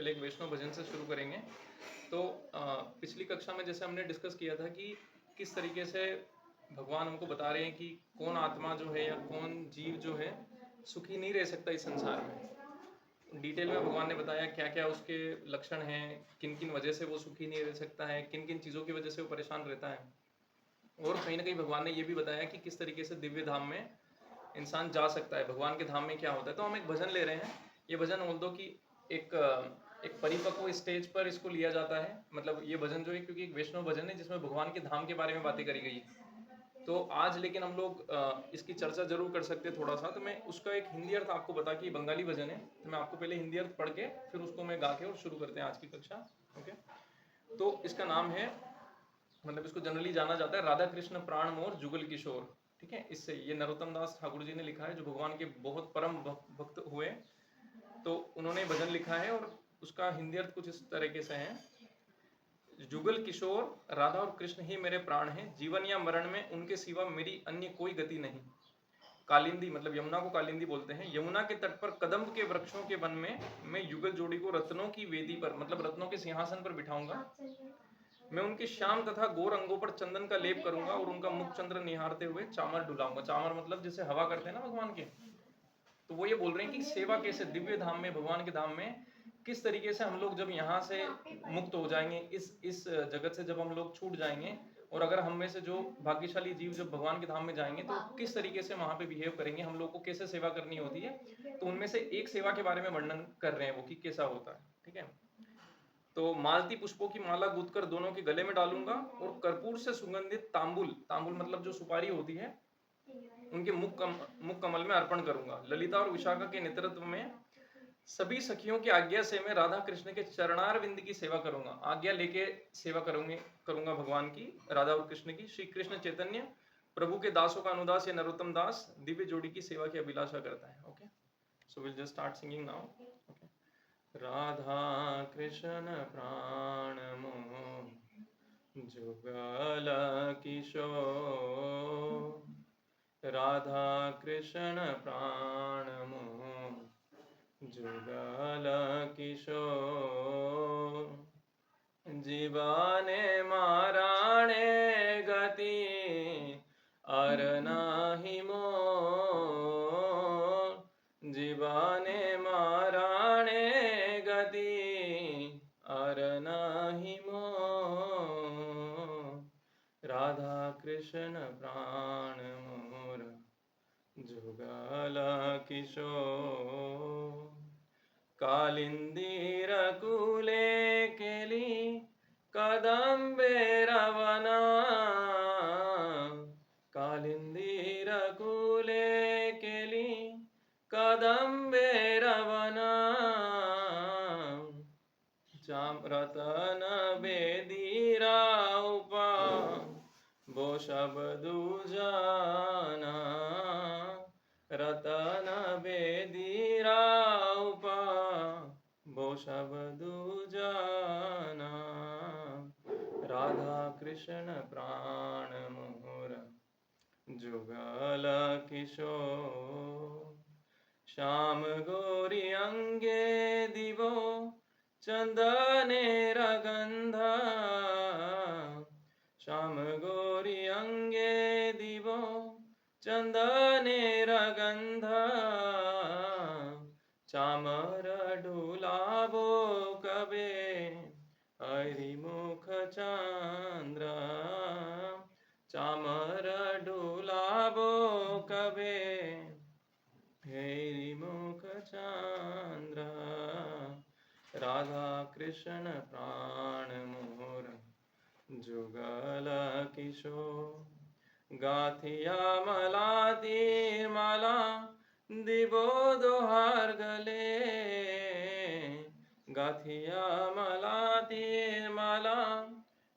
पहले एक वैष्णव भजन से शुरू करेंगे। तो पिछली कक्षा में जैसे हमने डिस्कस किया था कि किस तरीके से भगवान हमको बता रहे हैं कि कौन आत्मा जो है या कौन जीव जो है सुखी नहीं रह सकता इस संसार में। डिटेल में भगवान ने बताया क्या क्या उसके लक्षण हैं, किन किन वजह से वो सुखी नहीं रह सकता है, किन किन चीज़ों की वजह से वो परेशान रहता है। और कहीं ना कहीं भगवान ने ये भी बताया कि किस तरीके से दिव्य धाम में इंसान जा सकता है, भगवान के धाम में क्या होता है। तो हम एक भजन ले रहे हैं। ये भजन बोल दो कि एक एक परिपक्व स्टेज पर इसको लिया जाता है। मतलब ये भजन जो है क्योंकि एक वैष्णव भजन है जिसमें भगवान के धाम के बारे में बातें करी गई। तो आज लेकिन हम लोग इसकी चर्चा जरूर कर सकते हैं थोड़ा सा। तो मैं उसका एक हिंदी अर्थ आपको बता कि बंगाली भजन है, तो मैं आपको पहले हिंदी अर्थ पढ़ के फिर उसको मैं गा के और शुरू करते हैं आज की कक्षा। ओके, तो इसका नाम है, मतलब इसको जनरली जाना जाता है राधा कृष्ण प्राण मोर जुगल किशोर। ठीक है, इससे ये नरोत्तम दास ठाकुर जी ने लिखा है जो भगवान के बहुत परम भक्त हुए। तो उन्होंने भजन लिखा है और उसका हिंदी अर्थ कुछ इस तरीके से है। जुगल किशोर राधा और कृष्ण ही मेरे प्राण हैं, जीवन या मरण में उनके सिवा मेरी अन्य कोई गति नहीं। कालिंदी, मतलब यमुना को कालिंदी बोलते हैं। यमुना के तट पर कदम्ब के वृक्षों के वन में मैं युगल जोड़ी को रत्नों की वेदी पर, मतलब रत्नों के सिंहासन पर बिठाऊंगा। मैं उनके श्याम तथा गोर अंगों पर चंदन का लेप करूंगा और उनका मुख चंद्र निहारते हुए चामर डुलाऊंगा। चामर मतलब जैसे हवा करते हैं ना भगवान के। तो वो ये बोल रहे हैं कि सेवा कैसे दिव्य धाम में, भगवान के धाम में किस तरीके से हम लोग जब यहाँ से मुक्त हो जाएंगे, इस जगत से जब हम लोग छूट जाएंगे, और अगर हम में से जो भाग्यशाली जीव जब भगवान के धाम में जाएंगे तो किस तरीके से वहां पे बिहेव करेंगे, हम लोग को कैसे सेवा करनी होती है। तो उनमें से एक सेवा के बारे में वर्णन कर रहे हैं वो कि कैसा होता है। ठीक है, तो मालती पुष्पों की माला गूंथकर दोनों के गले में डालूंगा और कर्पूर से सुगंधित तांबुल, तांबुल मतलब जो सुपारी होती है, उनके मुख कमल में अर्पण करूंगा। ललिता और विशाखा के नेतृत्व में सभी सखियों की आज्ञा से मैं राधा कृष्ण के चरणार विंद की सेवा करूंगा। आज्ञा लेके सेवा करूंगा भगवान की, राधा और कृष्ण की। श्री कृष्ण चैतन्य प्रभु के दासों का अनुदास या नरोत्तम दास दिव्य जोड़ी की सेवा की अभिलाषा करता है। Okay, so will just start singing now. Okay, Radha Krishna प्राण मोह जुगल किशोर, राधा कृष्ण प्राण मोह जुगल किशोर, जीवाने माराणे गति अर नाही मोर, जीवाने माराणे गति अर नाही मोर, राधा कृष्ण प्राण मोर जुगल किशोर, कालिंदीर कुले केली कदंबेर वना, कालिंदीर कुले केली कदंबेर वना, रतन बेदीरा उपा वो शब्दु जाना, रतन बेदीरा उपा वो शब्दु जाना, राधा कृष्ण प्राण मोर जुगल किशोर, श्याम गोरी अंगे दिवो चंदनेर गंधा, श्याम गोरी अंगे दिवो चंदनेर गंधा, चामर डुलावो कबे हरिमुख चंद्र, चामर डुलावो कबे हरिमुख चंद्र, राधा कृष्ण प्राण मोर जुगल किशोर, गाथिया मलाती माला दिवो दोहार गले, गाथिया मलाती माला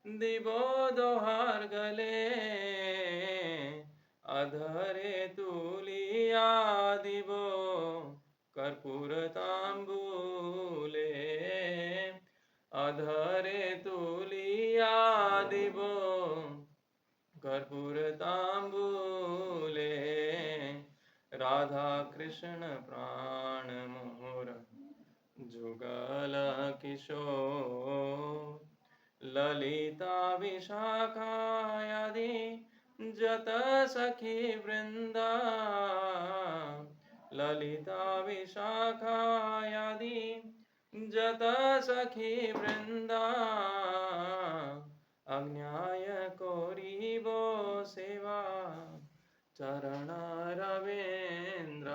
दिवो दोहार गले, अधरे तुलिया दिवो कर्पूर तांबूले, अधरे तुलिया दिवो कर्पूर तांबूले, राधा कृष्ण प्राण मोर जुगल किशोर ललिता विशाखायादि जत सखी वृंदा ललिता विशाखायादि जत सखी वृंदा अज्ञाय कोरिबो सेवा चरण रवेन्द्र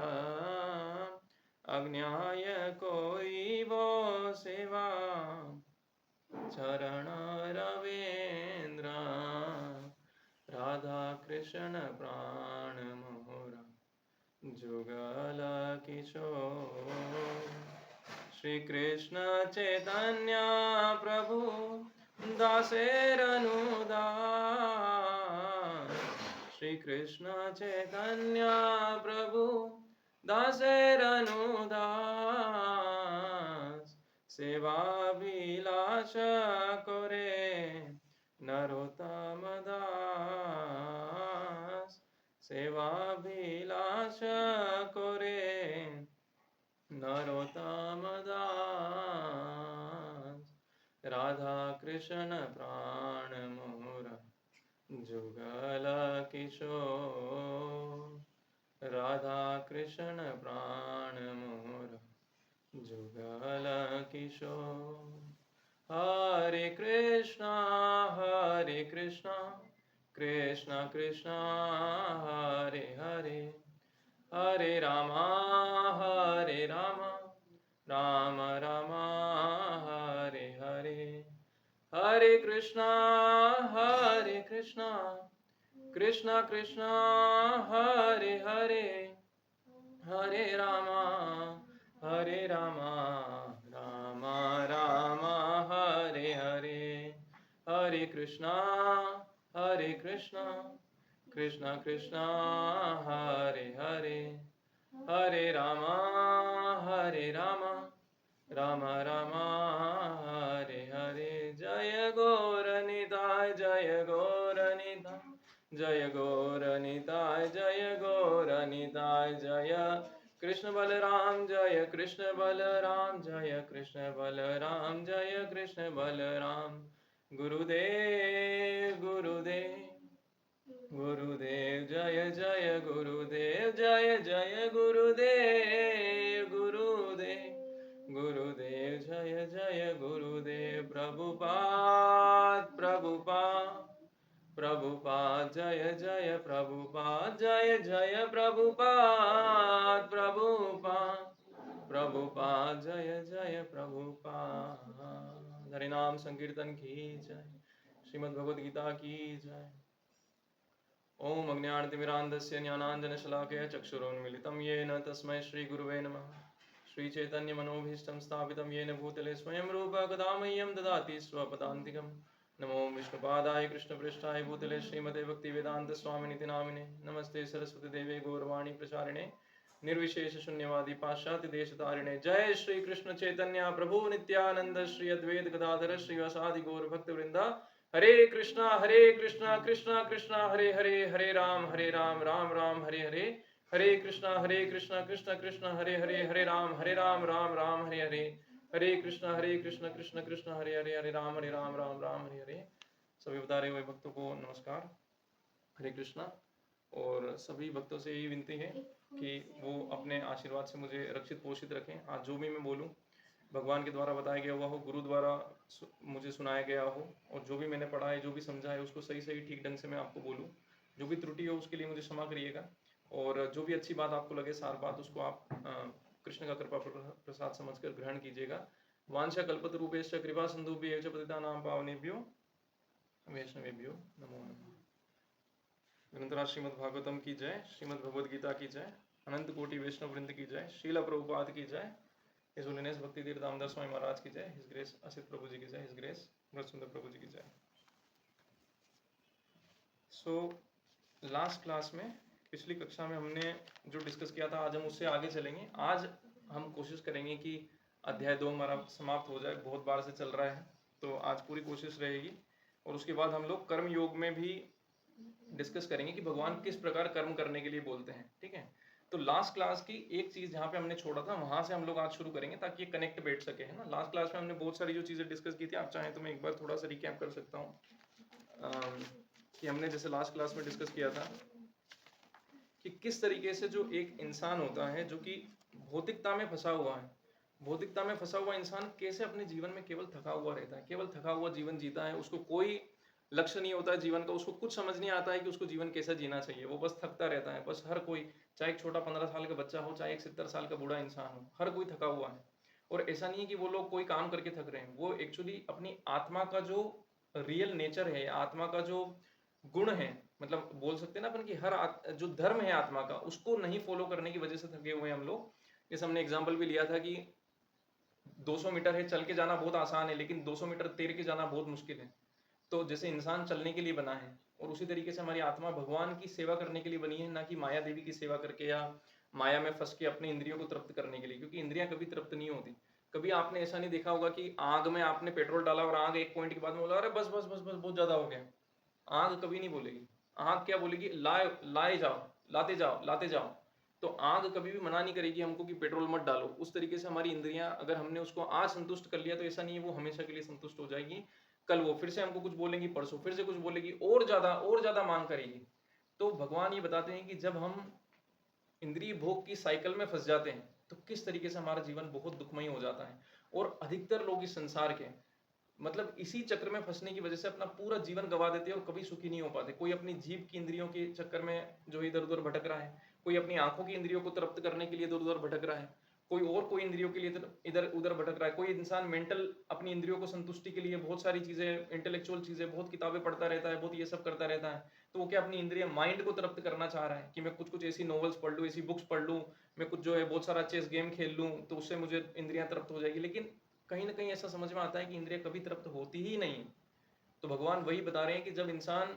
अज्ञाय कोरिबो सेवा चरण रवेन्द्र राधा कृष्ण प्राण मोरा जुगल किशोर श्री कृष्ण चैतन्य प्रभु दासेरनुदास श्री कृष्ण चैतन्य प्रभु दासेरनुदास सेवाभिलाष करे नरोत्तम दास सेवाभिलाष करे नरोत्तम दास राधा कृष्ण प्राण मोरा जुगल किशोर राधा कृष्ण प्राण मोरा जुगल किशोर हरे कृष्णा कृष्णा कृष्णा हरे हरे हरे रामा राम राम हरे हरे हरे कृष्णा कृष्णा कृष्णा हरे हरे हरे रामा राम राम हरे हरे हरे कृष्णा कृष्णा कृष्णा हरे हरे हरे रामा राम राम हरे हरे जय गौरनिताय जय गौरनिताय जय गौरनिताय जय गौरनिताय जय कृष्ण बलराम जय कृष्ण बलराम जय कृष्ण बलराम जय कृष्ण बलराम गुरुदेव गुरुदेव जय जय गुरुदेव जय जय गुरुदेव गुरुदेव जय जय गुरुदेव प्रभुपाद जय जय प्रभुपाद जय जय प्रभुपाद जय जय प्रभुपाद हरि नाम संकीर्तन की जय श्रीमद् भगवद गीता की जय ओम अज्ञानतिमिरान्धस्य ज्ञानाञ्जनशलाकया चक्षुरोन्मीलितं येन तस्मै श्रीगुरुवे नमः श्रीचैतन्यमनोभीष्टं स्थापितं येन भूतले स्वयं रूपः कदा मह्यं ददाति स्वपदान्तिकं नमो विष्णुपादाय कृष्णपृष्ठाय भूतले श्रीमते भक्तिवेदान्तस्वामिनिति नामिने नमस्ते सरस्वतीदेवे गौरवाणी प्रचारिणे निर्विशेष शून्यवादी पाश्चात्य देशतारिणे जय श्री कृष्ण चैतन्य प्रभु नित्यानंद श्री अद्वैत गदाधर श्रीवासादि गौर भक्त वृंदा हरे कृष्णा कृष्णा कृष्णा हरे हरे राम राम राम हरे कृष्णा कृष्णा कृष्णा हरे राम राम राम हरे कृष्णा कृष्णा कृष्णा हरे राम राम राम हरे सभी उतारे हुए भक्तों को नमस्कार हरे कृष्णा और सभी भक्तों से यही विनती है कि वो अपने आशीर्वाद से मुझे रक्षित पोषित रखें आज जो भी मैं बोलूं भगवान के द्वारा बताया गया हुआ हो गुरु द्वारा मुझे सुनाया गया हो और जो भी मैंने पढ़ा है जो भी समझा है उसको सही ठीक ढंग से मैं आपको बोलूं जो भी त्रुटि हो उसके लिए मुझे क्षमा करिएगा और जो भी अच्छी बात आपको लगे सार बात उसको आप कृष्ण का कृपा प्रसाद समझकर ग्रहण कीजिएगा वांछा कल्पतरूपेश्च कृपा सिन्धुभ्येव च पतितानां पावनेभ्यो वैष्णवेभ्यो नमो नमः ग्रंथराज श्रीमद् भागवतम की जय श्रीमद् भगवद गीता की जय अनंत कोटि वैष्णव वृंद की जय श्रीला प्रभुपाद की जय हिज होलीनेस भक्ति तीर्थ दामोदर स्वामी महाराज की जय हिज ग्रेस असित प्रभु जी की जय हिज ग्रेस सुंदर प्रभु जी की जय सो लास्ट क्लास में पिछली कक्षा में हमने जो डिस्कस किया था आज हम उससे आगे चलेंगे आज हम कोशिश करेंगे कि अध्याय 2 हमारा समाप्त हो जाए बहुत बार से चल रहा है तो आज पूरी कोशिश रहेगी और उसके बाद हम लोग कर्म योग में भी डिस्कस करेंगे कि भगवान किस प्रकार कर्म करने के लिए बोलते हैं ठीक है तो लास्ट क्लास की एक चीज जहाँ पे हमने छोड़ा था वहां से हम लोग आज शुरू करेंगे ताकि ये कनेक्ट बैठ सके, है ना। लास्ट क्लास में हमने बहुत सारी जो चीजें डिस्कस की थी, आप चाहें तो मैं एक बार थोड़ा सा रिकैप कर सकता हूँ। कि हमने जैसे लास्ट क्लास में डिस्कस किया था कि किस तरीके से जो एक इंसान होता है जो कि भौतिकता में फंसा हुआ है, भौतिकता में फंसा हुआ इंसान कैसे अपने जीवन में केवल थका हुआ रहता है, केवल थका हुआ जीवन जीता है, उसको कोई लक्ष्य नहीं होता है जीवन का, उसको कुछ समझ नहीं आता है कि उसको जीवन कैसे जीना चाहिए, वो बस थकता रहता है। बस हर कोई, चाहे एक छोटा 15 साल का बच्चा हो, चाहे एक 70 साल का बूढ़ा इंसान हो, हर कोई थका हुआ है। और ऐसा नहीं है कि वो लोग कोई काम करके थक रहे हैं, वो एक्चुअली अपनी आत्मा का जो रियल नेचर है, आत्मा का जो गुण है, मतलब बोल सकते हैं ना अपन की जो धर्म है आत्मा का, उसको नहीं फॉलो करने की वजह से थके हुए हैं हम लोग। जैसे हमने एग्जाम्पल भी लिया था कि 200 मीटर है, चल के जाना बहुत आसान है, लेकिन 200 मीटर तैर के जाना बहुत मुश्किल है। तो जैसे इंसान चलने के लिए बना है, और उसी तरीके से हमारी आत्मा भगवान की सेवा करने के लिए बनी है, ना कि माया देवी की सेवा करके या माया में फंस के अपने इंद्रियों को तृप्त करने के लिए, क्योंकि इंद्रियां कभी तृप्त नहीं होती। कभी आपने ऐसा नहीं देखा होगा कि आग में आपने पेट्रोल डाला और आग एक पॉइंट के बाद में बोला अरे बस बस बस बस बहुत ज्यादा हो गया। आग कभी नहीं बोलेगी। आग क्या बोलेगी? लाए लाए जाओ, लाते जाओ, लाते जाओ। तो आग कभी भी मना नहीं करेगी हमको कि पेट्रोल मत डालो। उस तरीके से हमारी इंद्रियां, अगर हमने उसको आज संतुष्ट कर लिया तो ऐसा नहीं है वो हमेशा के लिए संतुष्ट हो जाएगी। कल वो फिर से हमको कुछ बोलेगी, परसों फिर से कुछ बोलेगी, और ज्यादा मांग करेगी। तो भगवान ये बताते हैं कि जब हम इंद्रिय भोग की साइकिल में फंस जाते हैं तो किस तरीके से हमारा जीवन बहुत दुखमय हो जाता है। और अधिकतर लोग इस संसार के, मतलब इसी चक्र में फंसने की वजह से अपना पूरा जीवन गवा देते हैं और कभी सुखी नहीं हो पाते। कोई अपनी जीभ की इंद्रियों के चक्कर में जो इधर उधर भटक रहा है, कोई अपनी आंखों की इंद्रियों को तृप्त करने के लिए इधर उधर भटक रहा है, कोई इंद्रियों के लिए इधर उधर भटक रहा है, कोई इंसान मेंटल अपनी इंद्रियों को संतुष्टि के लिए बहुत सारी चीजें, इंटेलेक्चुअल चीजें, बहुत किताबें पढ़ता रहता है, बहुत ये सब करता रहता है। तो वो क्या अपनी इंद्रिय माइंड को तृप्त करना चाह रहा है कि मैं कुछ कुछ ऐसी नॉवेल्स पढ़ लूँ, ऐसी बुक्स पढ़ लूँ, मैं कुछ जो है बहुत सारा चेस गेम खेल लूँ तो उससे मुझे इंद्रियां तृप्त हो जाएगी। लेकिन कहीं ना कहीं ऐसा समझ में आता है कि इंद्रिया कभी तृप्त होती ही नहीं। तो भगवान वही बता रहे हैं कि जब इंसान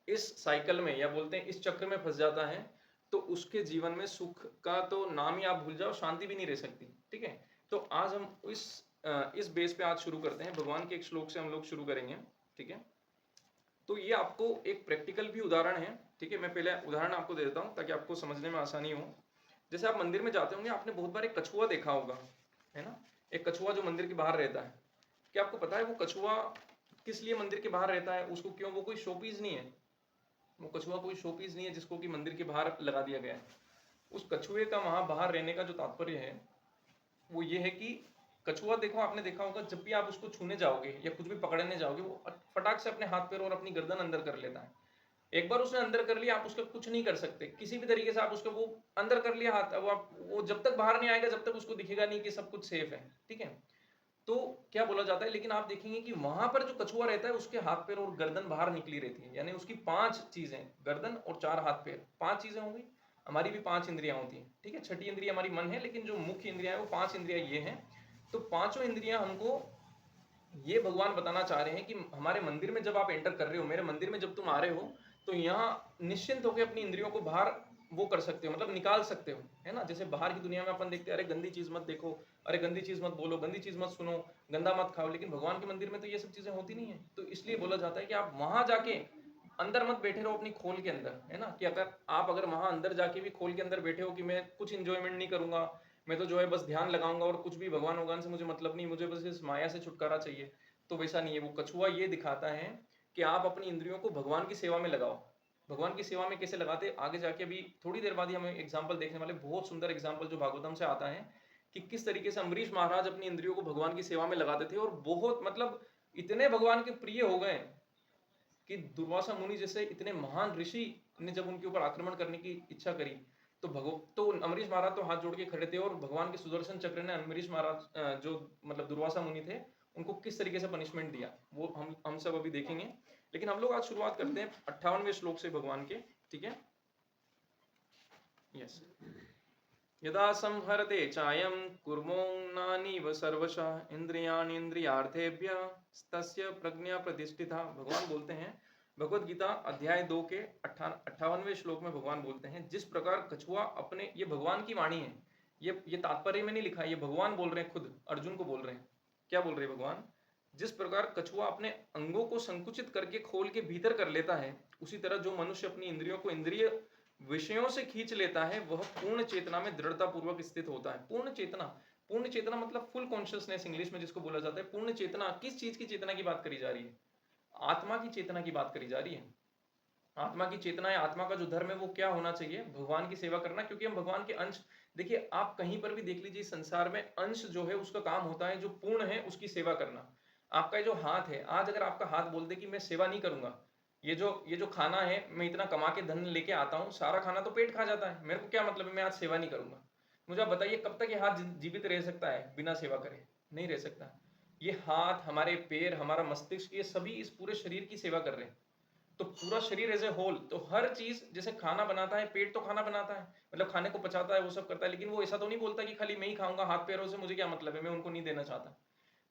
इस साइकिल में, या बोलते हैं इस चक्र में फंस जाता है, तो उसके जीवन में सुख का तो नाम ही आप भूल जाओ, शांति भी नहीं रह सकती। ठीक है। तो आज हम इस बेस पे आज शुरू करते हैं। भगवान के एक श्लोक से हम लोग शुरू करेंगे। ठीक है। तो ये आपको एक प्रैक्टिकल भी उदाहरण है। ठीक है। मैं पहले उदाहरण आपको दे देता हूँ ताकि आपको समझने में आसानी हो। जैसे आप मंदिर में जाते होंगे, आपने बहुत बार एक कछुआ देखा होगा, है ना। एक कछुआ जो मंदिर के बाहर रहता है। क्या आपको पता है वो कछुआ किस लिए मंदिर के बाहर रहता है? उसको क्यों? वो कोई शोपीस नहीं है। वो कछुआ कोई शोपीस नहीं है जिसको कि मंदिर के बाहर लगा दिया गया है। उस कछुए का वहां बाहर रहने का जो तात्पर्य है वो ये है कि कछुआ, देखो आपने देखा होगा, जब भी आप उसको छूने जाओगे या कुछ भी पकड़ने जाओगे, वो फटाक से अपने हाथ पैर और अपनी गर्दन अंदर कर लेता है। एक बार उसने अंदर कर लिया, आप उसका कुछ नहीं कर सकते किसी भी तरीके से। आप उसका वो अंदर कर लिया हाथ, वो जब तक बाहर नहीं आएगा जब तक उसको दिखेगा नहीं कि सब कुछ सेफ है। ठीक है। तो क्या बोला जाता है, लेकिन आप देखेंगे कि वहां पर जो कछुआ रहता है उसके हाथ पैर और गर्दन बाहर निकली रहती है। यानी उसकी 5 चीजें, गर्दन और 4 हाथ पैर, 5 चीजें होंगी। हमारी भी 5 इंद्रियां होती हैं। ठीक है। छठी इंद्रिय हमारी मन है, लेकिन जो मुख्य इंद्रियां है वो 5 इंद्रियां ये हैं। तो पांचों इंद्रियां हमको ये भगवान बताना चाह रहे हैं कि हमारे मंदिर में जब आप एंटर कर रहे हो, मेरे मंदिर में जब तुम आ रहे हो, तो यहाँ निश्चिंत होकर अपनी इंद्रियों को बाहर वो कर सकते हो, मतलब निकाल सकते हो, है ना। जैसे बाहर की दुनिया में अपन देखते हैं, अरे गंदी चीज मत देखो, अरे गंदी चीज मत बोलो, गंदी चीज मत सुनो, गंदा मत खाओ। लेकिन भगवान के मंदिर में तो ये सब चीजें होती नहीं है। तो इसलिए बोला जाता है कि आप वहां जाके अंदर मत बैठे रहो अपनी खोल के अंदर, है ना। कि अगर वहां अंदर जाके भी खोल के अंदर बैठे हो कि मैं कुछ इंजॉयमेंट नहीं करूंगा, मैं तो जो है बस ध्यान लगाऊंगा और कुछ भी भगवान भगवान से मुझे मतलब नहीं, मुझे बस इस माया से छुटकारा चाहिए, तो वैसा नहीं है। वो कछुआ ये दिखाता है कि आप अपनी इंद्रियों को भगवान की सेवा में लगाओ। भगवान की सेवा में कैसे लगाते, आगे जाके अभी थोड़ी देर बाद ही हम एग्जाम्पल देखने वाले, बहुत सुंदर एग्जाम्पल जो भागवतम से आता है कि किस तरीके से अम्बरीश महाराज अपनी इंद्रियों को भगवान की सेवा में लगाते थे और बहुत, मतलब इतने भगवान के प्रिय हो गए कि दुर्वासा मुनि जैसे इतने महान ऋषि ने जब उनके ऊपर आक्रमण करने की इच्छा करी, तो अम्बरीश महाराज तो हाथ जोड़ के खड़े थे, और भगवान के सुदर्शन चक्र ने अम्बरीश महाराज जो मतलब दुर्वासा मुनि थे उनको किस तरीके से पनिशमेंट दिया, वो हम सब अभी देखेंगे। लेकिन हम लोग आज शुरुआत करते हैं 58वें श्लोक से भगवान के। ठीक है। यस। यदा संहरते चायं कुर्मोऽन्नानीव सर्वशः इंद्रियाणीन्द्रियार्थेभ्यः तस्य प्रज्ञा प्रतिष्ठिता। भगवान बोलते हैं, भगवत गीता अध्याय 2 के 58वें श्लोक में भगवान बोलते हैं, जिस प्रकार कछुआ अपने, ये भगवान की वाणी है, ये तात्पर्य में नहीं लिखा, ये भगवान बोल रहे हैं, खुद अर्जुन को बोल रहे हैं। क्या बोल रहे हैं भगवान? जिस प्रकार कछुआ अपने अंगों को संकुचित करके खोल के भीतर कर लेता है, उसी तरह जो मनुष्य अपनी इंद्रियों को इंद्रिय विषयों से खींच लेता है वह पूर्ण चेतना में दृढ़ता पूर्वक स्थित होता है। पूर्ण चेतना मतलब फुल कॉन्शियसनेस इंग्लिश में जिसको बोला जाता है। पूर्ण चेतना किस चीज की चेतना की बात करी जा रही है? आत्मा की चेतना की बात करी जा रही है। आत्मा की चेतना है, आत्मा का जो धर्म है वो क्या होना चाहिए? भगवान की सेवा करना, क्योंकि हम भगवान के अंश। देखिए आप कहीं पर भी देख लीजिए संसार में, अंश जो है उसका काम होता है, जो पूर्ण है उसकी सेवा करना। आपका जो हाथ है, आज अगर आपका हाथ बोल दे कि मैं सेवा नहीं करूंगा, ये जो खाना है मैं इतना कमा के धन लेके आता हूँ, सारा खाना तो पेट खा जाता है, मेरे को क्या मतलब है, मैं आज सेवा नहीं करूंगा। मुझे आप बताइए कब तक ये हाथ जीवित रह सकता है बिना सेवा करे? नहीं रह सकता। ये हाथ, हमारे पैर, हमारा मस्तिष्क, ये सभी इस पूरे शरीर की सेवा कर रहे हैं। तो पूरा शरीर एज ए होल, तो हर चीज, जैसे खाना बनाता है, पेट तो खाना बनाता है, मतलब खाने को पचाता है, वो सब करता है, लेकिन वो ऐसा तो नहीं बोलता कि खाली मैं ही खाऊंगा, हाथ पैरों से मुझे क्या मतलब है, मैं उनको नहीं देना चाहता।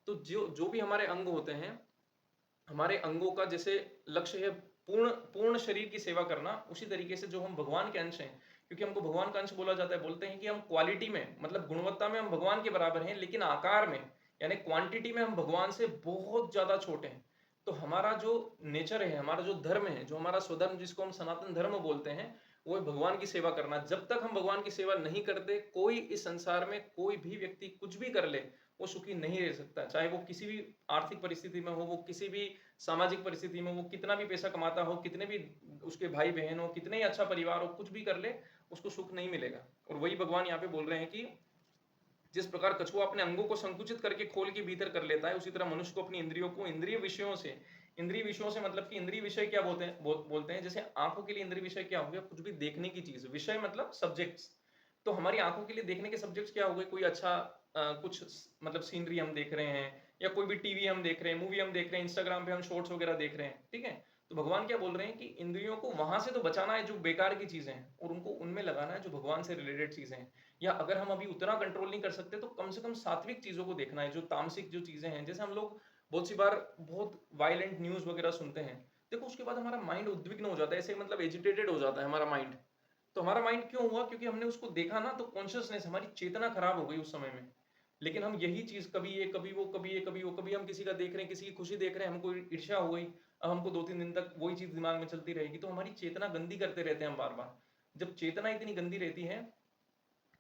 तो जो जो भी हमारे अंग होते हैं, हमारे अंगों का जैसे लक्ष्य है पूर्ण पूर्ण शरीर की सेवा करना, उसी तरीके से जो हम भगवान के अंश हैं, क्योंकि हमको भगवान का अंश बोला जाता है, बोलते हैं कि हम क्वालिटी में, मतलब गुणवत्ता में हम भगवान के बराबर हैं, लेकिन आकार में यानी क्वांटिटी में हम भगवान से बहुत ज्यादा छोटे हैं। तो हमारा जो नेचर है, हमारा जो धर्म है, जो हमारा स्वधर्म जिसको हम सनातन धर्म बोलते हैं, वो है भगवान की सेवा करना। जब तक हम भगवान की सेवा नहीं करते, कोई इस संसार में कोई भी व्यक्ति कुछ भी कर ले, वो सुखी नहीं रह सकता। चाहे वो किसी भी आर्थिक परिस्थिति में हो, वो किसी भी सामाजिक परिस्थिति में, वो कितना भी पैसा कमाता हो, कितने भी उसके भाई बहन हो, कितने ही अच्छा परिवार हो, कुछ भी कर ले, उसको सुख नहीं मिलेगा। और वही भगवान यहाँ पे बोल रहे हैं कि जिस प्रकार कछुआ अपने अंगों को संकुचित करके खोल के भीतर कर लेता है, उसी तरह मनुष्य को अपनी इंद्रियों को इंद्रिय विषयों से मतलब कि इंद्रिय विषय क्या बोलते हैं, जैसे आंखों के लिए इंद्रिय विषय क्या हो गया? कुछ भी देखने की चीज, विषय मतलब सब्जेक्ट्स। तो हमारी आंखों के लिए देखने के सब्जेक्ट्स क्या हो गए? कोई अच्छा कुछ मतलब सीनरी हम देख रहे हैं, या कोई भी टीवी हम देख रहे हैं, मूवी हम देख रहे हैं, इंस्टाग्राम पे हम शॉर्ट्स वगैरह देख रहे हैं, ठीक है। तो भगवान क्या बोल रहे हैं कि इंद्रियों को वहां से तो बचाना है जो बेकार की चीजें हैं, और उनको उनमें लगाना है जो भगवान से रिलेटेड चीजें हैं। या अगर हम अभी उतना कंट्रोल नहीं कर सकते, तो कम से कम सात्विक चीजों को देखना है, जो तामसिक जो चीजें हैं। जैसे हम लोग बहुत सी बार बहुत वायलेंट न्यूज वगैरह सुनते हैं, देखो उसके बाद हमारा माइंड उद्विग्न हो जाता है, ऐसे मतलब एजिटेटेड हो जाता है हमारा माइंड। तो हमारा माइंड क्यों हुआ? क्योंकि हमने उसको देखा ना, तो कॉन्शियसनेस, हमारी चेतना खराब हो गई उस समय में। लेकिन हम यही चीज कभी ये कभी वो, कभी ये कभी वो, कभी हम किसी का देख रहे हैं, किसी की खुशी देख रहे हैं, हमको ईर्ष्या हो गई, अब हमको 2-3 दिन तक वही चीज दिमाग में चलती रहेगी, तो हमारी चेतना गंदी करते रहते हैं हम बार बार। जब चेतना इतनी गंदी रहती है,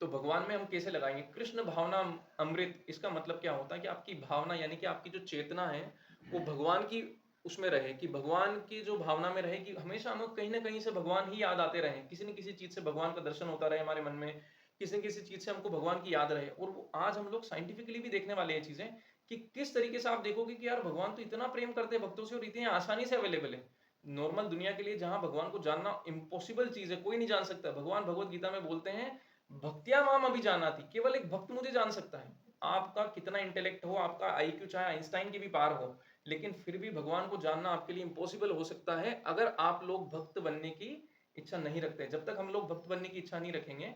तो भगवान में हम कैसे लगाएंगे? कृष्ण भावना अमृत, इसका मतलब क्या होता है कि आपकी भावना यानी कि आपकी जो चेतना है, वो भगवान की उसमें रहे, कि भगवान की जो भावना में रहे, कि हमेशा हमें कहीं ना कहीं से भगवान ही याद आते रहे, किसी न किसी चीज से भगवान का दर्शन होता रहे हमारे मन में, किसी न किसी चीज से हमको भगवान की याद रहे। और वो आज हम लोग साइंटिफिकली भी देखने वाले हैं चीजें, कि किस तरीके से आप देखोगे कि यार भगवान तो इतना प्रेम करते हैं भक्तों से, और इतनी आसानी से अवेलेबल है। नॉर्मल दुनिया के लिए जहां भगवान को जानना इम्पॉसिबल चीज है, कोई नहीं जान सकता। भगवान भगवत गीता में बोलते हैं, भक्तिया माम अभिजानाति, केवल एक भक्त मुझे जान सकता है। आपका कितना इंटेलेक्ट हो, आपका आईक्यू चाहे आइंस्टाइन की भी पार हो, लेकिन फिर भी भगवान को जानना आपके लिए इम्पॉसिबल हो सकता है, अगर आप लोग भक्त बनने की इच्छा नहीं रखते। जब तक हम लोग भक्त बनने की इच्छा नहीं रखेंगे,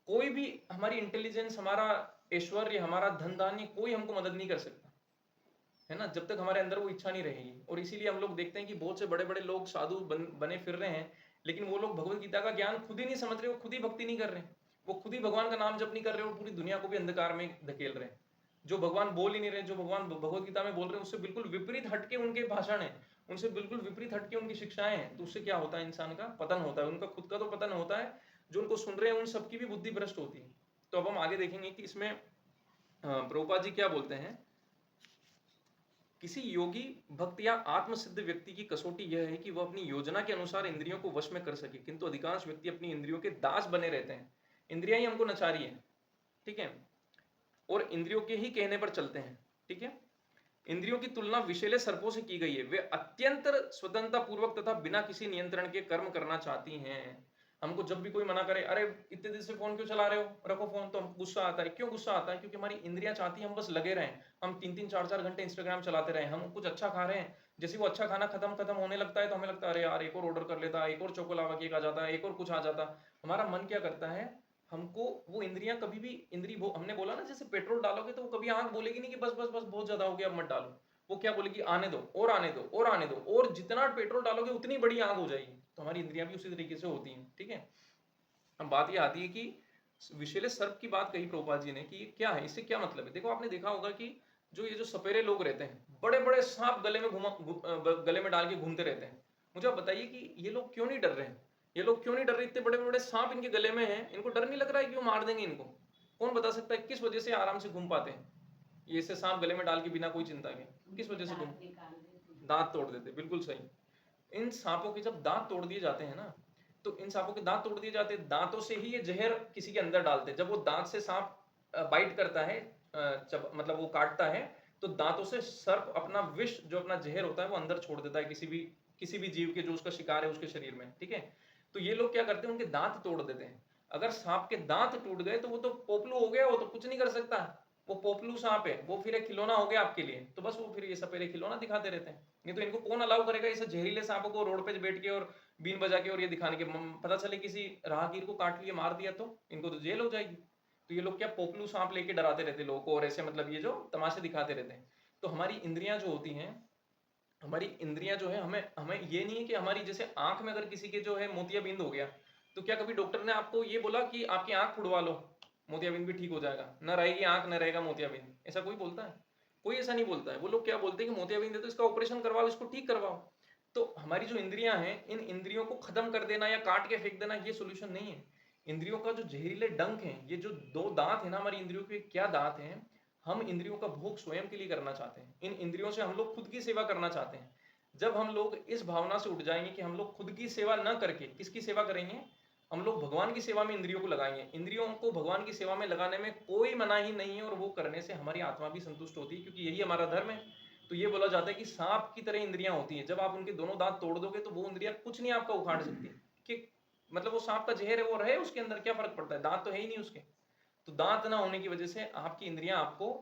कोई भी हमारी इंटेलिजेंस, हमारा ऐश्वर्य, हमारा धन धान्य, कोई हमको मदद नहीं कर सकता, है ना, जब तक हमारे अंदर वो इच्छा नहीं रहेगी। और इसीलिए हम लोग देखते हैं कि बहुत से बड़े बड़े लोग साधु बने फिर रहे हैं, लेकिन वो लोग भगवत गीता का ज्ञान खुद ही नहीं समझ रहे, वो खुद ही भक्ति नहीं कर रहे, वो खुद ही भगवान का नाम जप नहीं कर रहे, और पूरी दुनिया को भी अंधकार में धकेल रहे हैं। जो भगवान बोल ही नहीं रहे, जो भगवान भगवत गीता में बोल रहे हैं, उससे बिल्कुल विपरीत हटके उनके भाषण है, उनसे बिल्कुल विपरीत हटके उनकी शिक्षाएं हैं। तो उससे क्या होता है? इंसान का पतन होता है, उनका खुद का तो पतन होता है, जो उनको सुन रहे हैं उन सबकी भी बुद्धि भ्रष्ट होती है। तो अब हम आगे देखेंगे कि इसमें प्रभुपाद जी क्या बोलते हैं। किसी योगी, भक्त या आत्मसिद्ध व्यक्ति की कसौटी यह है कि वह अपनी योजना के अनुसार इंद्रियों को वश में कर सके, किंतु अधिकांश व्यक्ति अपनी इंद्रियों के दास बने रहते हैं। इंद्रियां ही हमको नचा रही है, ठीक है, और इंद्रियों के ही कहने पर चलते हैं, ठीक है। इंद्रियों की तुलना विषैले सर्पों से की गई है, वे अत्यंत स्वतंत्रता पूर्वक तथा बिना किसी नियंत्रण के कर्म करना चाहती हैं। हमको जब भी कोई मना करे, अरे इतने देर से फोन क्यों चला रहे हो, रखो फोन, तो हमको गुस्सा आता है। क्यों गुस्सा आता है? क्योंकि हमारी इंद्रियां चाहती है हम बस लगे रहें, हम 3-3 4-4 घंटे इंस्टाग्राम चलाते रहे, हम कुछ अच्छा खा रहे हैं, जैसे वो अच्छा खाना खत्म खत्म होने लगता है, तो हमें लगता है अरे यार एक और ऑर्डर कर लेता, एक और चोकोलावा केक आ जाता, एक और कुछ आ जाता। हमारा मन क्या करता है, हमको वो इंद्रियां कभी भी हमने बोला ना, जैसे पेट्रोल डालोगे तो वो कभी आंख बोलेगी नहीं कि बस बस बस बहुत ज्यादा हो गया अब मत डालो। वो क्या बोलेगी? आने दो और आने दो और आने दो, और जितना पेट्रोल डालोगे उतनी बड़ी आग हो जाएगी। तो हमारी इंद्रियां भी उसी तरीके से होती हैं, ठीक है। अब बात ये आती है कि विषैले सर्प की बात कही प्रभुपाद जी ने, कि क्या है, इससे क्या मतलब है। देखो आपने देखा होगा कि जो सपेरे लोग रहते हैं, बड़े बड़े सांप गले में डाल के घूमते रहते हैं। मुझे आप बताइए कि ये लोग क्यों नहीं डर रहे हैं? ये लोग क्यों नहीं डर रहे? इतने बड़े बड़े सांप इनके गले में हैं, इनको डर नहीं लग रहा है कि वो मार देंगे इनको? कौन बता सकता है किस वजह से आराम से घूम पाते हैं? ये ऐसे सांप गले में डाल के बिना कोई चिंता के किस वजह से घूम? दांत तोड़ देते, बिल्कुल सही। इन सांपों के जब दांत तोड़ दिए जाते हैं ना, तो इन सांपों के दांत तोड़ दिए जाते हैं, दांतों से ही ये जहर किसी के अंदर डालते हैं। जब वो दांत से सांप बाइट करता है, मतलब वो काटता है, तो दांतों से सर्प अपना विष, जो अपना जहर होता है, वो अंदर छोड़ देता है किसी भी जीव के जो उसका शिकार है उसके शरीर में, ठीक है। तो ये लोग क्या करते हैं, उनके दांत तोड़ देते हैं। अगर सांप के दांत टूट गए तो वो तो पोपलू हो गया, वो तो कुछ नहीं कर सकता, वो पोपलू सांप है, वो फिर एक खिलौना हो गया आपके लिए, तो बस वो फिर ये सपेरे खिलौना दिखाते रहते हैं। नहीं तो इनको कौन अलाउ करेगा इसे जहरीले सांपों को रोड पे बैठ के और बीन बजा के और ये दिखाने के, पता चले किसी राहगीर को काट लिया, मार दिया, तो इनको तो जेल हो जाएगी। तो ये लोग क्या पोपलू सांप लेके डराते रहते लोगों को, और ऐसे मतलब ये जो तमाशे दिखाते रहते हैं। तो हमारी इंद्रियां जो होती हैं, हमारी इंद्रियां जो है, हमें हमें ये नहीं है कि हमारी, जैसे आंख में अगर किसी के जो है मोतियाबिंद हो गया, तो क्या कभी डॉक्टर ने आपको ये बोला कि आपकी आंख फुड़वा लो, मोतियाबिंद भी ठीक हो जाएगा, न रहेगी आंख न रहेगा मोतियाबिंद? ऐसा कोई बोलता है? कोई ऐसा नहीं बोलता है। वो लोग क्या बोलते हैं कि मोतियाबिंद है तो इसका ऑपरेशन करवाओ, इसको ठीक करवाओ। तो हमारी जो इंद्रियां हैं, इन इंद्रियों को खत्म कर देना या काट के फेंक देना ये सोल्यूशन नहीं है। इंद्रियों का जो जहरीले डंक है, ये जो दो दांत है ना हमारी इंद्रियों के, क्या दांत हैं, हम इंद्रियों का भोग स्वयं के लिए करना चाहते हैं। इन इंद्रियों से हम लोग खुद की सेवा करना चाहते हैं। जब हम लोग इस भावना से उठ जाएंगे कि हम लोग खुद की सेवा न करके किसकी सेवा करेंगे, हम लोग भगवान की सेवा में इंद्रियों को लगाएंगे। इंद्रियों को भगवान की सेवा में लगाने में कोई मनाही नहीं है, और वो करने से हमारी आत्मा भी संतुष्ट होती है, क्योंकि यही हमारा धर्म है। तो ये बोला जाता है कि सांप की तरह इंद्रियां होती हैं, जब आप उनके दोनों दांत तोड़ दोगे तो वो इंद्रियां कुछ नहीं आपका उखाड़ सकती। कि मतलब वो सांप का जहर है, वो रहे उसके अंदर, क्या फर्क पड़ता है, दांत तो है ही नहीं उसके। तो दांत ना होने की वजह से आपकी इंद्रियां आपको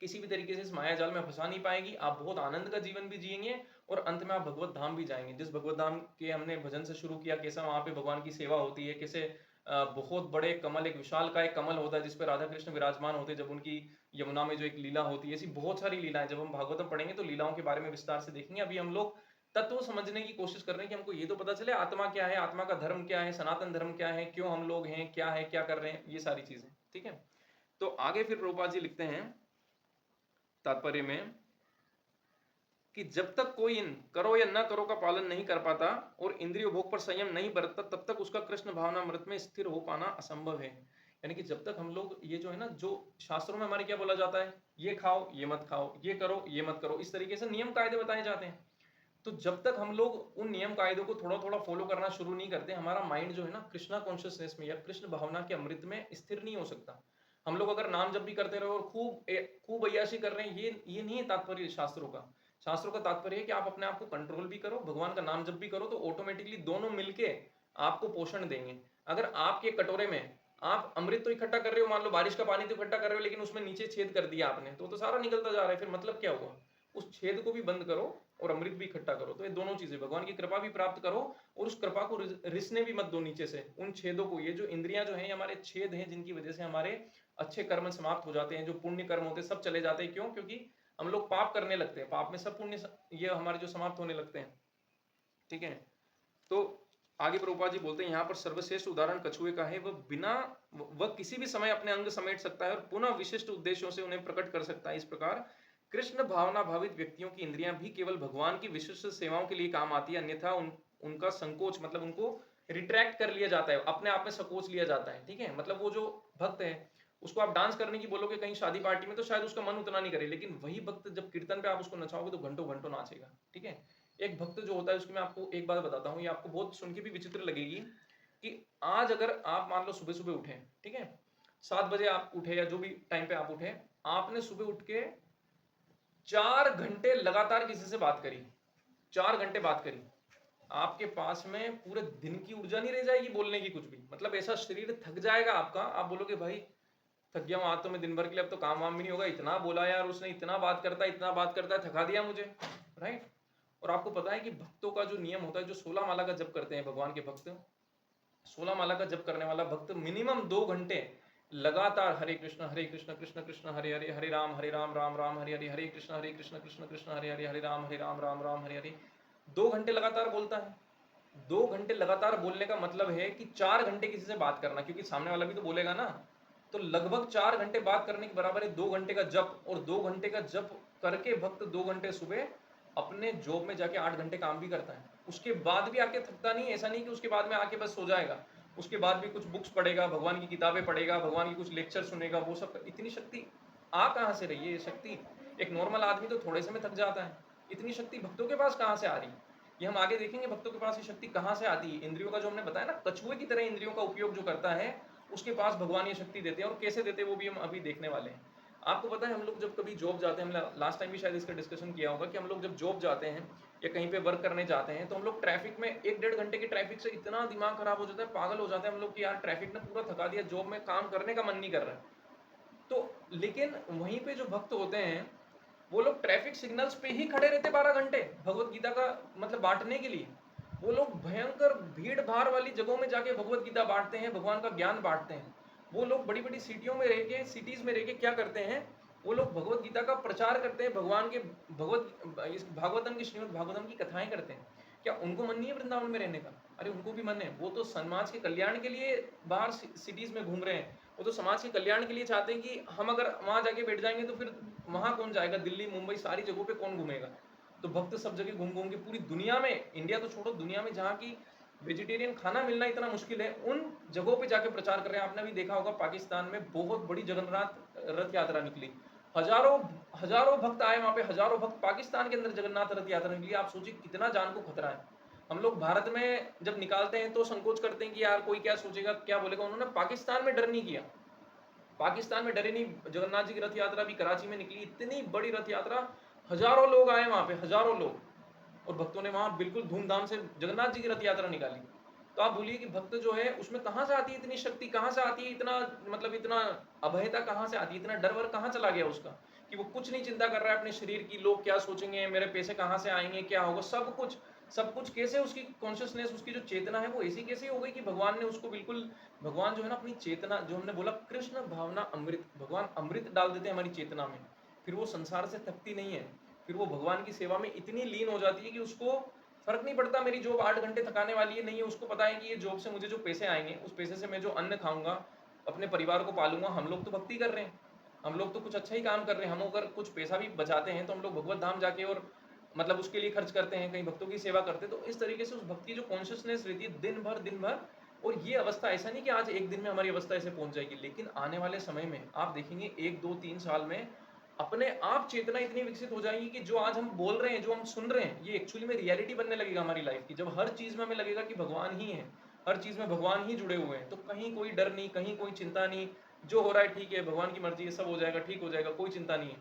किसी भी तरीके से इस माया जाल में फंसा नहीं पाएगी। आप बहुत आनंद का जीवन भी जिएंगे, और अंत में आप भगवत धाम भी जाएंगे। जिस भगवत धाम के हमने भजन से शुरू किया, कैसा वहां पे भगवान की सेवा होती है, कैसे बहुत बड़े कमल, एक विशाल का एक कमल होता है जिसपे राधा कृष्ण विराजमान होते हैं, जब उनकी यमुना में जो एक लीला होती है, ऐसी बहुत सारी लीलाएं, जब हम भागवतम पढ़ेंगे तो लीलाओं के बारे में विस्तार से देखेंगे। अभी हम लोग तत्व समझने की कोशिश कर रहे हैं कि हमको ये तो पता चले आत्मा क्या है, आत्मा का धर्म क्या है, सनातन धर्म क्या है, क्यों हम लोग हैं, क्या है, क्या कर रहे हैं, ये सारी चीजें, ठीक है। तो आगे फिर प्रभुपाद जी लिखते हैं तात्पर्य में कि जब तक कोई इन करो या न करो का पालन नहीं कर पाता और इंद्रिय भोग पर संयम नहीं बरतता, तब तक उसका कृष्ण भावना अमृत में स्थिर हो पाना असंभव है। यानी कि जब तक हम लोग ये जो है ना, जो शास्त्रों में हमारे क्या बोला जाता है, ये खाओ ये मत खाओ, ये करो ये मत करो, इस तरीके से नियम कायदे बताए जाते हैं। तो जब तक हम लोग उन नियम कायदों को थोड़ा थोड़ा फॉलो करना शुरू नहीं करते, हमारा माइंड जो है ना कृष्णा कॉन्शियसनेस में या कृष्ण भावना के अमृत में स्थिर नहीं हो सकता। हम लोग अगर नाम जप भी करते रहे और खूब अय्याशी कर रहे हैं, ये नहीं है तात्पर्य शास्त्रों का। शास्त्रों का तात्पर्य है कि आप अपने आप को कंट्रोल भी करो, भगवान का नाम जप भी करो, तो ऑटोमेटिकली दोनों मिलके आपको पोषण देंगे। अगर आपके कटोरे में आप अमृत तो इकट्ठा कर रहे हो, मान लो बारिश का पानी तो इकट्ठा कर रहे हो, लेकिन उसमें नीचे छेद कर दिया आपने, तो सारा निकलता जा रहा है, फिर मतलब क्या हुआ? उस छेद को भी बंद करो और अमृत भी इकट्ठा करो। तो ये दोनों चीजें, भगवान की कृपा भी प्राप्त करो और उस कृपा को रिसने भी मत दो नीचे से उन छेदों को। ये जो इंद्रियां जो है, हमारे छेद हैं जिनकी वजह से हमारे अच्छे कर्म समाप्त हो जाते हैं, जो पुण्य कर्म होते हैं सब चले जाते हैं। क्यों? क्योंकि हम लोग पाप करने लगते हैं, पाप में सब पुण्य ये हमारे जो समाप्त होने लगते हैं, ठीक है। तो आगे प्रभुपाद जी बोलते हैं, यहाँ पर सर्वश्रेष्ठ उदाहरण कछुए का है। वह किसी भी समय अपने अंग समेट सकता है और पुनः विशिष्ट उद्देश्यों से उन्हें प्रकट कर सकता है। इस प्रकार कृष्ण भावना भावित व्यक्तियों की इंद्रियां भी केवल भगवान की विशिष्ट सेवाओं के लिए काम आती है, अन्यथा उनका संकोच, मतलब उनको रिट्रैक्ट कर लिया जाता है, अपने आप में संकोच लिया जाता है, ठीक है। मतलब वो जो भक्त है, उसको आप डांस करने की बोलोगे कहीं शादी पार्टी में, तो शायद उसका मन उतना नहीं करे, लेकिन वही भक्त जब कीर्तन पे आप उसको नचाओगे तो घंटों घंटों नाचेगा, ठीक है। एक भक्त जो होता है, उसकी मैं आपको एक बात बताता हूँ, ये आपको बहुत सुन के भी विचित्र लगेगी, कि आज अगर आप मान लो सुबह सुबह उठे, ठीक है, 7 बजे आप उठे या जो भी टाइम पे आप उठे, आपने सुबह उठ के 4 घंटे लगातार किसी से बात करी, 4 घंटे बात करी, आपके पास में पूरे दिन की ऊर्जा नहीं रह जाएगी बोलने की कुछ भी। मतलब ऐसा शरीर थक जाएगा आपका, आप बोलोगे भाई थक गया हूं आज तो मैं दिन भर के लिए, अब तो काम वाम भी नहीं होगा, इतना बोला यार उसने, इतना बात करता है, इतना बात करता है, थका दिया मुझे, राइट। और आपको पता है कि भक्तों का जो नियम होता है, जो 16 माला का जप करते हैं भगवान के भक्त, 16 माला का जप करने वाला भक्त मिनिमम 2 घंटे लगातार हरे कृष्ण कृष्ण कृष्ण हरे हरे, हरे राम राम राम हरे हरे, हरे कृष्ण कृष्ण कृष्ण हरे हरे, हरे राम राम हरे हरे, 2 घंटे लगातार बोलता है। 2 घंटे लगातार बोलने का मतलब है कि 4 घंटे किसी से बात करना, क्योंकि सामने वाला भी तो बोलेगा ना, तो लगभग 4 घंटे बात करने के बराबर है 2 घंटे का जप। और 2 घंटे का जप करके भक्त 2 घंटे सुबह अपने जॉब में जाके 8 घंटे काम भी करता है, उसके बाद भी आके थकता नहीं। ऐसा नहीं कि उसके बाद में आके बस सो जाएगा, उसके बाद भी कुछ बुक्स पढ़ेगा, भगवान की किताबें पढ़ेगा, भगवान की कुछ लेक्चर सुनेगा, वो सब। इतनी शक्ति आ कहाँ से रही है? ये शक्ति एक नॉर्मल आदमी तो थोड़े से में थक जाता है, इतनी शक्ति भक्तों के पास कहाँ से आ रही है? ये हम आगे देखेंगे भक्तों के पास ये शक्ति कहाँ से आती है। इंद्रियों का जो हमने बताया ना, कछुए की तरह इंद्रियों का उपयोग जो करता है, उसके पास भगवान ये शक्ति देते हैं। और कैसे देते हैं वो भी हम अभी देखने वाले हैं। आपको पता है, हम लोग जब कभी जॉब जाते हैं, हमने लास्ट टाइम भी शायद इसका डिस्कशन किया होगा कि हम लोग जब जॉब जाते हैं या कहीं पे वर्क करने जाते हैं, तो हम लोग ट्रैफिक में 1-1.5 घंटे की ट्रैफिक से इतना दिमाग खराब हो जाता है, पागल हो जाते हैं हम लोग कि यार ट्रैफिक ने पूरा थका दिया, जॉब में काम करने का मन नहीं कर रहा है। तो लेकिन वहीं पे जो भक्त होते हैं, वो लोग ट्रैफिक सिग्नल्स पे ही खड़े रहते 12 घंटे भगवत गीता का मतलब बांटने के लिए। वो लोग भयंकर भीड़ भाड़ वाली जगहों में जाके भगवत गीता बांटते हैं, भगवान का ज्ञान बांटते हैं। वो लोग बड़ी बड़ी सिटियों में रह के, सिटीज में रह के क्या करते हैं, वो लोग भगवत गीता का प्रचार करते हैं, भगवान के भागवतम की, श्रीमद् भागवतम की कथाएं करते हैं। क्या उनको मन नहीं है वृंदावन में रहने का? अरे उनको भी मन है, वो तो समाज के कल्याण के लिए बाहर सिटीज में घूम रहे हैं। वो तो समाज के कल्याण के लिए चाहते हैं कि हम अगर वहां जाके बैठ जाएंगे तो फिर वहां कौन जाएगा, दिल्ली मुंबई सारी जगहों पे कौन घूमेगा? तो भक्त सब जगह घूम घूम के पूरी दुनिया में, इंडिया तो छोड़ो, दुनिया में जहाँ की वेजिटेरियन खाना मिलना इतना मुश्किल है, उन जगहों पे जाके प्रचार कर रहे हैं। आपने भी देखा होगा पाकिस्तान में बहुत बड़ी जगन्नाथ रथ यात्रा निकली, हजारों हजारों भक्त आए वहां पे, हजारों भक्त पाकिस्तान के अंदर जगन्नाथ रथ यात्रा निकली। आप सोचिए कितना जान को खतरा है। हम लोग भारत में जब निकालते हैं तो संकोच करते हैं कि यार कोई क्या सोचेगा, क्या बोलेगा। उन्होंने पाकिस्तान में डर नहीं किया, पाकिस्तान में डरे नहीं। जगन्नाथ जी की रथ यात्रा भी कराची में निकली, इतनी बड़ी रथ यात्रा, हजारों लोग आए वहां पे, हजारों लोग, और भक्तों ने वहां बिल्कुल धूमधाम से जगन्नाथ जी की रथ यात्रा निकाली। तो आप बोलिए कि भक्त जो है उसमें कहां से आती है इतनी शक्ति, कहां से आती है इतना, मतलब इतना अभयता कहां से आती है, इतना डर वर कहां चला गया उसका, कि वो कुछ नहीं चिंता कर रहा है अपने शरीर की, लोग क्या सोचेंगे, मेरे पैसे कहां से आएंगे, क्या होगा, सब कुछ। सब कुछ कैसे, उसकी कॉन्शियसनेस, उसकी जो चेतना है वो ऐसी कैसे हो गई कि भगवान ने उसको बिल्कुल, भगवान जो है ना अपनी चेतना, जो हमने बोला कृष्ण भावना अमृत, भगवान अमृत डाल देते हैं हमारी चेतना में, फिर वो संसार से थकती नहीं है, फिर वो भगवान की सेवा में इतनी लीन हो जाती है कि उसको फर्क नहीं पड़ता मेरी जॉब 8 घंटे थकाने वाली है, नहीं है। उसको पता है कि ये जॉब से मुझे जो पैसे आएंगे, उस पैसे से मैं जो अन्न खाऊंगा, अपने परिवार को पालूंगा। हम लोग तो भक्ति कर रहे हैं, हम लोग तो कुछ अच्छा ही काम कर रहे हैं। हम अगर कुछ पैसा भी बचाते हैं तो हम लोग भगवत धाम जाके और मतलब उसके लिए खर्च करते हैं, कहीं भक्तों की सेवा करते हैं। तो इस तरीके से उस भक्ति की जो कॉन्शियसनेस रहती है दिन भर दिन भर, और ये अवस्था ऐसा नहीं कि आज एक दिन में हमारी अवस्था ऐसे पहुंच जाएगी, लेकिन आने वाले समय में आप देखेंगे 1 2 3 साल में अपने आप चेतना इतनी विकसित हो जाएगी कि जो आज हम बोल रहे हैं, जो हम सुन रहे हैं, ये एक्चुअली में रियलिटी बनने लगेगा हमारी लाइफ की। जब हर चीज में हमें लगेगा कि भगवान ही है, हर चीज में भगवान ही जुड़े हुए हैं, तो कहीं कोई डर नहीं, कहीं कोई चिंता नहीं, जो हो रहा है ठीक है, भगवान की मर्जी है, सब हो जाएगा, ठीक हो जाएगा, कोई चिंता नहीं है।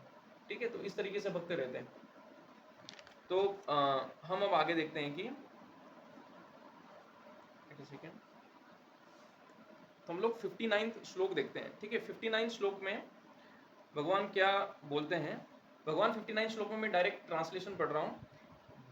ठीक है, तो इस तरीके से भक्त रहते हैं। तो हम अब आगे देखते हैं कि तो हम लोग 59 श्लोक देखते हैं। ठीक है, 59 श्लोक में भगवान क्या बोलते हैं। भगवान 59 श्लोक में मैं डायरेक्ट ट्रांसलेशन पढ़ रहा हूँ।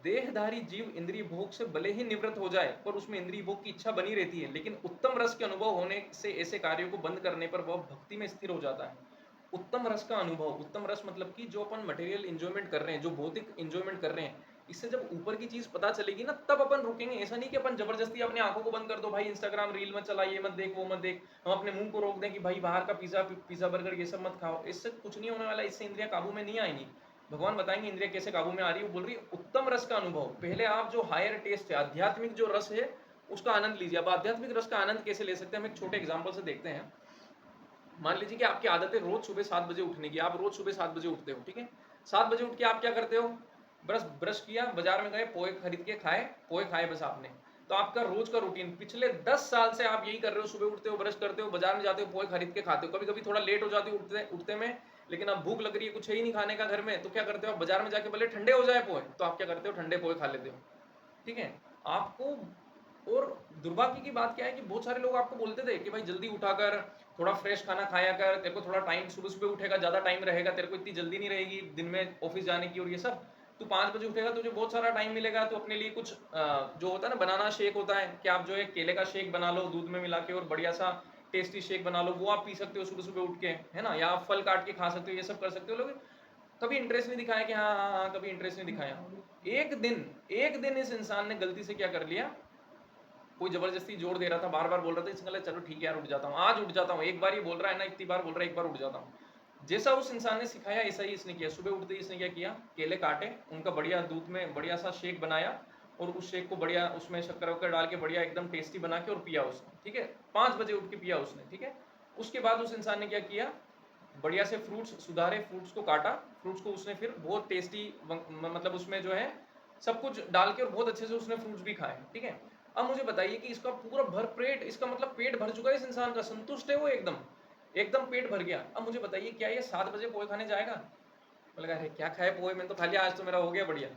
देहधारी जीव इंद्रिय भोग से भले ही निवृत्त हो जाए, पर उसमें इंद्रिय भोग की इच्छा बनी रहती है, लेकिन उत्तम रस के अनुभव होने से ऐसे कार्यों को बंद करने पर वह भक्ति में स्थिर हो जाता है। उत्तम रस का अनुभव, उत्तम रस मतलब कि जो अपन मटेरियल एंजॉयमेंट कर रहे हैं, जो भौतिक एंजॉयमेंट कर रहे हैं, इससे जब ऊपर की चीज पता चलेगी ना, तब अपन रुकेंगे। ऐसा नहीं कि अपन जबरदस्ती अपने आंखों को बंद कर दो, भाई इंस्टाग्राम रील मत चला, ये मत देख, वो मत देख, हम अपने मुंह को रोक दें कि भाई बाहर का पिज्जा बर्गर ये सब मत खाओ। इससे कुछ नहीं होने वाला, इससे इंद्रियां काबू में नहीं आएंगी। भगवान बताएंगे इंद्रिया कैसे काबू में आ रही है। वो बोल रही है उत्तम रस का अनुभव। पहले आप जो हायर टेस्ट है, आध्यात्मिक जो रस है, उसका आनंद लीजिए। अब आध्यात्मिक रस का आनंद कैसे ले सकते हैं, हम एक छोटे एग्जाम्पल से देखते हैं। मान लीजिए कि आपकी आदत है रोज सुबह 7 बजे उठने की, आप रोज सुबह 7 बजे उठते हो। ठीक है, 7 बजे उठ के आप क्या करते हो, ब्रश किया, बाजार में गए, पोहे खरीद के खाए, पोहे खाए बस आपने। तो आपका रोज का रूटीन पिछले 10 साल से आप यही कर रहे हो, सुबह उठते हो, ब्रश करते हो, बाजार में जाते हो, पोहे खरीद के खाते हो। कभी कभी थोड़ा लेट हो जाते हो उठते में, लेकिन अब भूख लग रही है, कुछ है ही नहीं खाने का घर में, तो क्या करते हो, आप बाजार में जाके भले ठंडे हो जाए पोहे, तो आप क्या करते हो, ठंडे पोहे खा लेते हो। ठीक है, आपको, और दुर्भाग्य की बात क्या है कि बहुत सारे लोग आपको बोलते थे कि भाई जल्दी उठा कर थोड़ा फ्रेश खाना खाया कर, तेरे को थोड़ा टाइम, सुबह सुबह उठेगा ज्यादा टाइम रहेगा, तेरे को इतनी जल्दी नहीं रहेगी दिन में ऑफिस जाने की, और ये सब तू 5 बजे उठेगा, तुझे बहुत सारा टाइम मिलेगा, तो अपने लिए कुछ जो होता है ना, बनाना शेक होता है कि आप जो है केले का शेक बना लो दूध में मिला के, और बढ़िया सा टेस्टी शेक बना लो, वो आप पी सकते हो सुबह सुबह उठ के, है ना, या आप फल काट के खा सकते हो, ये सब कर सकते हो। लोग कभी इंटरेस्ट नहीं दिखाया कि हाँ हाँ हाँ, कभी इंटरेस्ट नहीं दिखाया। एक दिन इस इंसान ने गलती से क्या कर लिया, कोई जबरदस्ती जोर दे रहा था, बार बार बोल रहा था, इसने कहा चलो ठीक है यार उठ जाता हूँ, आज उठ जाता हूँ, एक बार ही बोल रहा है ना, इतनी बार बोल रहा है, एक बार उठ जाता हूँ। जैसा उस इंसान ने सिखाया ऐसा ही इसने किया। सुबह उठते ही इसने क्या किया, केले काटे, उनका बढ़िया दूध में बढ़िया सा शेक बनाया और उस शेक को बढ़िया उसमें शक्कर वक्कर डाल के बढ़िया एकदम टेस्टी बना के और पिया उसने, ठीक है। 5 बजे उठ के पिया उसने, ठीक है। उसके बाद उस इंसान ने क्या किया, बढ़िया से फ्रूट्स सुधारे, फ्रूट्स को काटा, फ्रूट्स को उसने फिर बहुत टेस्टी मतलब उसमें जो है सब कुछ डाल के और बहुत अच्छे से उसने फ्रूट्स भी खाए, ठीक है। अब मुझे बताइए कि इसका पूरा भर पेट, इसका मतलब पेट भर चुका है इस इंसान का, संतुष्ट है वो एकदम, एकदम पेट भर गया। अब मुझे बताइए क्या ये 7 बजे पोहे खाने जाएगा? बोलेगा अरे क्या खाए पोहे, मैंने तो खा लिया, आज तो मेरा हो गया बढ़िया।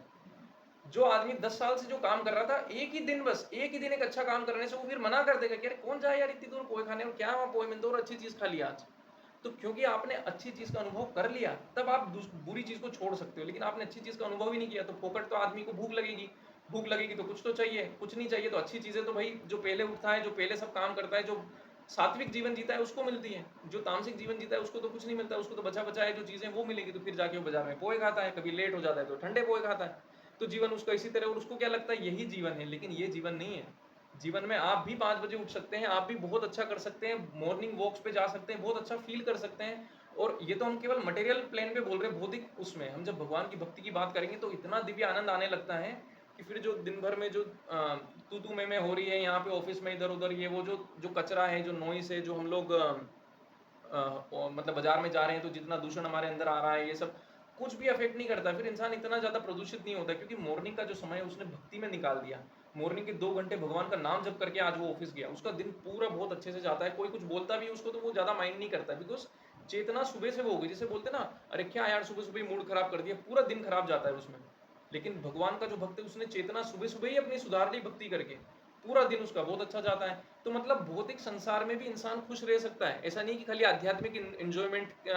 जो आदमी 10 साल से जो काम कर रहा था, एक ही दिन, बस एक ही दिन एक अच्छा काम करने से वो फिर मना कर देगा कि अरे कौन जाए यार इतनी दूर पोहे खाने, और क्या वहाँ पोहे, मैंने तो और अच्छी चीज खा लिया आज। तो क्योंकि आपने अच्छी चीज का अनुभव कर लिया, तब आप बुरी चीज को छोड़ सकते हो। लेकिन आपने अच्छी चीज का अनुभव ही नहीं किया, तो फोकट तो आदमी को भूख लगेगी, भूख लगेगी तो कुछ तो चाहिए, कुछ नहीं चाहिए तो अच्छी चीजें तो भाई जो पहले उठता है, जो पहले सब काम करता है, जो सात्विक जीवन जीता है उसको मिलती है। जो तामसिक जीवन जीता है उसको तो कुछ नहीं मिलता, उसको तो बचा बचा है जो चीजें वो मिलेगी। तो फिर जाके वो बाजार में पोहे खाता है, कभी लेट हो जाता है तो ठंडे पोहे खाता है। तो जीवन उसका इसी तरह, और उसको क्या लगता है यही जीवन है, लेकिन ये जीवन नहीं है। जीवन में आप भी 5 बजे उठ सकते हैं, आप भी बहुत अच्छा कर सकते हैं, मॉर्निंग वॉक्स पे जा सकते हैं, बहुत अच्छा फील कर सकते हैं। और ये तो हम केवल मटेरियल प्लेन पे बोल रहे हैं, भौतिक उसमें हम जब भगवान की भक्ति की बात करेंगे तो इतना दिव्य आनंद आने लगता है कि फिर जो दिन भर में जो तू तू मैं हो रही है यहाँ पे ऑफिस में इधर उधर, ये वो जो जो कचरा है, जो नॉइस है, जो हम लोग मतलब बाजार में जा रहे हैं तो जितना दूषण हमारे अंदर आ रहा है, ये सब कुछ भी अफेक्ट नहीं करता। फिर इंसान इतना ज्यादा प्रदूषित नहीं होता, क्योंकि मॉर्निंग का जो समय है उसने भक्ति में निकाल दिया। मॉर्निंग के 2 घंटे भगवान का नाम जप करके आज वो ऑफिस गया, उसका दिन पूरा बहुत अच्छे से जाता है। कोई कुछ बोलता भी है उसको तो वो ज्यादा माइंड नहीं करता, बिकॉज चेतना सुबह से वो होगी। जैसे बोलते ना, अरे क्या यार सुबह सुबह मूड खराब कर दिया, पूरा दिन खराब जाता है उसमें। लेकिन भगवान का जो भक्त है उसने चेतना सुबह सुबह ही अपनी सुधार ली भक्ति करके, पूरा दिन उसका बहुत अच्छा जाता है। तो मतलब भौतिक संसार में भी इंसान खुश रह सकता है। ऐसा नहीं कि खाली आध्यात्मिक एंजॉयमेंट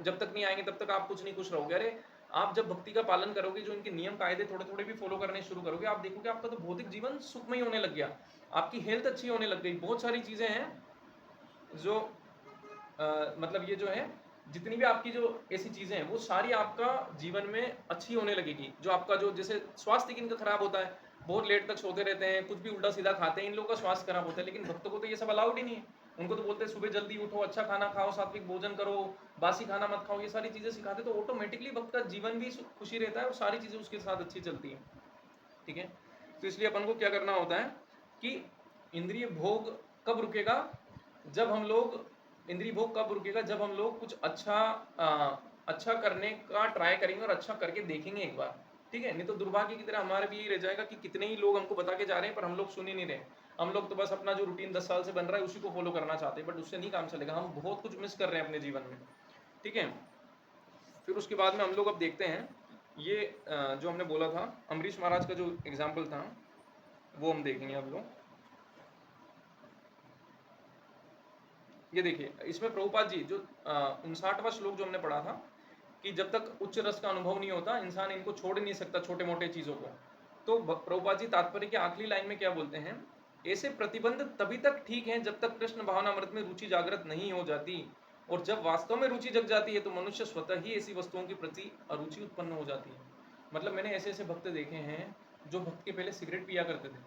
जब तक नहीं आएंगे तब तक आप कुछ नहीं खुश रहोगे। अरे आप जब भक्ति का पालन करोगे, जो इनके नियम कायदे थोड़े थोड़े भी फॉलो करने शुरू करोगे, आप देखोगे आपका तो भौतिक जीवन सुखमय होने लग गया, आपकी हेल्थ अच्छी होने लग गई। बहुत सारी चीजें हैं जो मतलब ये जो है, जितनी भी आपकी जो ऐसी चीजें हैं वो सारी आपका जीवन में अच्छी होने लगेगी। जो आपका जो जैसे स्वास्थ्य इनका खराब होता है, बहुत लेट तक सोते रहते हैं, कुछ भी उल्टा सीधा खाते हैं, इन लोगों का स्वास्थ्य खराब होता है। लेकिन भक्तों को तो ये सब अलाउड ही नहीं है। उनको तो बोलते हैं सुबह जल्दी उठो, अच्छा खाना खाओ, सात्विक भोजन करो, बासी खाना मत खाओ, ये सारी चीजें सिखाते। तो ऑटोमेटिकली भक्त का जीवन भी खुशी रहता है और सारी चीजें उसके साथ अच्छी चलती है, ठीक है। तो इसलिए अपन को क्या करना होता है कि इंद्रिय भोग कब रुकेगा, जब हम लोग इंद्रिय भोग कब रुकेगा, जब हम लोग कुछ अच्छा करने का ट्राई करेंगे और अच्छा करके देखेंगे एक बार, ठीक है। नहीं तो दुर्भाग्य की तरह हमारे भी यही रह जाएगा कि कितने ही लोग हमको बता के जा रहे हैं पर हम लोग सुन ही नहीं रहे। हम लोग तो बस अपना जो रूटीन 10 साल से बन रहा है उसी को फॉलो करना चाहते हैं, बट उससे नहीं काम चलेगा, हम बहुत कुछ मिस कर रहे हैं अपने जीवन में, ठीक है। फिर उसके बाद में हम लोग अब देखते हैं ये जो हमने बोला था अम्बरीश महाराज का जो एग्जाम्पल था वो हम देखेंगे अब लोग। ये देखिए इसमें प्रभुपाद जी जो 59वां श्लोक जो हमने पढ़ा था कि जब तक उच्च रस का अनुभव नहीं होता इंसान इनको छोड़ नहीं सकता, छोटे मोटे चीजों को। तो प्रभुपाद जी तात्पर्य की आखिरी लाइन में क्या बोलते हैं, ऐसे प्रतिबंध तभी तक ठीक हैं जब तक कृष्ण भावनामृत में रुचि जागृत नहीं हो जाती, और जब वास्तव में रुचि जग जाती है तो मनुष्य स्वतः ही ऐसी वस्तुओं के प्रति अरुचि उत्पन्न हो जाती है। मतलब मैंने ऐसे ऐसे भक्त देखे हैं जो भक्त के पहले सिगरेट पिया करते थे,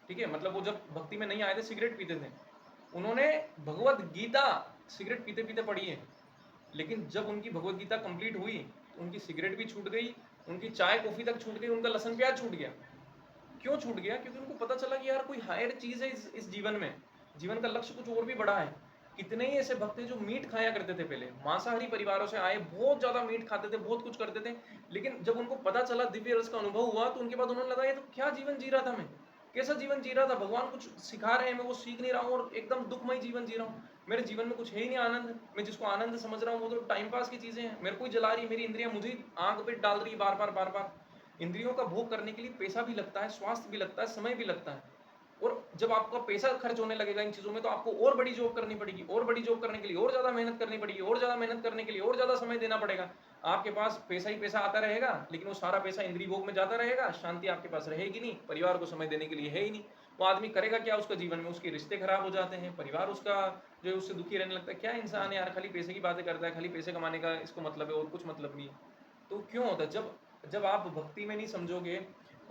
ठीक है। मतलब वो जब भक्ति में नहीं आए थे सिगरेट पीते थे, उन्होंने भगवत गीता सिगरेट पीते पीते पढ़ी है। लेकिन जब उनकी भगवत गीता कंप्लीट हुई तो उनकी सिगरेट भी छूट गई, उनकी चाय कॉफी तक छूट गई, उनका लहसुन प्याज छूट गया। क्यों छूट गया? क्योंकि उनको पता चला कि यार कोई हायर चीज है इस जीवन में, जीवन का लक्ष्य कुछ और भी बड़ा है। कितने ही ऐसे भक्त हैं जो मीट खाया करते थे, पहले मांसाहारी परिवारों से आए, बहुत ज्यादा मीट खाते थे, बहुत कुछ करते थे। लेकिन जब उनको पता चला, दिव्य रस का अनुभव हुआ, तो उनके बाद उन्होंने लगा ये तो क्या जीवन जी रहा था मैं, कैसा जीवन जी रहा था, भगवान कुछ सिखा रहे हैं मैं वो सीख नहीं रहा हूँ और एकदम दुखमय जीवन जी रहा हूँ। मेरे जीवन में कुछ है ही नहीं आनंद, मैं जिसको आनंद समझ रहा हूँ वो तो टाइम पास की चीजें हैं, मेरे को ही जला रही है, मेरी इंद्रियां मुझे आंख पे डाल रही है बार बार बार बार। इंद्रियों का भोग करने के लिए पैसा भी लगता है, स्वास्थ्य भी लगता है, समय भी लगता है। और जब आपका पैसा खर्च होने लगेगा इन चीजों में तो आपको और बड़ी जॉब करनी पड़ेगी, और बड़ी जॉब करने के लिए और ज्यादा मेहनत करनी पड़ेगी, और ज्यादा मेहनत करने के लिए और ज्यादा समय देना पड़ेगा। आपके पास पैसा ही पैसा आता रहेगा, लेकिन वो सारा पैसा इंद्रिय भोग में जाता रहेगा, शांति आपके पास रहेगी नहीं, परिवार को समय देने के लिए है ही नहीं। वो आदमी करेगा क्या उसका जीवन में, उसके रिश्ते खराब हो जाते हैं, परिवार उसका जो है उससे दुखी रहने लगता है। क्या इंसान है यार, खाली पैसे की बातें करता है, खाली पैसे कमाने का इसको मतलब है और कुछ मतलब नहीं है। तो क्यों होता है, जब जब आप भक्ति में नहीं समझोगे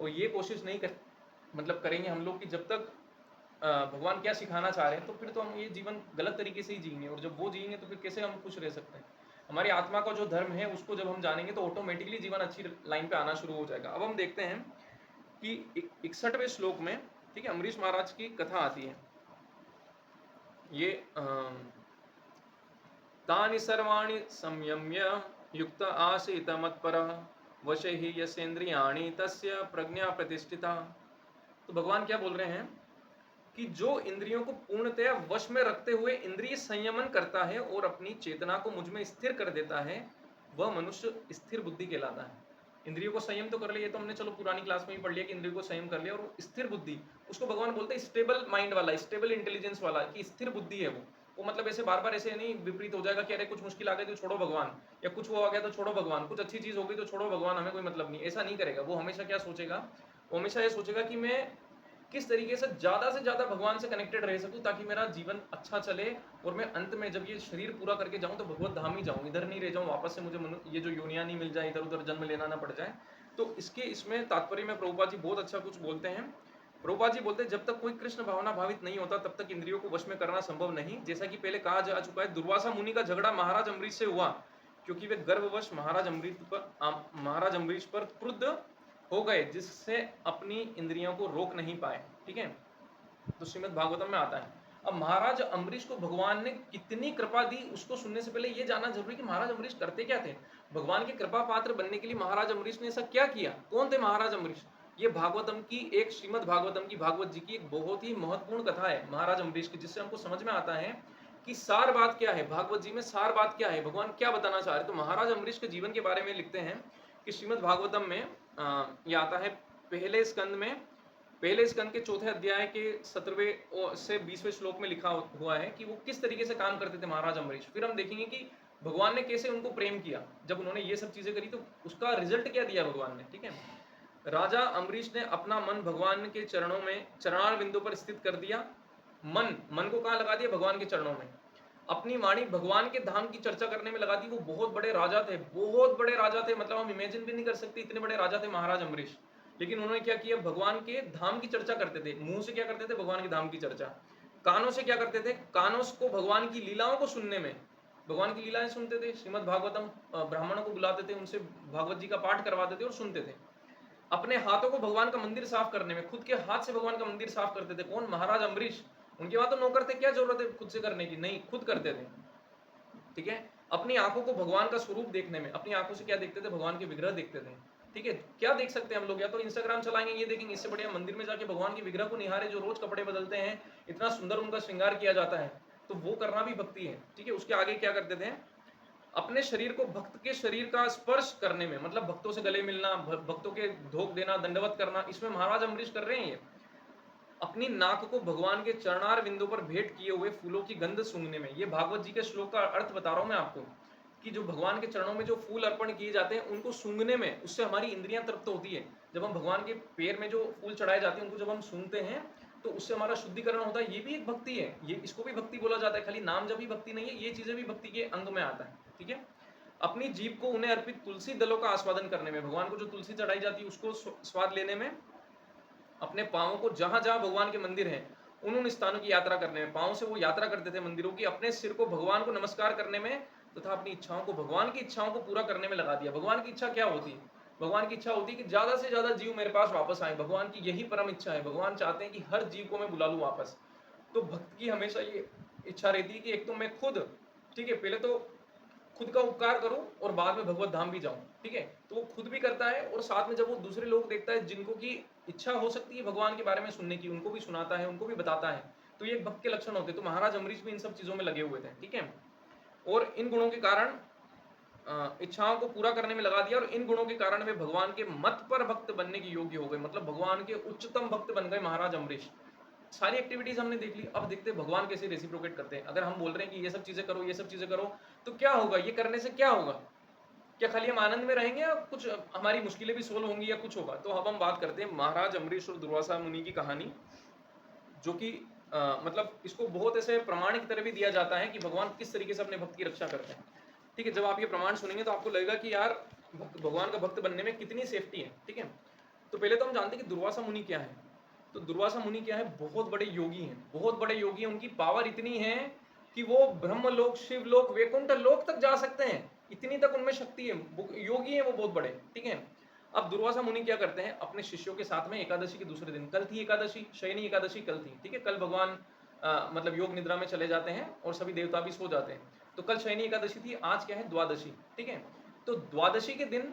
और ये कोशिश नहीं कर मतलब करेंगे हम लोग कि जब तक भगवान क्या सिखाना चाह रहे हैं, तो फिर तो हम ये जीवन गलत तरीके से ही जिएंगे, और जब वो जिएंगे तो फिर कैसे हम खुश रह सकते हैं। हमारी आत्मा का जो धर्म है उसको जब हम जानेंगे तो ऑटोमेटिकली जीवन अच्छी लाइन पे आना शुरू हो जाएगा। अब हम देखते हैं कि 61वें श्लोक में, ठीक है, अम्बरीश महाराज की कथा आती है। ये तानि सर्वाणि संयम्य युक्त आसीत मत्परः वशे हि यसेन्द्रियाणि तस्य प्रज्ञा प्रतिष्ठिता। तो भगवान क्या बोल रहे हैं कि जो इंद्रियों को पूर्णतया वश में रखते हुए इंद्रिय संयमन करता है और अपनी चेतना को मुझ में स्थिर कर देता है, वह मनुष्य स्थिर बुद्धि कहलाता है। इंद्रियों को संयम तो कर लिया, तो हमने चलो पुरानी क्लास में ही पढ़ लिया कि इंद्रियों को संयम कर लिया, और स्थिर बुद्धि उसको भगवान बोलते हैं स्टेबल माइंड वाला, स्टेबल इंटेलिजेंस वाला, कि स्थिर बुद्धि है वो मतलब ऐसे बार बार ऐसे नहीं विपरीत हो जाएगा कि अरे कुछ मुश्किल आ गई तो छोड़ो भगवान, या कुछ वो आ गया तो छोड़ो भगवान, कुछ अच्छी चीज हो गई तो छोड़ो भगवान, हमें कोई मतलब नहीं, ऐसा नहीं करेगा वो। हमेशा क्या सोचेगा, वो हमेशा ये सोचेगा कि मैं किस तरीके से ज्यादा भगवान से कनेक्टेड रह सकूं ताकि मेरा जीवन अच्छा चले, और मैं अंत में जब ये शरीर पूरा करके जाऊं तो भगवत धाम ही जाऊं, इधर नहीं रह जाऊं, वापस से मुझे ये जो योनियां नहीं मिल जाए, इधर उधर जन्म लेना ना पड़ जाए। तो इसके इसमें तात्पर्य में प्रभुपाद जी बहुत अच्छा कुछ बोलते हैं। प्रभुपाद जी बोलते हैं जब तक कोई कृष्ण भावना भावित नहीं होता तब तक इंद्रियों को वश में करना संभव नहीं। जैसा कि पहले कहा जा चुका है, दुर्वासा मुनि का झगड़ा महाराज अम्बरीश से हुआ क्योंकि वे गर्भवश महाराज अम्बरीश पर क्रुद्ध हो गए, जिससे अपनी इंद्रियों को रोक नहीं पाए। ठीक है, तो श्रीमद् भागवतम में आता है। अब महाराज अम्बरीश को भगवान ने कितनी कृपा दी, उसको सुनने से पहले ये जानना जरूरी कि महाराज अम्बरीश करते क्या थे। भगवान के कृपा पात्र बनने के लिए महाराज अम्बरीश ने ऐसा क्या किया, कौन थे महाराज अम्बरीश। ये भागवतम की एक, श्रीमद् भागवतम की, भागवत जी की एक बहुत ही महत्वपूर्ण कथा है महाराज अम्बरीश की, जिससे हमको समझ में आता है कि सार बात क्या है, भागवत जी में सार बात क्या है, भगवान क्या बताना चाह रहे। तो महाराज अम्बरीश के जीवन के बारे में लिखते हैं कि श्रीमद् भागवतम में ये आता है पहले स्कंद में, पहले स्कंद के चौथे अध्याय के 17वें से 20वें श्लोक में लिखा हुआ है कि वो किस तरीके से काम करते थे महाराज अम्बरीश। फिर हम देखेंगे कि भगवान ने कैसे उनको प्रेम किया जब उन्होंने ये सब चीजें करी, तो उसका रिजल्ट क्या दिया भगवान ने। ठीक है, राजा अम्बरीश ने अपना मन भगवान के चरणों में, चरणार बिंदु पर स्थित कर दिया। मन को कहाँ लगा दिया, भगवान के चरणों में। अपनी वाणी भगवान के धाम की चर्चा करने में लगा दी। वो बहुत बड़े राजा थे, बहुत बड़े राजा थे, मतलब हम इमेजिन भी नहीं कर सकते इतने बड़े राजा थे महाराज अम्बरीश। लेकिन उन्होंने क्या किया, भगवान के धाम की चर्चा करते थे। मुंह से क्या करते थे, भगवान के धाम की चर्चा। कानों से क्या करते थे, कानों को भगवान की लीलाओं को सुनने में, भगवान की लीलाएं सुनते थे। श्रीमद् भागवतम ब्राह्मणों को बुलाते थे, उनसे भागवत जी का पाठ करवाते थे और सुनते थे। अपने हाथों को भगवान का मंदिर साफ करने में, खुद के हाथ से भगवान का मंदिर साफ करते थे। कौन, महाराज अम्बरीश। उनके वहां तो नौकर थे, क्या जरूरत है खुद से करने की, नहीं, खुद करते थे। ठीक है, अपनी आंखों को भगवान का स्वरूप देखने में, अपनी आंखों से क्या देखते थे, भगवान के विग्रह देखते थे। ठीक है, क्या देख सकते हैं हम लोग, या तो इंस्टाग्राम चलाएंगे ये देखेंगे, इससे बढ़िया मंदिर में जाके भगवान के विग्रह को निहारे, जो रोज कपड़े बदलते हैं, इतना सुंदर उनका श्रृंगार किया जाता है, तो वो करना भी भक्ति है। ठीक है, उसके आगे क्या करते थे, अपने शरीर को भक्त के शरीर का स्पर्श करने में, मतलब भक्तों से गले मिलना, भक्तों के धोख देना, दंडवत करना, इसमें महाराज अम्बरीश कर रहे हैं ये। अपनी नाक को भगवान के चरणार बिंदु पर भेंट किए हुए फूलों की गंध सूंघने में। ये भागवत जी के श्लोक का अर्थ बता रहा हूं मैं आपको, कि जो भगवान के चरणों में जो फूल अर्पण किए जाते हैं उनको सूंघने में, उससे हमारी इंद्रियां तृप्त होती है। जब हम भगवान के पैर में जो फूल चढ़ाए जाते हैं उनको जब हम सूंघते हैं तो उससे हमारा शुद्धिकरण होता है। ये भी एक भक्ति है, ये, इसको भी भक्ति बोला जाता है। खाली नाम जब भी भक्ति नहीं है, ये चीजें भी भक्ति के अंग में आता है। ठीक है, अपनी जीभ को उन्हें अर्पित तुलसी दलों का आस्वादन करने में, भगवान को जो तुलसी चढ़ाई जाती है उसको स्वाद लेने में। अपने पांवों को जहां जहां भगवान के मंदिर हैं उन स्थानों की यात्रा करने में, पांव से वो यात्रा करते थे मंदिरों की। अपने सिर को भगवान को नमस्कार करने में तथा अपनी इच्छाओं को, भगवान की इच्छाओं को पूरा करने में लगा दिया। भगवान की इच्छा क्या होती है, भगवान की इच्छा होती है कि ज्यादा से ज्यादा जीव मेरे पास वापस आए। भगवान की यही परम इच्छा है, भगवान चाहते हैं कि हर जीव को मैं बुला लूं वापस। तो भक्त की हमेशा ये इच्छा रहती है कि एक तो मैं खुद, ठीक है, पहले तो खुद का उपकार करूं और बाद में भगवत धाम भी जाऊं। ठीक है, तो वो खुद भी करता है और साथ में जब वो दूसरे लोग देखता है जिनको की इच्छा हो सकती है भगवान के बारे में सुनने की, उनको भी सुनाता है, उनको भी बताता है। तो ये भक्त के लक्षण होते हैं। तो महाराज अम्बरीश भी इन सब चीजों में लगे हुए थे। ठीक है, और इन गुणों के कारण इच्छाओं को पूरा करने में लगा दिया, और इन गुणों के कारण वे भगवान के मत पर भक्त बनने के योग्य हो गए। मतलब भगवान के उच्चतम भक्त बन गए महाराज अम्बरीश। सारी एक्टिविटीज हमने देख ली, अब देखते हैं भगवान कैसे रेसिप्रोकेट करते हैं। अगर हम बोल रहे हैं कि ये सब चीजें करो, ये सब चीजें करो, तो क्या होगा, ये करने से क्या होगा, क्या खाली हम आनंद में रहेंगे या कुछ हमारी मुश्किलें भी सोल्व होंगी या कुछ होगा। तो अब हम बात करते हैं महाराज अम्बरीश और दुर्वासा मुनि की कहानी, जो कि मतलब इसको बहुत ऐसे प्रमाण की तरह भी दिया जाता है कि भगवान किस तरीके से अपने भक्त की रक्षा करते हैं। ठीक है, जब आप ये प्रमाण सुनेंगे तो आपको लगेगा कि यार भगवान का भक्त बनने में कितनी सेफ्टी है। ठीक है, तो पहले तो हम जानते हैं कि दुर्वासा मुनि क्या है। तो दुर्वासा मुनि क्या है, बहुत बड़े योगी हैं, बहुत बड़े योगी हैं। उनकी पावर इतनी है कि वो ब्रह्मलोक, शिवलोक, वैकुंठ लोक तक जा सकते हैं। इतनी तक उनमें शक्ति है, योगी है वो बहुत बड़े, ठीक है। अब दुर्वासा मुनि क्या करते हैं, अपने शिष्यों के साथ में एकादशी के दूसरे दिन, कल थी एकादशी, शयनी एकादशी कल थी, ठीक है। कल भगवान मतलब योग निद्रा में चले जाते हैं और सभी देवता भी सो जाते हैं। तो कल शयनी एकादशी थी, आज क्या है, द्वादशी, ठीक है। तो द्वादशी के दिन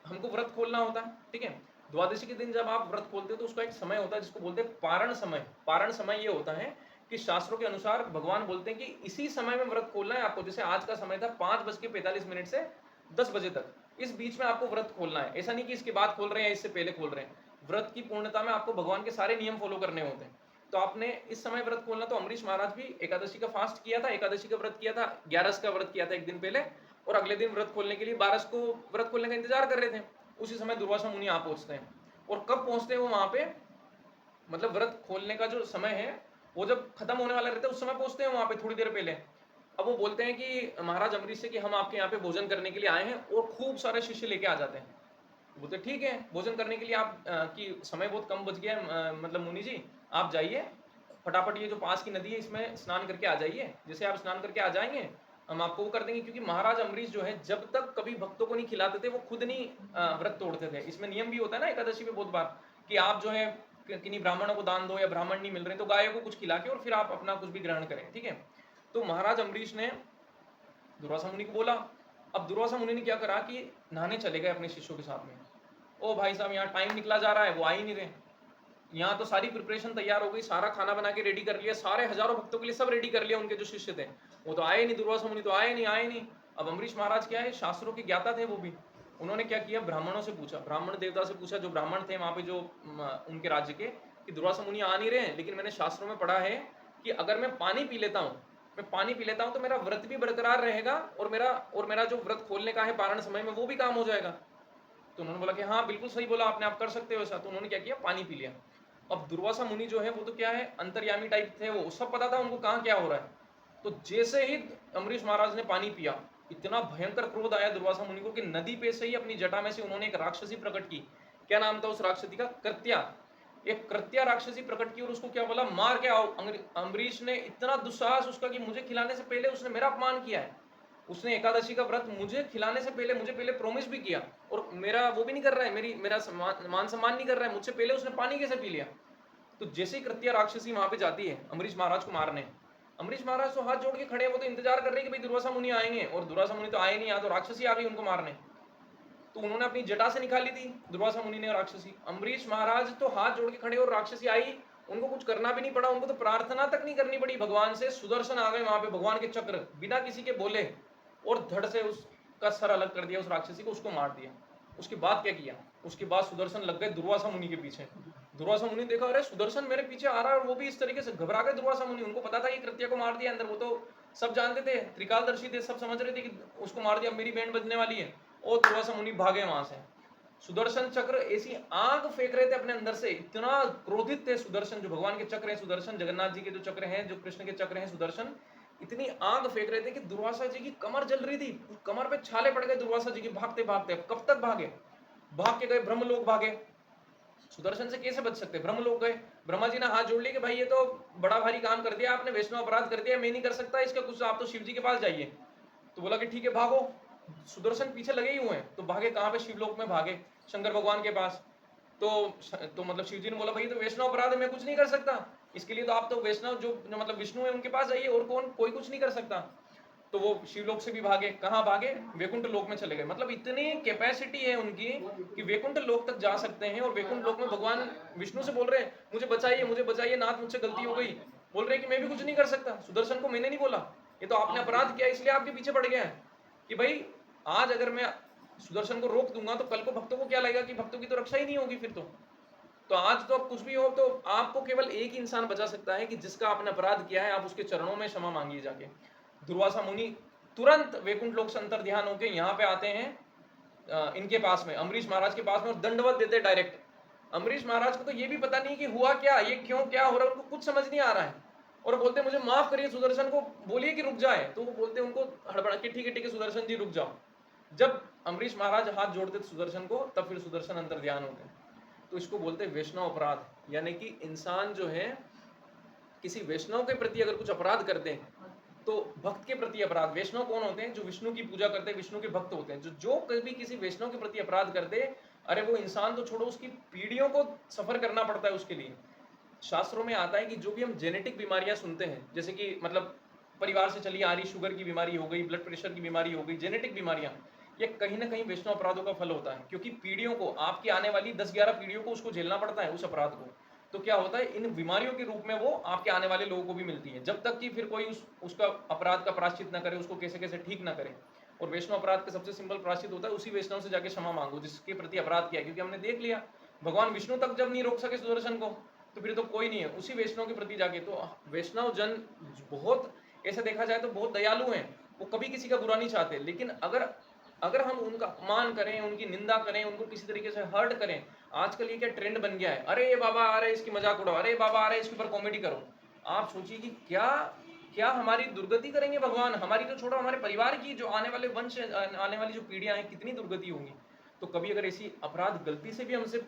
हमको व्रत खोलना होता है, ठीक है। द्वादशी के दिन जब आप व्रत खोलते हो तो उसका एक समय होता है जिसको बोलते हैं पारण समय। पारण समय ये होता है कि शास्त्रों के अनुसार भगवान बोलते हैं कि इसी समय में व्रत खोलना है आपको। जैसे आज का समय था 5:45 से 10 बजे तक, इस बीच में आपको व्रत खोलना है। ऐसा नहीं कि इसके बाद खोल रहे हैं, इससे पहले खोल रहे हैं। व्रत की पूर्णता में आपको भगवान के सारे नियम फॉलो करने होते हैं। तो आपने इस समय व्रत खोलना। तो अमरीश महाराज भी एकादशी का फास्ट किया था, एकादशी का व्रत किया था, 11 का व्रत किया था एक दिन पहले, और अगले दिन व्रत खोलने के लिए 12 को व्रत खोलने का इंतजार कर रहे थे। उसी समय दुर्वासा मुनि आ पहुंचते हैं। और कब पहुंचते हैं वो वहां पे, मतलब व्रत खोलने का जो समय है वो जब खत्म होने वाला रहता है उस समय पहुंचते हैं वहां पे थोड़ी देर पहले। अब वो बोलते हैं कि महाराज अमरीश से कि हम आपके यहाँ पे भोजन करने के लिए आए हैं, और खूब सारे शिष्य लेके आ जाते हैं। बोलते ठीक है, भोजन करने के लिए आप की समय बहुत कम बच गया है, मतलब मुनि जी आप जाइए फटाफट, ये जो पास की नदी है इसमें स्नान करके आ जाइए। जैसे आप स्नान करके आ जाएंगे हम आपको वो कर देंगे। क्योंकि महाराज अमरीश जो है जब तक कभी भक्तों को नहीं खिलाते थे वो खुद नहीं व्रत तोड़ते थे। इसमें नियम भी होता है ना एकादशी में बहुत बार, कि आप जो है किन्हीं ब्राह्मणों को दान दो, या ब्राह्मण नहीं मिल रहे तो गायों को कुछ खिला के और फिर आप अपना कुछ भी ग्रहण करें, ठीक है। तो महाराज अमरीश ने दुर्वासा मुनि को बोला। अब दुर्वासा मुनि ने क्या करा कि नहाने चले गए अपने शिष्यों के साथ में। ओ भाई साहब यहाँ टाइम निकला जा रहा है, वो आ ही नहीं रहे। यहाँ तो सारी प्रिपरेशन तैयार हो गई, सारा खाना बना के रेडी कर लिया, सारे हजारों भक्तों के लिए सब रेडी कर लिया, उनके जो शिष्य थे वो तो आए नहीं, दुर्वासा मुनि तो आए नहीं। अब अमरीश महाराज क्या है, शास्त्रों के ज्ञाता थे वो भी। उन्होंने क्या किया, ब्राह्मणों से पूछा, ब्राह्मण देवता से पूछा, जो ब्राह्मण थे वहां पे जो उनके राज्य के, कि दुर्वासा मुनि आ नहीं रहे, लेकिन मैंने शास्त्रों में पढ़ा है कि अगर मैं पानी पी लेता हूँ, तो मेरा व्रत भी बरकरार रहेगा, और मेरा जो व्रत खोलने का है पारण समय में वो भी काम हो जाएगा। तो उन्होंने बोला कि हाँ बिल्कुल सही बोला आपने, आप कर सकते हो ऐसा। तो उन्होंने क्या किया, पानी पी लिया। अब दुर्वासा मुनि जो है वो तो क्या है, अंतर्यामी टाइप थे, वो सब पता था उनको कहाँ क्या हो रहा है। तो जैसे ही अमरीश महाराज ने पानी पिया, इतना भयंकर क्रोध आया दुर्वासा मुनि को कि नदी पे से ही अपनी जटा में से उन्होंने एक राक्षसी प्रकट की। क्या नाम था उस राक्षसी का, कृत्या। एक कृत्या राक्षसी प्रकट की और उसको क्या बोला, मार के आओ। अमरीश ने इतना दुस्साहस उसका कि मुझे खिलाने से पहले उसने मेरा अपमान किया है। उसने एकादशी का व्रत मुझे खिलाने से पहले मुझे पहले प्रॉमिस भी किया, और मेरा वो भी नहीं कर रहा है, मेरा मान सम्मान नहीं कर रहा है, मुझसे पहले उसने पानी कैसे पी लिया। तो जैसे ही कृत्या राक्षसी वहां पे जाती है अमरीश महाराज को मारने, अमरीश महाराज तो हाथ जोड़ के खड़े हैं, वो तो इंतजार कर रहे हैं कि भाई दुर्वासा मुनि आएंगे, और दुर्वासा मुनि तो आए नहीं, यहाँ तो राक्षसी आ गई उनको मारने। तो उन्होंने अपनी जटा से निकाली थी दुर्वासा मुनि ने राक्षसी। अमरीश महाराज तो हाथ जोड़ के खड़े और राक्षसी आई, उनको कुछ करना भी नहीं पड़ा, उनको तो प्रार्थना तक नहीं करनी पड़ी भगवान से। सुदर्शन आ गए वहां पे, भगवान के चक्र बिना किसी के बोले, और धड़ से उसका सर अलग कर दिया उस राक्षसी को, उसको मार दिया। उसके बाद क्या किया, उसके बाद सुदर्शन लग गए दुर्वासा मुनि के पीछे। दुर्वासा मुनि देखा अरे सुदर्शन मेरे पीछे आ रहा है, और वो भी इस तरीके से, घबरा गए दुर्वासा मुनि। उनको पता था कि कृत्या को मार दिया अंदर, वो तो सब जानते थे, त्रिकालदर्शी थे, सब समझ रहे थे कि उसको मार दिया, मेरी बैंड बजने वाली है। और दुर्वासा मुनि भागे वहां से। सुदर्शन चक्र ऐसी आग फेंक रहे थे अपने अंदर से, इतना क्रोधित थे सुदर्शन, जो भगवान के चक्र है सुदर्शन, जगन्नाथ जी के जो चक्र हैं, जो कृष्ण के चक्र हैं सुदर्शन, इतनी आग फेंक रहे थे कि दुर्वासा जी की कमर जल रही थी, कमर पे छाले पड़ गए दुर्वासा जी की, भागते भागते। कब तक भागे, भाग के गए ब्रह्मलोक भागे। सुदर्शन से कैसे बच सकते, ब्रह्मलोक गए। ब्रह्मा जी ने हाथ जोड़ लिए कि भाई ये तो बड़ा भारी काम कर दिया आपने, वैष्णव अपराध कर दिया, मैं नहीं कर सकता इसका कुछ, आप तो शिव जी के पास जाइए। तो बोला कि ठीक है भागो। सुदर्शन पीछे लगे ही हुए हैं, तो भागे कहाँ पे, शिवलोक में भागे, शंकर भगवान के पास। तो मतलब शिव जी ने बोला भाई तो वैष्णव अपराध है, मैं कुछ नहीं कर सकता, इसके लिए तो आप तो वैष्णव जो मतलब विष्णु है उनके पास जाइए, और कौन, कोई कुछ नहीं कर सकता। तो वो शिवलोक से भी भागे, कहाँ भागे, वैकुंठ लोक में चले गए। मतलब इतनी कैपेसिटी है उनकी कि वैकुंठ लोक तक जा सकते हैं, और वैकुंठ लोक में भगवान विष्णु से बोल रहे हैं मुझे बचाइए नाथ, मुझसे गलती हो गई। बोल रहे हैं कि मैं भी कुछ नहीं कर सकता, सुदर्शन को मैंने नहीं बोला, ये तो आपने अपराध किया इसलिए आपके पीछे पड़ गया है। कि भाई आज अगर मैं सुदर्शन को रोक दूंगा तो कल को भक्तों को क्या लगेगा कि भक्तों की तो रक्षा ही नहीं होगी फिर तो आज तो अब कुछ भी हो तो आपको केवल एक ही इंसान बचा सकता है कि जिसका आपने अपराध किया है, आप उसके चरणों में क्षमा मांगिए जाके। दुर्वासा मुनि तुरंत वैकुंठ लोक से अंतर ध्यान होकर यहाँ पे आते हैं इनके पास में, अमरीश महाराज के पास में, और दंडवत देते डायरेक्ट। अमरीश महाराज को तो ये भी पता नहीं कि हुआ क्या, ये क्यों क्या हो रहा है, उनको कुछ समझ नहीं आ रहा है। और बोलते मुझे माफ करिए, सुदर्शन को बोलिए कि रुक जाए। तो वो बोलते उनको हड़बड़ा के ठीक है सुदर्शन जी रुक जाओ। जब अमरीश महाराज हाथ जोड़ते सुदर्शन को, तब फिर सुदर्शन अंतर ध्यान होते। तो इसको बोलते वैष्णव अपराध, यानी कि इंसान जो है किसी वैष्णव के प्रति अगर कुछ अपराध कर दे तो भक्त के प्रति अपराध, वैष्णव कौन होते हैं? जो विष्णु की पूजा करते हैं, विष्णु के भक्त होते हैं। जो कभी किसी वैष्णव के प्रति अपराध कर दे, अरे वो इंसान तो छोड़ो, उसकी पीढ़ियों को सफर करना पड़ता है उसके लिए। शास्त्रों में आता है कि जो भी हम जेनेटिक बीमारियां सुनते हैं, जैसे कि मतलब परिवार से चली आ रही शुगर की बीमारी हो गई, ब्लड प्रेशर की बीमारी हो गई, जेनेटिक बीमारियां, ये कहीं ना कहीं वैष्णव अपराधों का फल होता है, क्योंकि पीढ़ियों को, आपकी आने वाली 10-11 पीढ़ियों को उसको झेलना पड़ता है उस अपराध को। तो क्या होता है, इन बीमारियों के रूप में वो आपके आने वाले लोगों को भी मिलती है, जब तक कि फिर कोई उसका अपराध का प्रायश्चित ना करे, उसको कैसे कैसे ठीक ना करे। और वैष्णव अपराध का सबसे सिंपल प्रायश्चित होता है उसी वैष्णव से जाके क्षमा मांगो जिसके प्रति अपराध किया, क्योंकि हमने देख लिया भगवान विष्णु तक जब नहीं रोक सके सुदर्शन को, तो फिर तो कोई नहीं है उसी वैष्णव के प्रति जाके। तो वैष्णव जन बहुत, ऐसे देखा जाए तो बहुत दयालु हैं, वो कभी किसी का बुरा नहीं चाहते। लेकिन अगर अगर हम उनका अपमान करें, उनकी निंदा करें, उनको किसी तरीके से हर्ट करें, आजकल ये क्या ट्रेंड बन गया है, अरे बाबा आ रहे इसकी मजाक उड़ाओ, अरे बाबा आ रहे इसके ऊपर कॉमेडी करो। आप सोचिए कि क्या क्या हमारी दुर्गति करेंगे भगवान, हमारी तो छोड़ो, हमारे परिवार की जो आने वाले वंश, आने वाली जो पीढ़ियां हैं, कितनी दुर्गति होंगी। तो कभी अगर ऐसी अपराध गलती से भी हमसे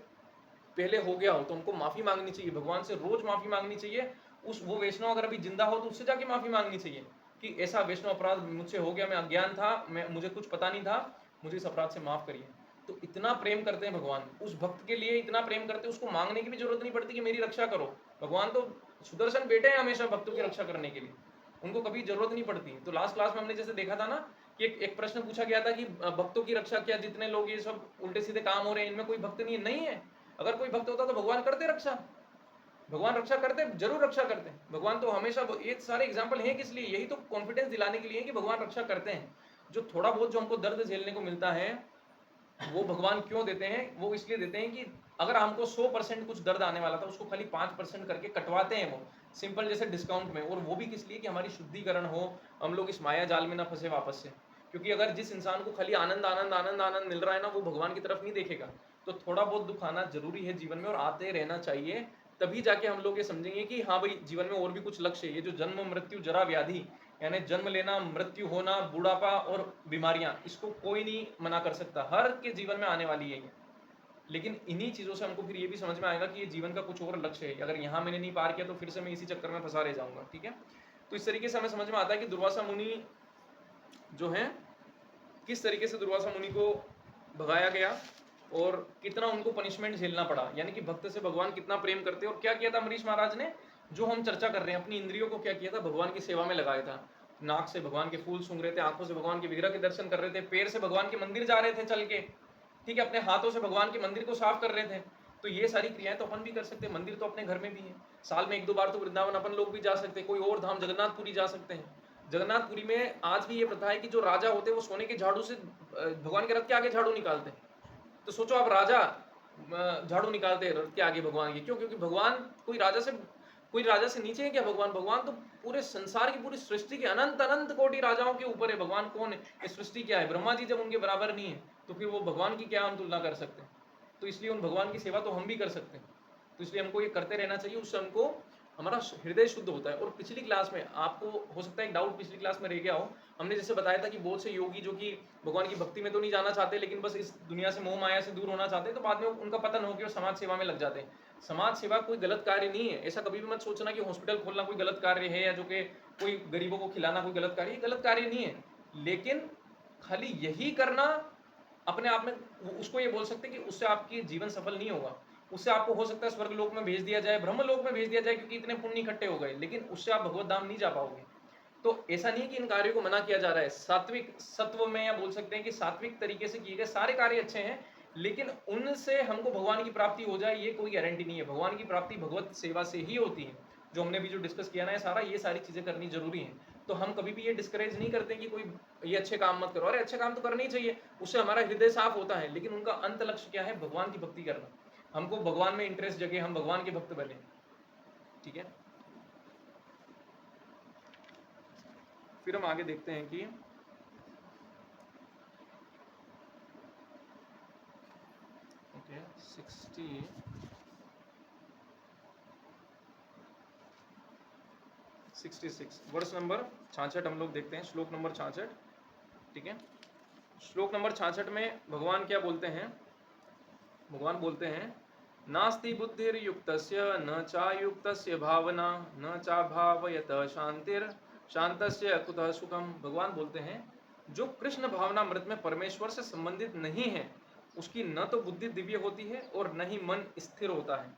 पहले हो गया हो तो हमको माफी मांगनी चाहिए, भगवान से रोज माफी मांगनी चाहिए। उस वो वैष्णव अगर अभी जिंदा हो तो उससे जाके माफी मांगनी चाहिए कि ऐसा वैष्णव अपराध मुझसे हो गया, मैं अज्ञान था, मुझे कुछ पता नहीं था, मुझे इस अपराध से माफ करिए। तो इतना प्रेम करते हैं भगवान उस भक्त के लिए, इतना प्रेम करते हैं, उसको मांगने की भी जरूरत नहीं पड़ती कि मेरी रक्षा करो। भगवान तो सुदर्शन बेटे हैं हमेशा भक्तों की रक्षा करने के लिए, उनको कभी जरूरत नहीं पड़ती। तो लास्ट क्लास में हमने जैसे देखा था ना कि एक प्रश्न पूछा गया था कि भक्तों की रक्षा, क्या जितने लोग ये सब उल्टे सीधे काम हो रहे हैं इनमें कोई भक्त नहीं है? नहीं है। अगर कोई भक्त होता तो भगवान करते रक्षा, भगवान रक्षा करते, जरूर रक्षा करते हैं भगवान। तो हमेशा ये सारे एग्जाम्पल हैं किस लिए? यही तो कॉन्फिडेंस दिलाने के लिए कि भगवान रक्षा करते हैं। जो थोड़ा बहुत जो हमको दर्द झेलने को मिलता है वो भगवान क्यों देते हैं? वो इसलिए देते हैं कि अगर हमको 100% कुछ दर्द आने वाला था उसको खाली 5% करके कटवाते हैं वो, सिंपल जैसे डिस्काउंट में। और वो भी किस लिए? कि हमारी शुद्धिकरण हो, हम लोग इस माया जाल में ना फंसे वापस से। क्योंकि अगर जिस इंसान को खाली आनंद आनंद आनंद आनंद मिल रहा है ना, वो भगवान की तरफ नहीं देखेगा। तो थोड़ा बहुत दुख आना जरूरी है जीवन में और आते रहना चाहिए, तभी जाके हम लोग ये समझेंगे कि हाँ भाई जीवन में और भी कुछ लक्ष्य है। ये जो जन्म मृत्यु जरा व्याधि, यानी जन्म लेना, मृत्यु होना, बुढ़ापा और बीमारियां, इसको कोई नहीं मना कर सकता, हर के जीवन में आने वाली है ये। लेकिन इन्हीं चीजों से हमको फिर ये भी समझ में आएगा कि ये जीवन का कुछ और लक्ष्य है, अगर यहाँ मैंने नहीं पार किया तो फिर से मैं इसी चक्कर में फंसा रह जाऊंगा। ठीक है, तो इस तरीके से हमें समझ में आता है कि दुर्वासा मुनि जो है, किस तरीके से दुर्वासा मुनि को भगाया गया और कितना उनको पनिशमेंट झेलना पड़ा, यानी कि भक्त से भगवान कितना प्रेम करते हैं। और क्या किया था अम्बरीश महाराज ने, जो हम चर्चा कर रहे हैं, अपनी इंद्रियों को क्या किया था, भगवान की सेवा में लगाया था। नाक से भगवान के फूल सूंघ रहे थे, आंखों से भगवान के विग्रह के दर्शन कर रहे थे, पैर से भगवान के मंदिर जा रहे थे चल के, ठीक है, अपने हाथों से भगवान के मंदिर को साफ कर रहे थे। तो ये सारी क्रियाएं तो अपन भी कर सकते हैं, मंदिर तो अपने घर में भी है, साल में 1-2 बार तो वृंदावन अपन लोग भी जा सकते हैं, कोई और धाम जगन्नाथपुरी जा सकते हैं। जगन्नाथपुरी में आज भी ये प्रथा है कि जो राजा होते हैं वो सोने के झाड़ू से भगवान के रथ के आगे झाड़ू निकालते हैं। तो सोचो आप, राजा झाड़ू निकालते हैं रथ के आगे भगवान के, क्यों? क्योंकि भगवान कोई राजा से नीचे है क्या भगवान? भगवान तो पूरे संसार की, पूरी सृष्टि के अनंत अनंत कोटि राजाओं के ऊपर है। भगवान कौन है? ये सृष्टि क्या है? ब्रह्मा जी जब उनके बराबर नहीं है तो फिर वो भगवान की क्या हम तुलना कर सकते हैं? तो इसलिए उन भगवान की सेवा तो हम भी कर सकते हैं। तो इसलिए हमको ये करते रहना चाहिए, उससे हमको हमारा हृदय शुद्ध होता है। और पिछली क्लास में आपको हो सकता है एक डाउट पिछली क्लास में रह गया हो, हमने जैसे बताया था कि बहुत से योगी जो कि भगवान की भक्ति में तो नहीं जाना चाहते, लेकिन बस इस दुनिया से मोह माया से दूर होना चाहते हैं, तो बाद में उनका पतन हो गया और समाज सेवा में लग जाते हैं। समाज सेवा कोई गलत कार्य नहीं है, ऐसा कभी भी मत सोचना कि हॉस्पिटल खोलना कोई गलत कार्य है, या जो कि कोई गरीबों को खिलाना कोई गलत कार्य है। गलत कार्य नहीं है, लेकिन खाली यही करना अपने आप में, उसको ये बोल सकते हैं कि उससे आपकी जीवन सफल नहीं होगा। उससे आपको हो सकता है स्वर्ग लोक में भेज दिया जाए, ब्रह्म लोक में भेज दिया जाए, क्योंकि इतने पुण्य इकट्ठे हो गए, लेकिन उससे आप भगवत धाम नहीं जा पाओगे। तो ऐसा नहीं है कि इन कार्यों को मना किया जा रहा है, सात्विक सत्व में, या बोल सकते हैं कि सात्विक तरीके से किए गए सारे कार्य अच्छे हैं, लेकिन उनसे हमको भगवान की प्राप्ति हो जाए ये कोई गारंटी नहीं है। भगवान की प्राप्ति भगवत सेवा से ही होती है। जो हमने भी जो डिस्कस किया ना है सारा, ये सारी चीजें करनी जरूरी है। तो हम कभी भी ये डिस्करेज नहीं करते कि कोई ये अच्छे काम मत करो, अरे अच्छे काम तो करने ही चाहिए, उससे हमारा हृदय साफ होता है, लेकिन उनका अंत लक्ष्य क्या है? भगवान की भक्ति करना, हमको भगवान में इंटरेस्ट जगे, हम भगवान के भक्त बने। ठीक है, फिर हम आगे देखते हैं कि ओके 66 वर्ष नंबर 66 हम लोग देखते हैं, श्लोक नंबर 66। ठीक है, श्लोक नंबर 66 में भगवान क्या बोलते हैं? भगवान बोलते हैं, नास्ति बुद्धिर्युक्तस्य न चायुक्तस्य भावना न चाभावयत शांतिर शांतस्य कुतः सुखम। भगवान बोलते हैं जो कृष्ण भावनामृत में परमेश्वर से संबंधित नहीं है उसकी न तो बुद्धि दिव्य होती है और न ही मन स्थिर होता है।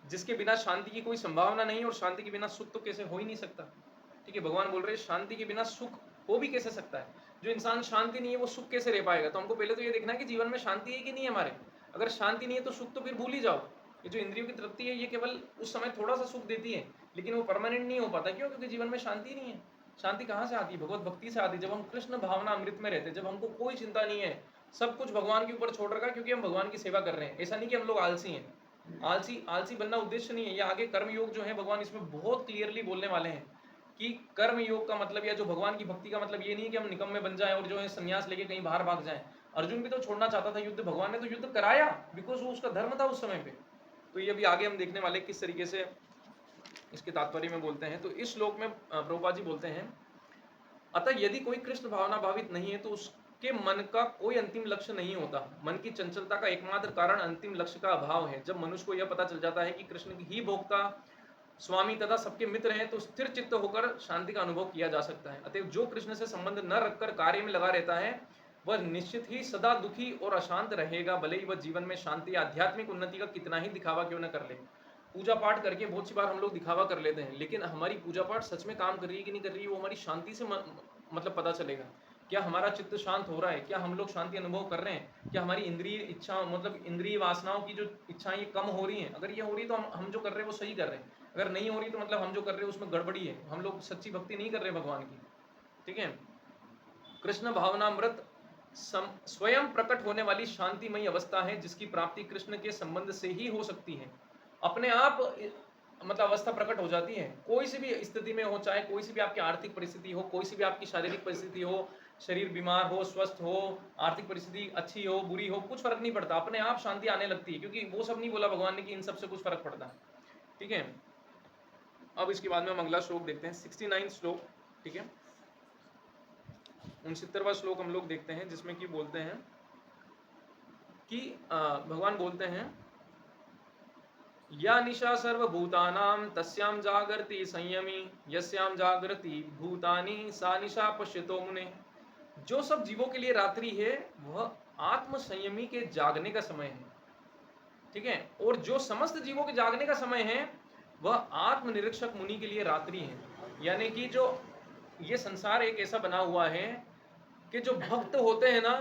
जिसके बिना शांति की कोई संभावना नहीं, और शांति के बिना सुख तो कैसे हो ही नहीं सकता। ठीक है, भगवान बोल रहे हैं शांति के बिना सुख हो भी कैसे सकता है। जो इंसान शांति नहीं है वो सुख कैसे रह पाएगा। तो हमको पहले तो ये देखना है कि जीवन में शांति है कि नहीं है हमारे। अगर शांति नहीं है तो सुख तो फिर भूल ही जाओ। ये जो इंद्रियों की तृप्ति है ये केवल उस समय थोड़ा सा सुख देती है, लेकिन वो परमानेंट नहीं हो पाता। क्यों? क्योंकि जीवन में शांति नहीं है। शांति कहाँ से आती है? भगवत भक्ति से आती है। जब हम कृष्ण भावना अमृत में रहते हैं, जब हमको कोई चिंता नहीं है, सब कुछ भगवान के ऊपर छोड़ रखा, क्योंकि हम भगवान की सेवा कर रहे हैं। ऐसा नहीं कि हम लोग आलसी हैं। आलसी आलसी बनना उद्देश्य नहीं है। ये आगे कर्म योग जो है भगवान इसमें बहुत क्लियरली बोलने वाले हैं कि कर्म योग का मतलब या जो भगवान की भक्ति का मतलब ये नहीं है कि हम निकम्मे बन जाएं और जो है संन्यास लेके कहीं बाहर भाग जाएं। अर्जुन भी तो छोड़ना चाहता था युद्ध, भगवान ने तो युद्ध कराया, बिकॉज वो उसका धर्म था उस समय पे। तो ये भी आगे हम देखने वाले किस तरीके से इसके तात्पर्य में बोलते हैं। तो इस श्लोक में प्रभुपाद जी बोलते हैं, अतः यदि कोई कृष्ण भावना भावित नहीं है तो उसके मन का कोई अंतिम लक्ष्य नहीं होता। मन की चंचलता का एकमात्र कारण अंतिम लक्ष्य का अभाव है। जब मनुष्य को यह पता चल जाता है कि कृष्ण ही भोक्ता, स्वामी तथा सबके मित्र हैं, तो स्थिर चित्त होकर शांति का अनुभव किया जा सकता है। अतएव जो कृष्ण से संबंध न रखकर कार्य में लगा रहता है वह निश्चित ही सदा दुखी और अशांत रहेगा, भले ही वह जीवन में शांति आध्यात्मिक उन्नति का कितना ही दिखावा क्यों न कर ले। पूजा पाठ करके बहुत सी बार हम लोग दिखावा कर लेते हैं, लेकिन हमारी पूजा पाठ सच में काम कर रही है कि नहीं कर रही है वो हमारी शांति से मतलब पता चलेगा। क्या हमारा चित्त शांत हो रहा है? क्या हम लोग शांति अनुभव कर रहे हैं? क्या हमारी इंद्रिय इच्छा मतलब इंद्रिय वासनाओं की जो इच्छाएं ये कम हो रही हैं? अगर ये हो रही है तो हम जो कर रहे हैं वो सही कर रहे हैं। अगर नहीं हो रही तो मतलब हम जो कर रहे हैं उसमें गड़बड़ी है, हम लोग सच्ची भक्ति नहीं कर रहे भगवान की। ठीक है, कृष्ण भावनामृत स्वयं प्रकट होने वाली शांतिमयी अवस्था है जिसकी प्राप्ति कृष्ण के संबंध से ही हो सकती है। अपने आप मतलब अवस्था प्रकट हो जाती है कोई सी भी स्थिति में हो, चाहे कोई सी भी आपकी आर्थिक परिस्थिति हो, कोई सी भी आपकी शारीरिक परिस्थिति हो, शरीर बीमार हो, स्वस्थ हो, आर्थिक परिस्थिति अच्छी हो, बुरी हो, कुछ फर्क नहीं पड़ता, अपने आप शांति आने लगती है। क्योंकि वो सब नहीं बोला भगवान ने कि इन सब से कुछ फर्क पड़ता। ठीक है, अब इसके बाद में हम अगला श्लोक देखते हैं, 69 श्लोक। ठीक है, 69वां श्लोक हम लोग देखते हैं जिसमें कि बोलते हैं कि भगवान बोलते हैं, या निशा सर्वभूतानां तस्यां जागर्ति संयमी, यस्यां जागृति भूतानि सा निशा पश्यतो मुने। जो सब जीवों के लिए रात्रि है वह आत्म संयमी के जागने का समय है। ठीक है, और जो समस्त जीवों के जागने का समय है वह आत्मनिरीक्षक मुनि के लिए रात्रि है। यानी कि जो ये संसार एक ऐसा बना हुआ है कि जो भक्त होते हैं ना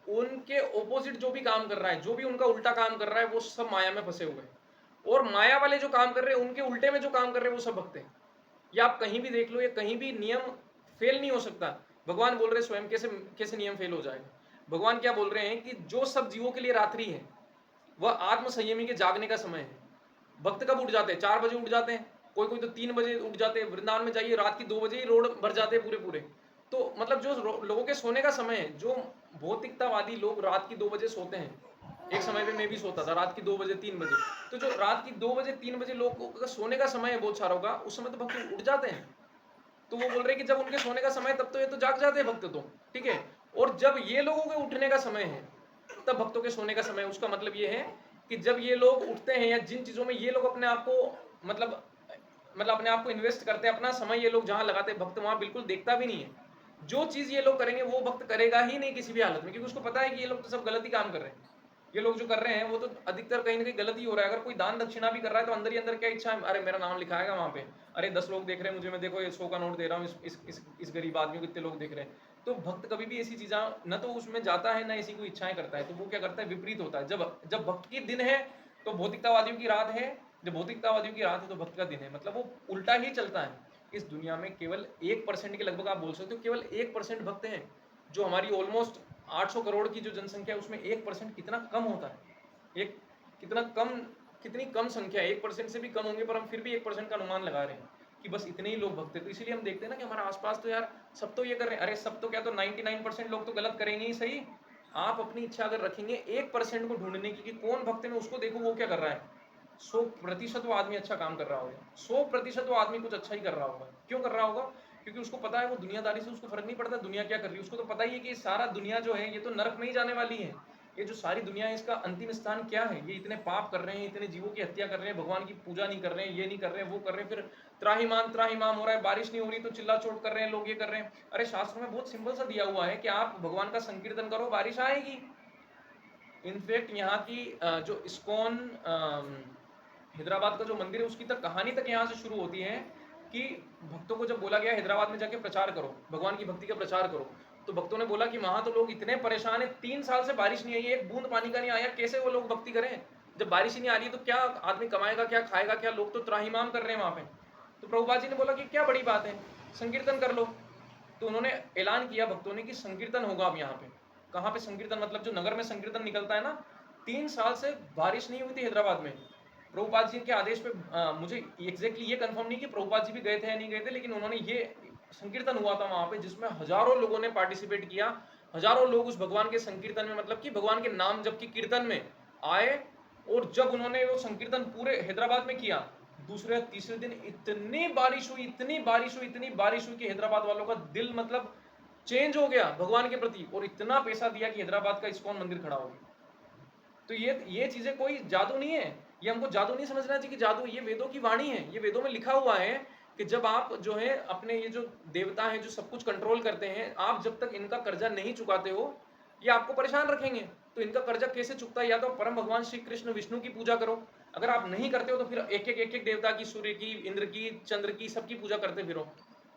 उनके ऑपोजिट जो भी काम कर रहा है, जो भी उनका उल्टा काम कर रहा है वो सब माया में फंसे हुए हैं, और माया वाले जो काम कर रहे हैं उनके उल्टे में जो काम कर रहे हैं वो सब भक्त हैं। ये आप कहीं भी देख लो, ये कहीं भी नियम फेल नहीं हो सकता। भगवान बोल रहे हैं स्वयं कैसे कैसे नियम फेल हो जाएगा। भगवान क्या बोल रहे हैं कि जो सब जीवों के लिए रात्रि है वह आत्म संयमी के जागने का समय है। भक्त कब उठ जाते हैं? 4 बजे उठ जाते हैं, कोई कोई तो 3 बजे उठ जाते हैं। वृंदावन में जाइए रात की 2 बजे ही रोड भर जाते हैं पूरे पूरे। तो मतलब जो लोगों के सोने का समय है, जो भौतिकतावादी लोग रात की 2 बजे सोते हैं, एक समय पे मैं भी सोता था रात की 2 बजे 3 बजे, तो जो रात की 2 बजे 3 बजे लोगों का सोने का समय है बहुत सारों का, उस समय तो भक्त उठ जाते हैं। तो वो बोल रहे हैं कि जब उनके सोने का समय तब तो ये तो जाग जाते हैं भक्त तो। ठीक है, और जब ये लोगों के उठने का समय है तब भक्तों के सोने का समय। उसका मतलब ये है कि जब ये लोग उठते हैं या जिन चीजों में ये लोग अपने आप को मतलब अपने आप को इन्वेस्ट करते हैं, अपना समय ये लोग जहां लगाते हैं, भक्त वहां बिल्कुल देखता भी नहीं है। जो चीज ये लोग करेंगे वो भक्त करेगा ही नहीं किसी भी हालत में, क्योंकि उसको पता है कि ये लोग तो सब गलत ही काम कर रहे हैं। ये लोग जो कर रहे हैं वो तो अधिकतर कहीं ना कहीं गलत ही हो रहा है। अगर कोई दान दक्षिणा भी कर रहा है तो अंदर ही अंदर क्या इच्छा है, अरे मेरा नाम लिखाएगा वहां पे, अरे 10 लोग देख रहे हैं मुझे, मैं देखो ये 100 का नोट दे रहा हूँ इस गरीब आदमी को, कितने लोग देख रहे हैं। तो भक्त कभी भी ऐसी चीज़ा न तो उसमें जाता है, ना ऐसी कोई इच्छाएं करता है। तो वो क्या करता है, विपरीत होता है। जब भक्त की दिन है तो भौतिकतावादियों की रात है, जब भौतिकतावादियों की रात है तो भक्त का दिन है। मतलब वो उल्टा ही चलता है। इस दुनिया में केवल 1% के लगभग आप बोल सकते हो, केवल 1% भक्त हैं। जो हमारी ऑलमोस्ट 800 करोड़ की जो जनसंख्या है उसमें 1% कितना कम होता है। एक कितना कम, कितनी कम संख्या है, 1% से भी कम होंगे, पर हम फिर भी 1% का अनुमान लगा रहे हैं कि बस इतने ही लोग भक्त हैं। तो इसीलिए हम देखते हैं ना कि हमारे आसपास तो यार सब तो ये कर रहे हैं। अरे सब तो क्या, तो 99% लोग तो गलत करेंगे ही सही। आप अपनी इच्छा अगर रखेंगे 1% को ढूंढने की कि कौन भक्त है, उसको देखो वो क्या कर रहा है, 100% वो आदमी अच्छा काम कर रहा होगा, 100% वो आदमी कुछ अच्छा ही कर रहा होगा। क्यों कर रहा होगा? क्योंकि उसको पता है वो दुनियादारी से उसको फर्क नहीं पड़ता दुनिया क्या कर रही है। उसको तो पता ही है कि सारा दुनिया जो है ये तो नरक में ही जाने वाली है। ये जो सारी दुनिया है इसका अंतिम स्थान क्या है? ये इतने पाप कर रहे हैं, इतने जीवों की हत्या कर रहे हैं, भगवान की पूजा नहीं कर रहे हैं, ये नहीं कर रहे हैं, वो कर रहे हैं, फिर त्राहिमाम त्राहिमाम हो रहा है, बारिश नहीं हो रही तो चिल्ला चोट कर रहे हैं लोग, ये कर रहे हैं। अरे शास्त्रों में बहुत सिंपल सा दिया हुआ है कि आप भगवान का संकीर्तन करो, बारिश आएगी। इनफैक्ट यहाँ की जो इस्कॉन हैदराबाद का जो मंदिर है उसकी तक कहानी तक यहाँ से शुरू होती है कि भक्तों को जब बोला गया हैदराबाद में जाके प्रचार करो, भगवान की भक्ति का प्रचार करो, तो भक्तों ने बोला कि वहां तो लोग इतने परेशान है, 3 साल से बारिश नहीं आई, एक बूंद पानी का नहीं आया, कैसे वो लोग भक्ति करें? जब बारिश ही नहीं आ रही तो क्या आदमी कमाएगा, क्या खाएगा, क्या? लोग तो त्राहिमाम कर रहे हैं वहां पे। तो प्रभुपाद जी ने बोला कि क्या बड़ी बात है, संकीर्तन कर लो। तो उन्होंने ऐलान किया भक्तों ने कि संकीर्तन होगा अब यहाँ पे। कहाँ पे संकीर्तन? मतलब जो नगर में संकीर्तन निकलता है ना, 3 साल से बारिश नहीं हुई थी हैदराबाद में। प्रभुपाद जी के आदेश पे मुझे एग्जैक्टली ये कंफर्म नहीं कि प्रभुपाद जी भी गए थे या नहीं गए थे, लेकिन उन्होंने ये संकीर्तन हुआ था वहां पे जिसमें हजारों लोगों ने पार्टिसिपेट किया। हजारों लोग उस भगवान के संकीर्तन में, मतलब कि भगवान के नाम जप की कीर्तन में आए। और जब उन्होंने वो संकीर्तन पूरे हैदराबाद में किया, दूसरे तीसरे दिन इतनी बारिश हुई, इतनी बारिश हुई, इतनी बारिश हुई कि हैदराबाद वालों का दिल मतलब चेंज हो गया भगवान के प्रति, और इतना पैसा दिया कि हैदराबाद का इस्कॉन मंदिर खड़ा हो गया। तो ये चीजें कोई जादू नहीं है, ये हमको जादू नहीं समझना चाहिए कि जादू, ये वेदों की वाणी है, ये वेदों में लिखा हुआ है कि जब आप जो है अपने ये जो देवता हैं जो सब कुछ कंट्रोल करते हैं, आप जब तक इनका कर्जा नहीं चुकाते हो ये आपको परेशान रखेंगे। तो इनका कर्जा कैसे चुकता है? या तो परम भगवान श्री कृष्ण विष्णु की पूजा करो, अगर आप नहीं करते हो तो फिर एक एक देवता की, सूर्य की, इंद्र की, चंद्र की, सबकी पूजा करते फिरो।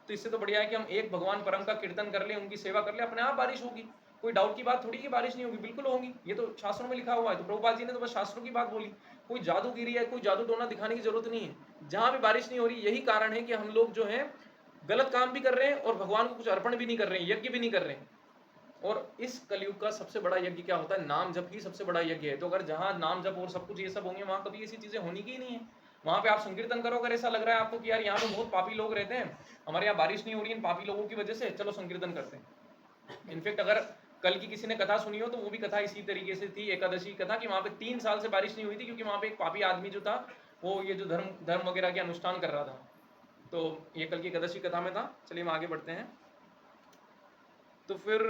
तो इससे तो बढ़िया है कि हम एक भगवान परम का कीर्तन कर ले, उनकी सेवा कर ले, अपने आप बारिश होगी। कोई डाउट की बात थोड़ी कि बारिश नहीं होगी, बिल्कुल होगी, ये तो शास्त्रों में लिखा हुआ है। तो प्रभुपाद जी ने तो बस शास्त्रों की बात बोली, कोई जादूगिरी है, कोई जादू टोना दिखाने की जरूरत नहीं है। जहां भी बारिश नहीं हो रही, यही कारण है कि हम लोग जो है गलत काम भी कर रहे हैं और भगवान को कुछ अर्पण भी नहीं कर रहे हैं, यज्ञ भी नहीं कर रहे हैं। और इस कलयुग का सबसे बड़ा यज्ञ क्या होता है? नाम जप ही सबसे बड़ा यज्ञ है। तो अगर जहां नाम जप और सब कुछ ये सब होंगे, वहां कभी ऐसी चीजें होनी की ही नहीं है। वहां पे आप संकीर्तन करो, अगर ऐसा लग रहा है आपको कि यार यहाँ पे बहुत पापी लोग रहते हैं, हमारे यहाँ बारिश नहीं हो रही इन पापी लोगों की वजह से, चलो संकीर्तन करते हैं। इनफेक्ट अगर कल की किसी ने कथा सुनी हो तो वो भी कथा इसी तरीके से थी, एकादशी कथा, कि वहां पे 3 साल से बारिश नहीं हुई थी क्योंकि वहां पे एक पापी आदमी जो था वो ये जो धर्म वगैरह के अनुष्ठान कर रहा था। तो ये कल की एकादशी कथा में था। चलिए हम आगे बढ़ते हैं। तो फिर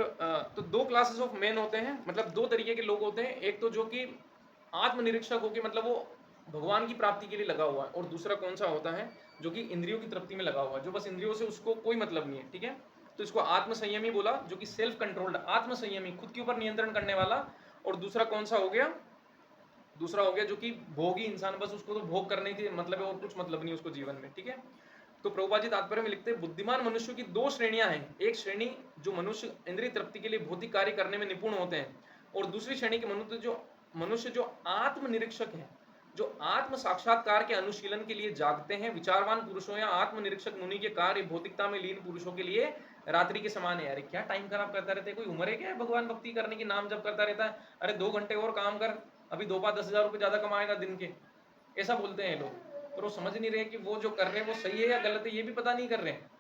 तो 2 क्लासेस ऑफ मैन होते हैं, मतलब 2 तरीके के लोग होते हैं। एक तो जो कि आत्मनिरीक्षक होकर, मतलब वो भगवान की प्राप्ति के लिए लगा हुआ है, और दूसरा कौन सा होता है जो कि इंद्रियों की तृप्ति में लगा हुआ है, जो बस इंद्रियों से उसको कोई मतलब नहीं है। ठीक है, तो इसको आत्मसंयमी बोला, जो कि सेल्फ कंट्रोल्ड, आत्मसंयमी, खुद के ऊपर नियंत्रण करने वाला। और दूसरा कौन सा हो गया? दूसरा हो गया जो कि भोगी इंसान, बस उसको तो भोग करने की मतलब है और कुछ मतलब नहीं उसको जीवन में। ठीक है, तो प्रभुपाद जी तात्पर्य में लिखते हैं, बुद्धिमान मनुष्यों की 2 श्रेणियां हैं। एक श्रेणी जो मनुष्य इंद्रिय तृप्ति के लिए भौतिक कार्य करने में निपुण होते हैं, और दूसरी श्रेणी के मनुष्य जो आत्मनिरीक्षक हैं, जो आत्म साक्षात्कार के अनुशीलन के लिए जागते हैं। विचारवान पुरुषों या आत्मनिरीक्षक मुनि के कार्य भौतिकता में लीन पुरुषों के लिए रात्रि के समान है। अरे क्या टाइम खराब करता रहता है, कोई उम्र है क्या भगवान भक्ति करने की, नाम जप करता रहता है? अरे 2 घंटे और काम कर, अभी 2-5-10 हजार रुपये ज्यादा कमाएगा दिन के, ऐसा बोलते हैं लोग। पर वो समझ नहीं रहे कि वो जो कर रहे हैं वो सही है या गलत है, ये भी पता नहीं कर रहे हैं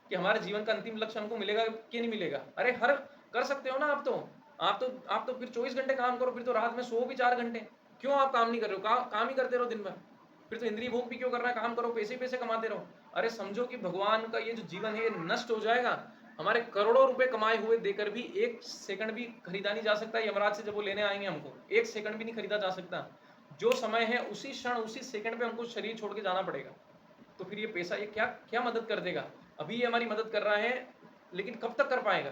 कि हमारे जीवन का अंतिम लक्ष्य हमको मिलेगा कि नहीं मिलेगा। अरे हर कर सकते हो ना आप तो फिर 24 घंटे काम करो, फिर तो रात में सो भी 4 घंटे, क्यों आप काम नहीं कर रहे हो? काम ही करते रहो दिन भर, फिर तो इंद्रिय भोग भी क्यों करना है? काम करो, पैसे पैसे कमाते रहो। अरे समझो कि भगवान का ये जो जीवन है ये नष्ट हो जाएगा। हमारे करोड़ों रुपए कमाए हुए देकर भी 1 सेकंड भी खरीदा नहीं जा सकता। यमराज से जब वो लेने आएंगे हमको, 1 सेकंड भी नहीं खरीदा जा सकता। जो समय है उसी क्षण उसी सेकंड पे हमको शरीर छोड़ के जाना पड़ेगा। तो फिर ये पैसा ये क्या क्या मदद कर देगा? अभी ये हमारी मदद कर रहा है, लेकिन कब तक कर पाएगा?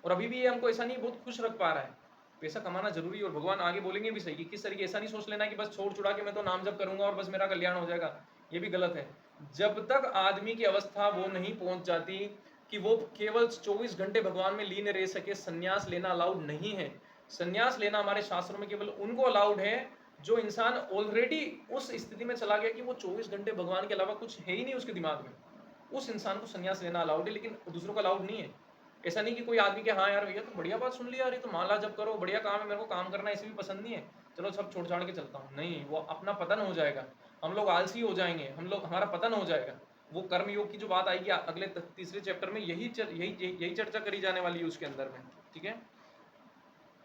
और अभी भी ये हमको ऐसा नहीं बहुत खुश रख पा रहा है। पैसा कमाना जरूरी है, और भगवान आगे बोलेंगे भी सही कि किस तरीके। ऐसा नहीं सोच लेना कि बस छोड़ छुड़ा के मैं तो नाम जप करूंगा और बस मेरा कल्याण हो जाएगा, ये भी गलत है। जब तक आदमी की अवस्था वो नहीं पहुंच जाती कि वो केवल 24 घंटे भगवान में लीन रह सके, संन्यास लेना अलाउड नहीं है। संन्यास लेना हमारे शास्त्रों में केवल उनको अलाउड है जो इंसान ऑलरेडी उस स्थिति में चला गया कि वो 24 घंटे भगवान के अलावा कुछ है ही नहीं उसके दिमाग में। उस इंसान को संन्यास लेना अलाउड है, लेकिन दूसरों को अलाउड नहीं है। ऐसा नहीं कि कोई आदमी के हाँ यार भैया तो बढ़िया बात सुन लिया, अरे तो माला जब करो, बढ़िया काम है, मेरे को काम करना इसे भी पसंद नहीं है, चलो सब छोड़ छाड़ के चलता हूँ। नहीं, वो अपना पतन हो जाएगा, हम लोग आलसी हो जाएंगे, हमारा पतन हो जाएगा। वो कर्मयोग की जो बात आएगी अगले तीसरे चैप्टर में, यही चर्चा करी जाने वाली है उसके अंदर में। ठीक है,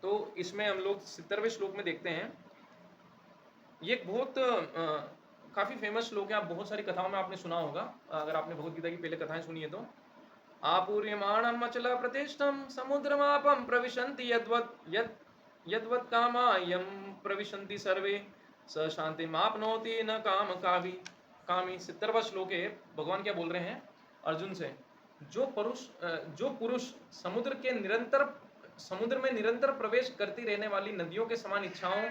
तो इसमें हम लोग 70वें श्लोक में देखते हैं। ये एक बहुत काफी फेमस श्लोक है, आप बहुत सारी कथाओं में आपने सुना होगा, अगर आपने भगवत गीता की पहले कथाएं सुनी है तो। आपूर्यमाणम अचल प्रतिष्ठम समुद्रमापम प्रविशन्ति यद्वत् कामायं प्रविशन्ति सर्वे स शान्तिमाप्नोति न काम कावी। कामी 70वां श्लोक है। भगवान क्या बोल रहे हैं अर्जुन से, जो पुरुष समुद्र में निरंतर प्रवेश करती रहने वाली नदियों के समान इच्छाओं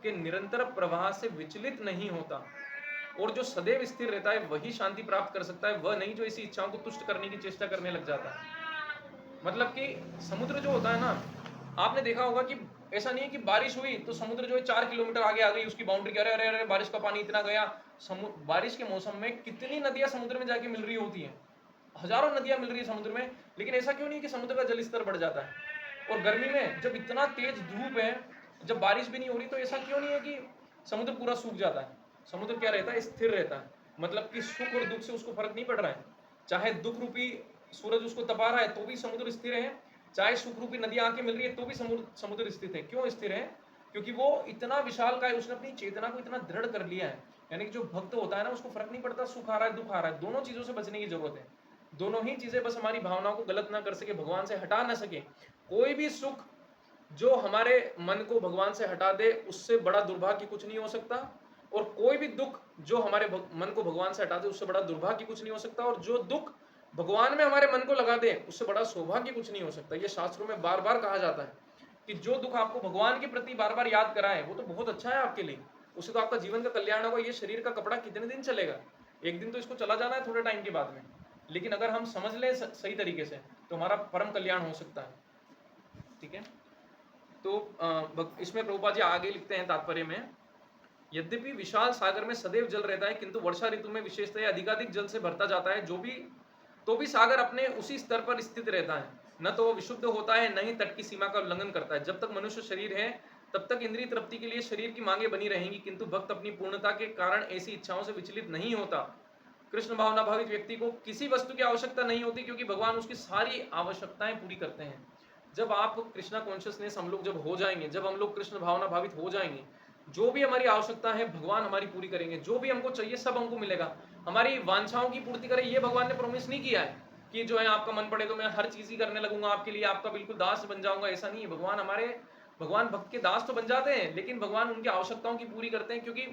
के निरंतर प्रवाह से विचलित नहीं होता और जो सदैव स्थिर रहता है वही शांति प्राप्त कर सकता है, वह नहीं जो इसी इच्छाओं को तुष्ट करने की चेष्टा करने लग जाता है। मतलब कि समुद्र जो होता है ना, आपने देखा होगा कि ऐसा नहीं है कि बारिश हुई तो समुद्र जो है 4 किलोमीटर आगे आ गई, उसकी बाउंड्री, अरे अरे अरे बारिश का पानी इतना गया। बारिश के मौसम में कितनी नदियां समुद्र में जाके मिल रही होती हैं, हजारों नदियां मिल रही है समुद्र में, लेकिन ऐसा क्यों नहीं कि समुद्र का जल स्तर बढ़ जाता है। और गर्मी में जब इतना तेज धूप है, जब बारिश भी नहीं हो रही, तो ऐसा क्यों नहीं है कि समुद्र पूरा सूख जाता है। समुद्र क्या रहता है, स्थिर रहता है। मतलब कि सुख और दुख से उसको फर्क नहीं पड़ रहा है। चाहे दुख रूपी सूरज उसको तपा रहा है तो भी समुद्र स्थिर है, चाहे सुख रूपी नदियां आके मिल रही है तो भी समुद्र स्थित है। क्यों स्थिर है? क्योंकि वो इतना विशाल का है, उसने अपनी चेतना को इतना दृढ़ कर लिया है। यानी कि जो भक्त होता है ना, उसको फर्क नहीं पड़ता सुख आ रहा है दुख आ रहा है, दोनों चीजों से बचने की जरूरत है। दोनों ही चीजें बस हमारी भावनाओं को गलत ना कर सके, भगवान से हटा ना सके। कोई भी सुख जो हमारे मन को भगवान से हटा दे, उससे बड़ा दुर्भाग्य कुछ नहीं हो सकता। और कोई भी दुख जो हमारे मन को भगवान से हटा दे, उससे बड़ा दुर्भाग्य कुछ नहीं हो सकता। और जो दुख भगवान में हमारे मन को लगा दे, उससे बड़ा सौभाग्य कुछ नहीं हो सकता। ये शास्त्रों में बार बार कहा जाता है कि जो दुख आपको भगवान के प्रति बार बार याद कराए, वो तो बहुत अच्छा है आपके लिए, उससे तो आपका जीवन का कल्याण होगा। ये शरीर का कपड़ा कितने दिन चलेगा, एक दिन तो इसको चला जाना है थोड़े टाइम के बाद में। लेकिन अगर हम समझ लें सही तरीके से, तो हमारा परम कल्याण हो सकता है। ठीक है। तो इसमें प्रभुपाद जी आगे लिखते हैं तात्पर्य में, यद्यपि विशाल सागर में सदैव जल रहता है, किंतु वर्षा ऋतु में विशेषतः अधिकाधिक जल से भरता जाता है। तो भी सागर अपने उसी स्तर पर स्थित रहता है, न तो वो विशुद्ध होता है, न ही तट की सीमा का उल्लंघन करता है। जब तक मनुष्य शरीर है, तब तक इंद्रिय तृप्ति के लिए शरीर की मांगे बनी रहेंगी, किंतु भक्त अपनी पूर्णता के कारण ऐसी इच्छाओं से विचलित नहीं होता। कृष्ण भावना भावित व्यक्ति को किसी वस्तु की आवश्यकता नहीं होती, क्योंकि भगवान उसकी सारी आवश्यकताएं पूरी करते हैं। जब आप कृष्णा कॉन्शियसनेस हम लोग जब हो जाएंगे, जब हम लोग कृष्ण भावना भावित हो जाएंगे, जो भी हमारी आवश्यकता है भगवान हमारी पूरी करेंगे। जो भी हमको चाहिए सब हमको मिलेगा। हमारी वांछाओं की पूर्ति करें, ये भगवान ने प्रॉमिस नहीं किया है कि जो है आपका मन पड़े तो मैं हर चीज ही करने लगूंगा आपके लिए, आपका बिल्कुल दास बन जाऊंगा। ऐसा नहीं है। भगवान भक्त के दास तो बन जाते हैं, लेकिन भगवान उनकी आवश्यकताओं की पूरी करते हैं। क्योंकि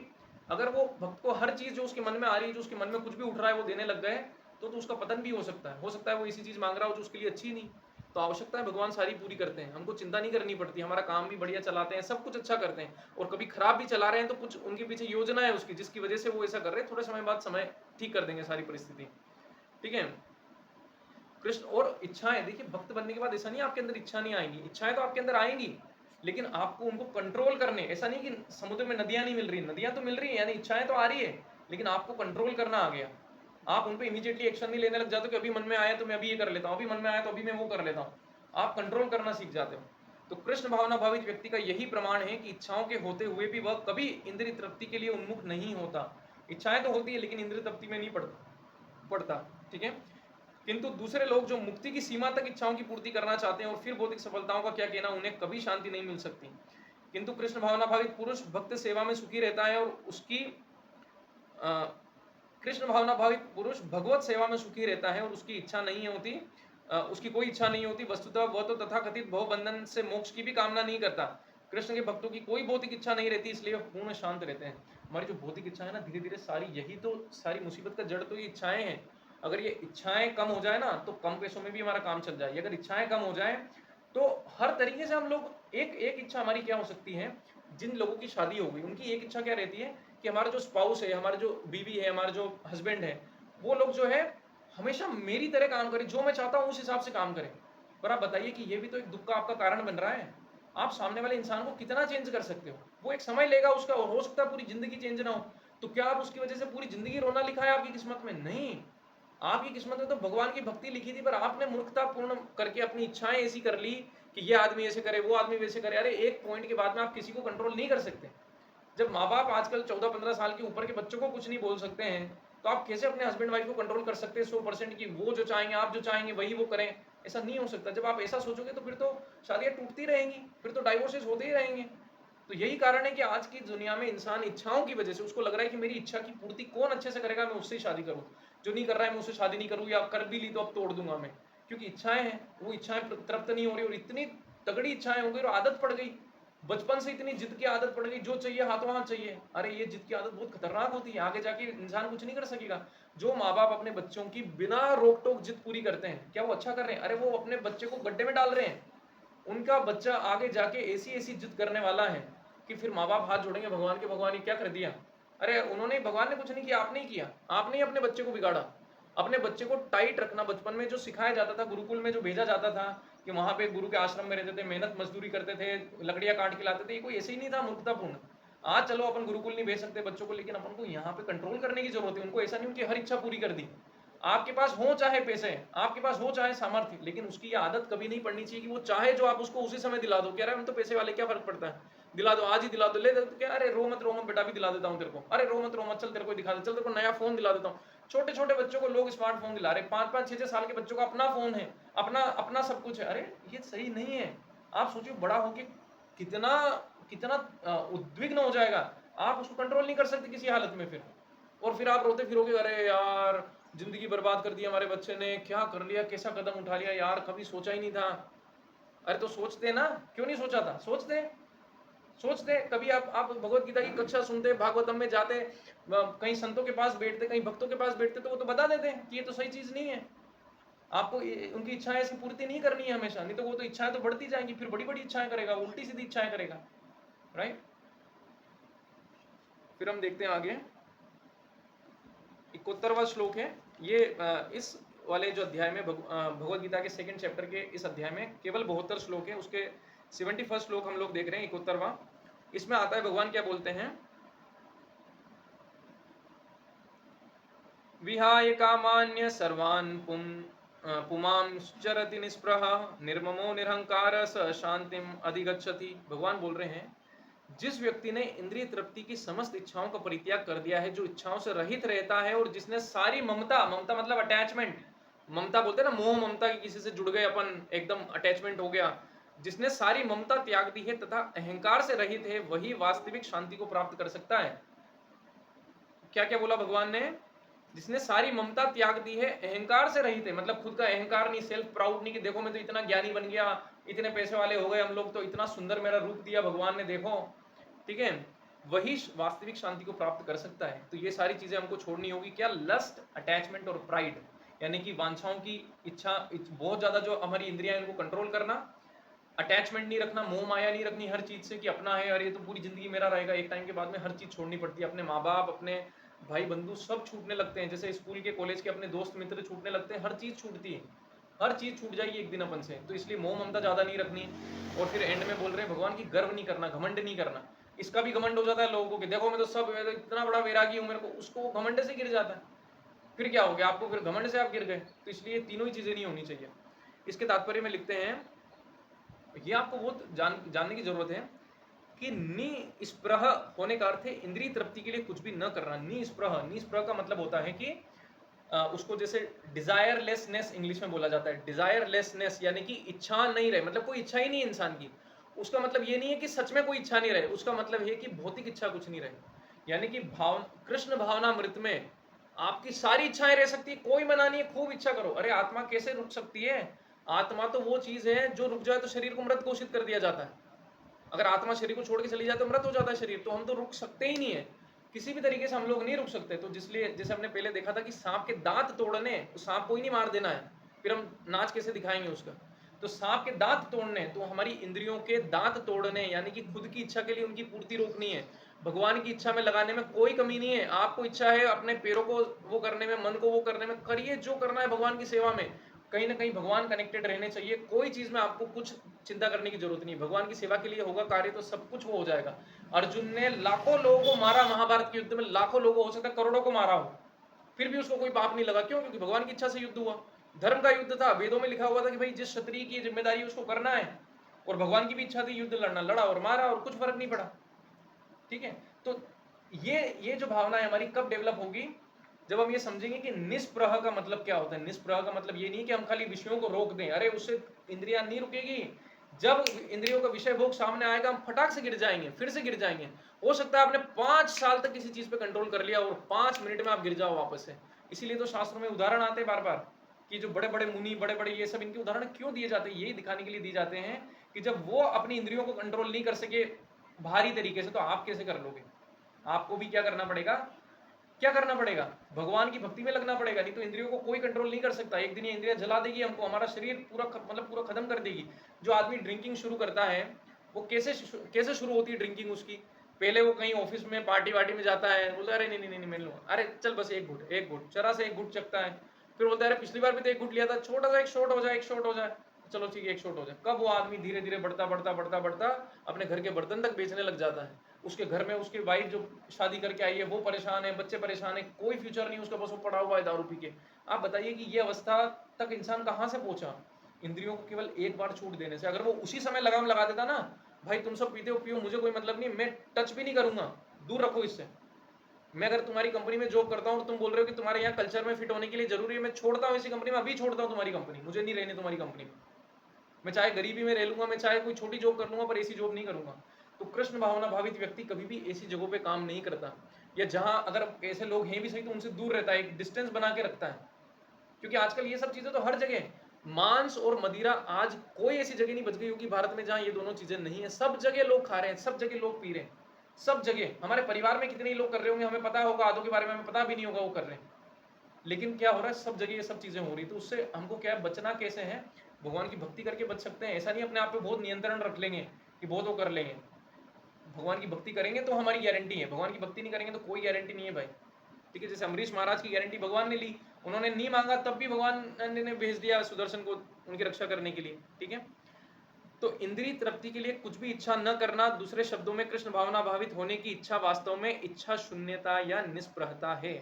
अगर वो भक्त को हर चीज जो उसके मन में आ रही है, जो उसके मन में कुछ भी उठ रहा है, वो देने लग गए, तो उसका पतन भी हो सकता है। वो इसी चीज मांग रहा हो जो उसके लिए अच्छी नहीं। तो आवश्यकताएं भगवान सारी पूरी करते हैं, हमको चिंता नहीं करनी पड़ती। हमारा काम भी बढ़िया चलाते हैं, सब कुछ अच्छा करते हैं। और कभी खराब भी चला रहे हैं तो कुछ उनके पीछे योजना है उसकी, जिसकी वजह से वो ऐसा कर रहे हैं। थोड़े समय बाद समय ठीक कर देंगे सारी परिस्थिति। ठीक है। कृष्ण और इच्छाएं, देखिए भक्त बनने के बाद ऐसा नहीं आपके अंदर इच्छा नहीं आएंगी, इच्छाएं तो आपके अंदर आएंगी, लेकिन आपको उनको कंट्रोल करने। ऐसा नहीं कि समुद्र में नदियां नहीं मिल रही, नदियां तो मिल रही है, यानी इच्छाएं तो आ रही है, लेकिन आपको कंट्रोल करना आ गया। आप उन पर इमीडिएटली एक्शन नहीं लेने लग जाते कि अभी मन में आया तो मैं अभी ये कर लेता हूँ, अभी मन में आया तो अभी मैं वो कर लेता हूँ। आप कंट्रोल करना सीख जाते हो। तो कृष्ण भावना भावित व्यक्ति का यही प्रमाण है कि इच्छाओं के होते हुए भी वह कभी इंद्रिय तृप्ति के लिए उन्मुख नहीं होता। इच्छाएं तो होती है, लेकिन इंद्रिय तृप्ति में नहीं पड़ता। ठीक है। किंतु दूसरे लोग जो मुक्ति की सीमा तक इच्छाओं की पूर्ति करना चाहते हैं और फिर भौतिक सफलताओं का क्या कहना, उन्हें कभी शांति नहीं मिल सकती। किंतु कृष्ण भावना भावित पुरुष भक्त सेवा में सुखी रहता है और उसकी कृष्ण भावना भावित पुरुष भगवत सेवा में सुखी रहता है और उसकी इच्छा नहीं होती, उसकी कोई इच्छा नहीं होती। वस्तुतः वह तो तथाकथित भवबंधन से मोक्ष की भी कामना नहीं करता। कृष्ण के भक्तों की कोई भौतिक इच्छा नहीं रहती, इसलिए वह पूर्ण शांत रहते हैं। हमारी जो भौतिक इच्छा है ना, धीरे धीरे सारी, यही तो सारी मुसीबत का जड़ तो ये इच्छाएं हैं। अगर ये इच्छाएं कम हो जाए ना, तो कम पैसों में भी हमारा काम चल जाए। अगर इच्छाएं कम हो जाए तो हर तरीके से हम लोग, एक एक इच्छा हमारी क्या हो सकती है। जिन लोगों की शादी हो गई, उनकी एक इच्छा क्या रहती है कि हमारा जो स्पाउस है, हमारा जो बीवी है, हमारा जो हस्बैंड है, वो लोग जो है हमेशा मेरी तरह काम करें, जो मैं चाहता हूं उस हिसाब से काम करें। पर आप बताइए कि ये भी तो एक दुख का आपका कारण बन रहा है। आप सामने वाले इंसान को कितना चेंज कर सकते हो? वो एक समय लेगा उसका, और हो सकता है पूरी जिंदगी चेंज ना हो। तो क्या आप उसकी वजह से पूरी जिंदगी रोना लिखा है आपकी किस्मत में? नहीं। आपकी किस्मत में तो भगवान की भक्ति लिखी थी, पर आपने मूर्खता पूर्ण करके अपनी इच्छाएं ऐसी कर ली कि ये आदमी ऐसे करे, वो आदमी वैसे करे। अरे एक पॉइंट के बाद में आप किसी को कंट्रोल नहीं कर सकते। जब माँ बाप आजकल 14-15 साल के ऊपर के बच्चों को कुछ नहीं बोल सकते हैं, तो आप कैसे अपने हस्बैंड वाइफ को कंट्रोल कर सकते हैं 100% की वो जो चाहेंगे, आप जो चाहेंगे वही वो करें? ऐसा नहीं हो सकता। जब आप ऐसा सोचोगे तो फिर तो शादियां टूटती रहेंगी, फिर तो डाइवोर्सेस होते ही रहेंगे। तो यही कारण है कि आज की दुनिया में इंसान इच्छाओं की वजह से, उसको लग रहा है कि मेरी इच्छा की पूर्ति कौन अच्छे से करेगा, मैं उससे ही शादी करूं। जो नहीं कर रहा है मैं उससे शादी नहीं करूं, या कर भी ली तो अब तोड़ दूंगा मैं। क्योंकि इच्छाएं हैं, वो इच्छाएं तृप्त नहीं हो रही, और इतनी तगड़ी इच्छाएं हो गई और आदत पड़ गई। बचपन से इतनी जिद की आदत पड़ गई, जो चाहिए हाथों हाथ चाहिए। अरे ये जिद की आदत बहुत खतरनाक होती है, आगे जाके इंसान कुछ नहीं कर सकेगा। जो माँ बाप अपने बच्चों की बिना रोक टोक जिद पूरी करते हैं, क्या वो अच्छा कर रहे हैं? अरे वो अपने बच्चे को गड्ढे में डाल रहे हैं। उनका बच्चा आगे जाके ऐसी ऐसी जिद करने वाला है कि फिर माँ बाप हाथ जोड़ेंगे भगवान के, भगवान ये क्या कर दिया। अरे उन्होंने, भगवान ने कुछ नहीं किया, आपने ही किया, आपने ही अपने बच्चे को बिगाड़ा। अपने बच्चे को टाइट रखना, बचपन में जो सिखाया जाता था, गुरुकुल में जो भेजा जाता था कि वहां पे गुरु के आश्रम में रहते थे, मेहनत मजदूरी करते थे, लकड़ियां काट के लाते थे, ये कोई ऐसे ही नहीं था मूर्खतापूर्ण। आज चलो अपन गुरुकुल नहीं भेज सकते बच्चों को, लेकिन अपन को यहाँ पे कंट्रोल करने की जरूरत है। उनको ऐसा नहीं कि हर इच्छा पूरी कर दी। आपके पास हो चाहे पैसे, आपके पास हो चाहे सामर्थ्य, लेकिन उसकी ये आदत कभी नहीं पड़नी चाहिए कि वो चाहे जो आप उसको उसी समय दिला दो। कह रहा है हम तो पैसे वाले, क्या फर्क पड़ता है, दिला दो, आज ही दिला दो, ले दो। क्या, अरे रो मत बेटा, भी दिला देता हूँ तेरे को। अरे रो मत, चल तेरे को दिखा दे, चल तेरे को नया फोन दिला देता हूँ। छोटे छोटे बच्चों को लोग स्मार्टफोन दिला रहे, 5-5 6-6 साल के बच्चों का अपना फोन है, अपना अपना सब कुछ है। अरे ये सही नहीं है। आप सोचिए बड़ा होके कितना कितना उद्विग्न हो जाएगा। आप उसको कंट्रोल नहीं कर सकते किसी हालत में फिर। और फिर आप रोते फिरोगे, अरे यार जिंदगी बर्बाद कर दी हमारे बच्चे ने, क्या कर लिया, कैसा कदम उठा लिया यार, कभी सोचा ही नहीं था। अरे तो सोचते ना, क्यों नहीं सोचा था, सोचते कभी। आप भगवत गीता की कक्षा सुनते, भागवतम में जाते, कहीं संतों के पास बैठते, कहीं भक्तों के पास बैठते, तो वो तो बता देते हैं कि ये तो सही चीज नहीं है। आपको उनकी इच्छाएं ऐसी पूर्ति नहीं करनी है हमेशा, नहीं तो वो तो इच्छाएं तो बढ़ती जाएंगी, फिर बड़ी बड़ी इच्छाएं करेगा, उल्टी सीधी इच्छाएं करेगा। राइट। फिर हम देखते हैं आगे, 71वां श्लोक है ये। इस वाले जो अध्याय में भगवत गीता के 2nd चैप्टर के इस अध्याय में केवल 72 श्लोक है, उसके 71 श्लोक हम लोग देख रहे हैं, 71वां। इसमें आता है, भगवान क्या बोलते हैं, विहाय कामान्य सर्वान् पुमांश्चरति निस्पृह निर्ममो निरहंकार स शांतिम अधिगच्छति। भगवान बोल रहे हैं, जिस व्यक्ति ने इंद्रिय तृप्ति की समस्त इच्छाओं का परित्याग कर दिया है, जो इच्छाओं से रहित रहता है, और जिसने सारी ममता, ममता मतलब अटैचमेंट, ममता बोलते हैं ना, मोह ममता की, किसी से जुड़ गए अपन, एकदम अटैचमेंट हो गया, जिसने सारी ममता त्याग दी है तथा अहंकार से रहित है, वही वास्तविक शांति को प्राप्त कर सकता है। क्या क्या बोला भगवान ने, जिसने सारी ममता त्याग दी है, अहंकार से रहित है, मतलब खुद का अहंकार नहीं, सेल्फ प्राउड नहीं कि देखो मैं तो इतना ज्ञानी बन गया, इतने पैसे वाले हो गए हम लोग, तो इतना सुंदर मेरा रूप दिया भगवान ने, देखो, ठीक है, वही वास्तविक शांति को प्राप्त कर सकता है। तो ये सारी चीजें हमको छोड़नी होगी, क्या, लस्ट, अटैचमेंट और प्राइड, यानी कि वांछाओं की इच्छा बहुत ज्यादा, जो हमारी इंद्रियां, इनको कंट्रोल करना, अटैचमेंट नहीं रखना, मोह माया नहीं रखनी हर चीज से कि अपना है और ये तो पूरी जिंदगी मेरा रहेगा। एक टाइम के बाद में हर चीज छोड़नी पड़ती है, अपने माँ बाप, अपने भाई बंधु सब छूटने लगते हैं, जैसे स्कूल के, कॉलेज के अपने दोस्त मित्र छूटने लगते हैं, हर चीज छूटती है, हर चीज छूट जाएगी एक दिन अपन से। तो इसलिए मोह ममता ज्यादा नहीं रखनी। और फिर एंड में बोल रहे हैं भगवान की, गर्व नहीं करना, घमंड नहीं करना। इसका भी घमंड हो जाता है लोगों को कि देखो मैं तो सब, मैं तो इतना बड़ा वैरागी हूँ, मेरे को, उसको घमंड से गिर जाता है। फिर क्या हो गया आपको, फिर घमंड से आप गिर गए। तो इसलिए तीनों ही चीजें नहीं होनी चाहिए। इसके तात्पर्य में लिखते हैं, ये आपको बहुत जानने की जरूरत है कि निस्पृह होने का अर्थ है इंद्रिय तृप्ति के लिए कुछ भी न करना। निस्पृह का मतलब होता है कि उसको जैसे डिजायरलेसनेस इंग्लिश में बोला जाता है, डिजायरलेसनेस यानी कि इच्छा नहीं रहे, मतलब कोई इच्छा ही नहीं है इंसान की। उसका मतलब ये नहीं है कि सच में कोई इच्छा नहीं रहे, उसका मतलब है कि भौतिक इच्छा कुछ नहीं रहे। यानी कि कृष्ण भावनामृत में आपकी सारी इच्छाएं रह सकती है, कोई मना नहीं है, खूब इच्छा करो। अरे आत्मा कैसे रुक सकती है? आत्मा तो वो चीज है जो रुक जाए तो शरीर को मृत घोषित कर दिया जाता है। अगर आत्मा शरीर को छोड़ के चली जाए तो मृत हो जाता है शरीर। तो हम तो रुक सकते ही नहीं है, किसी भी तरीके से हम लोग नहीं रुक सकते। तो जिसलिए जैसे हमने पहले देखा था कि सांप के दांत तोड़ने, तो सांप को ही नहीं मार देना है, फिर हम नाच कैसे दिखाएंगे उसका। तो सांप के दांत तोड़ने, तो हमारी इंद्रियों के दांत तोड़ने, यानी कि खुद की इच्छा के लिए उनकी पूर्ति रोकनी है। भगवान की इच्छा में लगाने में कोई कमी नहीं है। आपको इच्छा है अपने पैरों को वो करने में, मन को वो करने में, करिए जो करना है भगवान की सेवा में। कहीं ना कहीं भगवान कनेक्टेड रहने चाहिए, कोई चीज में आपको कुछ चिंता करने की जरूरत नहीं। भगवान की सेवा के लिए होगा कार्य तो सब कुछ वो हो जाएगा। अर्जुन ने लाखों लोगों को मारा, महाभारत के युद्ध में लाखों लोगों, हो सकता है करोड़ों को मारा हो, फिर भी उसको कोई पाप नहीं लगा। क्यों? क्योंकि भगवान की इच्छा से युद्ध हुआ, धर्म का युद्ध था। वेदों में लिखा हुआ था कि भाई जिस क्षत्रिय की जिम्मेदारी उसको करना है, और भगवान की भी इच्छा थी युद्ध लड़ना, लड़ा और मारा और कुछ फर्क नहीं पड़ा। ठीक है, तो ये जो भावना है हमारी कब डेवलप होगी? जब हम ये समझेंगे कि निष्प्रह का मतलब क्या होता है। निष्प्रह का मतलब ये नहीं कि हम खाली विषयों को रोक दें, अरे उससे इंद्रियां नहीं रुकेगी। जब इंद्रियों का विषय भोग सामने आएगा हम फटाक से गिर जाएंगे, फिर से गिर जाएंगे। हो सकता है आपने 5 साल तक किसी चीज पे कंट्रोल कर लिया और 5 मिनट में आप गिर जाओ वापस से। इसीलिए तो शास्त्रों में उदाहरण आते हैं बार बार कि जो बड़े बड़े मुनि, बड़े बड़े ये सब, इनके उदाहरण क्यों दिए जाते हैं? यही दिखाने के लिए दिए जाते हैं कि जब वो अपनी इंद्रियों को कंट्रोल नहीं कर सके बाहरी तरीके से, तो आप कैसे कर लोगे? आपको भी क्या करना पड़ेगा? क्या करना पड़ेगा? भगवान की भक्ति में लगना पड़ेगा, नहीं तो इंद्रियों को कोई कंट्रोल नहीं कर सकता। एक दिन ये इंद्रियां जला देगी हमको, हमारा शरीर पूरा मतलब पूरा खत्म कर देगी। जो आदमी ड्रिंकिंग शुरू करता है, वो कैसे शुरू होती है ड्रिंकिंग उसकी? पहले वो कहीं ऑफिस में पार्टी वार्टी में जाता है, बोलता है अरे नहीं नहीं नहीं मैं लूंगा, अरे चल बस एक घुट चरा से एक घुट चखता है, फिर बोलता है अरे पिछली बार भी तो एक घुट लिया था, छोटा सा एक शॉट हो जाए, एक शॉट हो जाए, चलो ठीक है एक शॉट हो जाए। कब वो आदमी धीरे धीरे बढ़ता बढ़ता बढ़ता बढ़ता अपने घर के बर्तन तक बेचने लग जाता है। उसके घर में उसकी वाइफ जो शादी करके आई है वो परेशान है, बच्चे परेशान है, कोई फ्यूचर नहीं उसका, बस वो पड़ा हुआ है दारू पी के। आप बताइए कि ये अवस्था तक इंसान कहाँ से पहुंचा? इंद्रियों को केवल एक बार छूट देने से। अगर वो उसी समय लगाम लगा देता ना, भाई तुम सब पीते हो पियो, मुझे कोई मतलब नहीं, मैं टच भी नहीं करूंगा, दूर रखो इससे। मैं अगर तुम्हारी कंपनी में जॉब करता हूँ और तुम बोल रहे हो कि तुम्हारे यहाँ कल्चर में फिट होने के लिए जरूरी है, मैं छोड़ता हूँ इसी कंपनी में, अभी छोड़ता हूँ तुम्हारी कंपनी, मुझे नहीं रहने तुम्हारी कंपनी में। मैं चाहे गरीबी में रह लूंगा, मैं चाहे कोई छोटी जॉब कर लूंगा, पर ऐसी जॉब नहीं करूंगा। तो कृष्ण भावना भावित व्यक्ति कभी भी ऐसी जगहों पे काम नहीं करता, या जहां अगर ऐसे लोग हैं भी सही तो उनसे दूर रहता है, एक डिस्टेंस बना के रखता है। क्योंकि आजकल ये सब चीजें तो हर जगह, मांस और मदिरा, आज कोई ऐसी जगह नहीं बच गई होगी भारत में जहां ये दोनों चीजें नहीं है। सब जगह लोग खा रहे हैं, सब जगह लोग पी रहे हैं, सब जगह। हमारे परिवार में कितने लोग कर रहे होंगे हमें पता होगा, आधों के बारे में हमें पता भी नहीं होगा वो कर रहे हैं, लेकिन क्या हो रहा है, सब जगह ये सब चीजें हो रही। तो उससे हमको क्या है, बचना कैसे है? भगवान की भक्ति करके बच सकते हैं। ऐसा नहीं अपने आप पे बहुत नियंत्रण रख लेंगे कि बहुत वो कर लेंगे। भगवान की भक्ति करेंगे तो हमारी गारंटी है, भगवान की भक्ति नहीं करेंगे तो कोई गारंटी नहीं है भाई। ठीक है, जैसे अमरीश महाराज की गारंटी भगवान ने ली, उन्होंने नहीं मांगा तब भी भगवान ने भेज दिया सुदर्शन को उनकी रक्षा करने के लिए। ठीक है, तो इंद्रिय तृप्ति के लिए कुछ भी इच्छा न करना, दूसरे शब्दों में कृष्ण भावना भावित होने की इच्छा वास्तव में इच्छा शून्यता या निष्प्रहता है।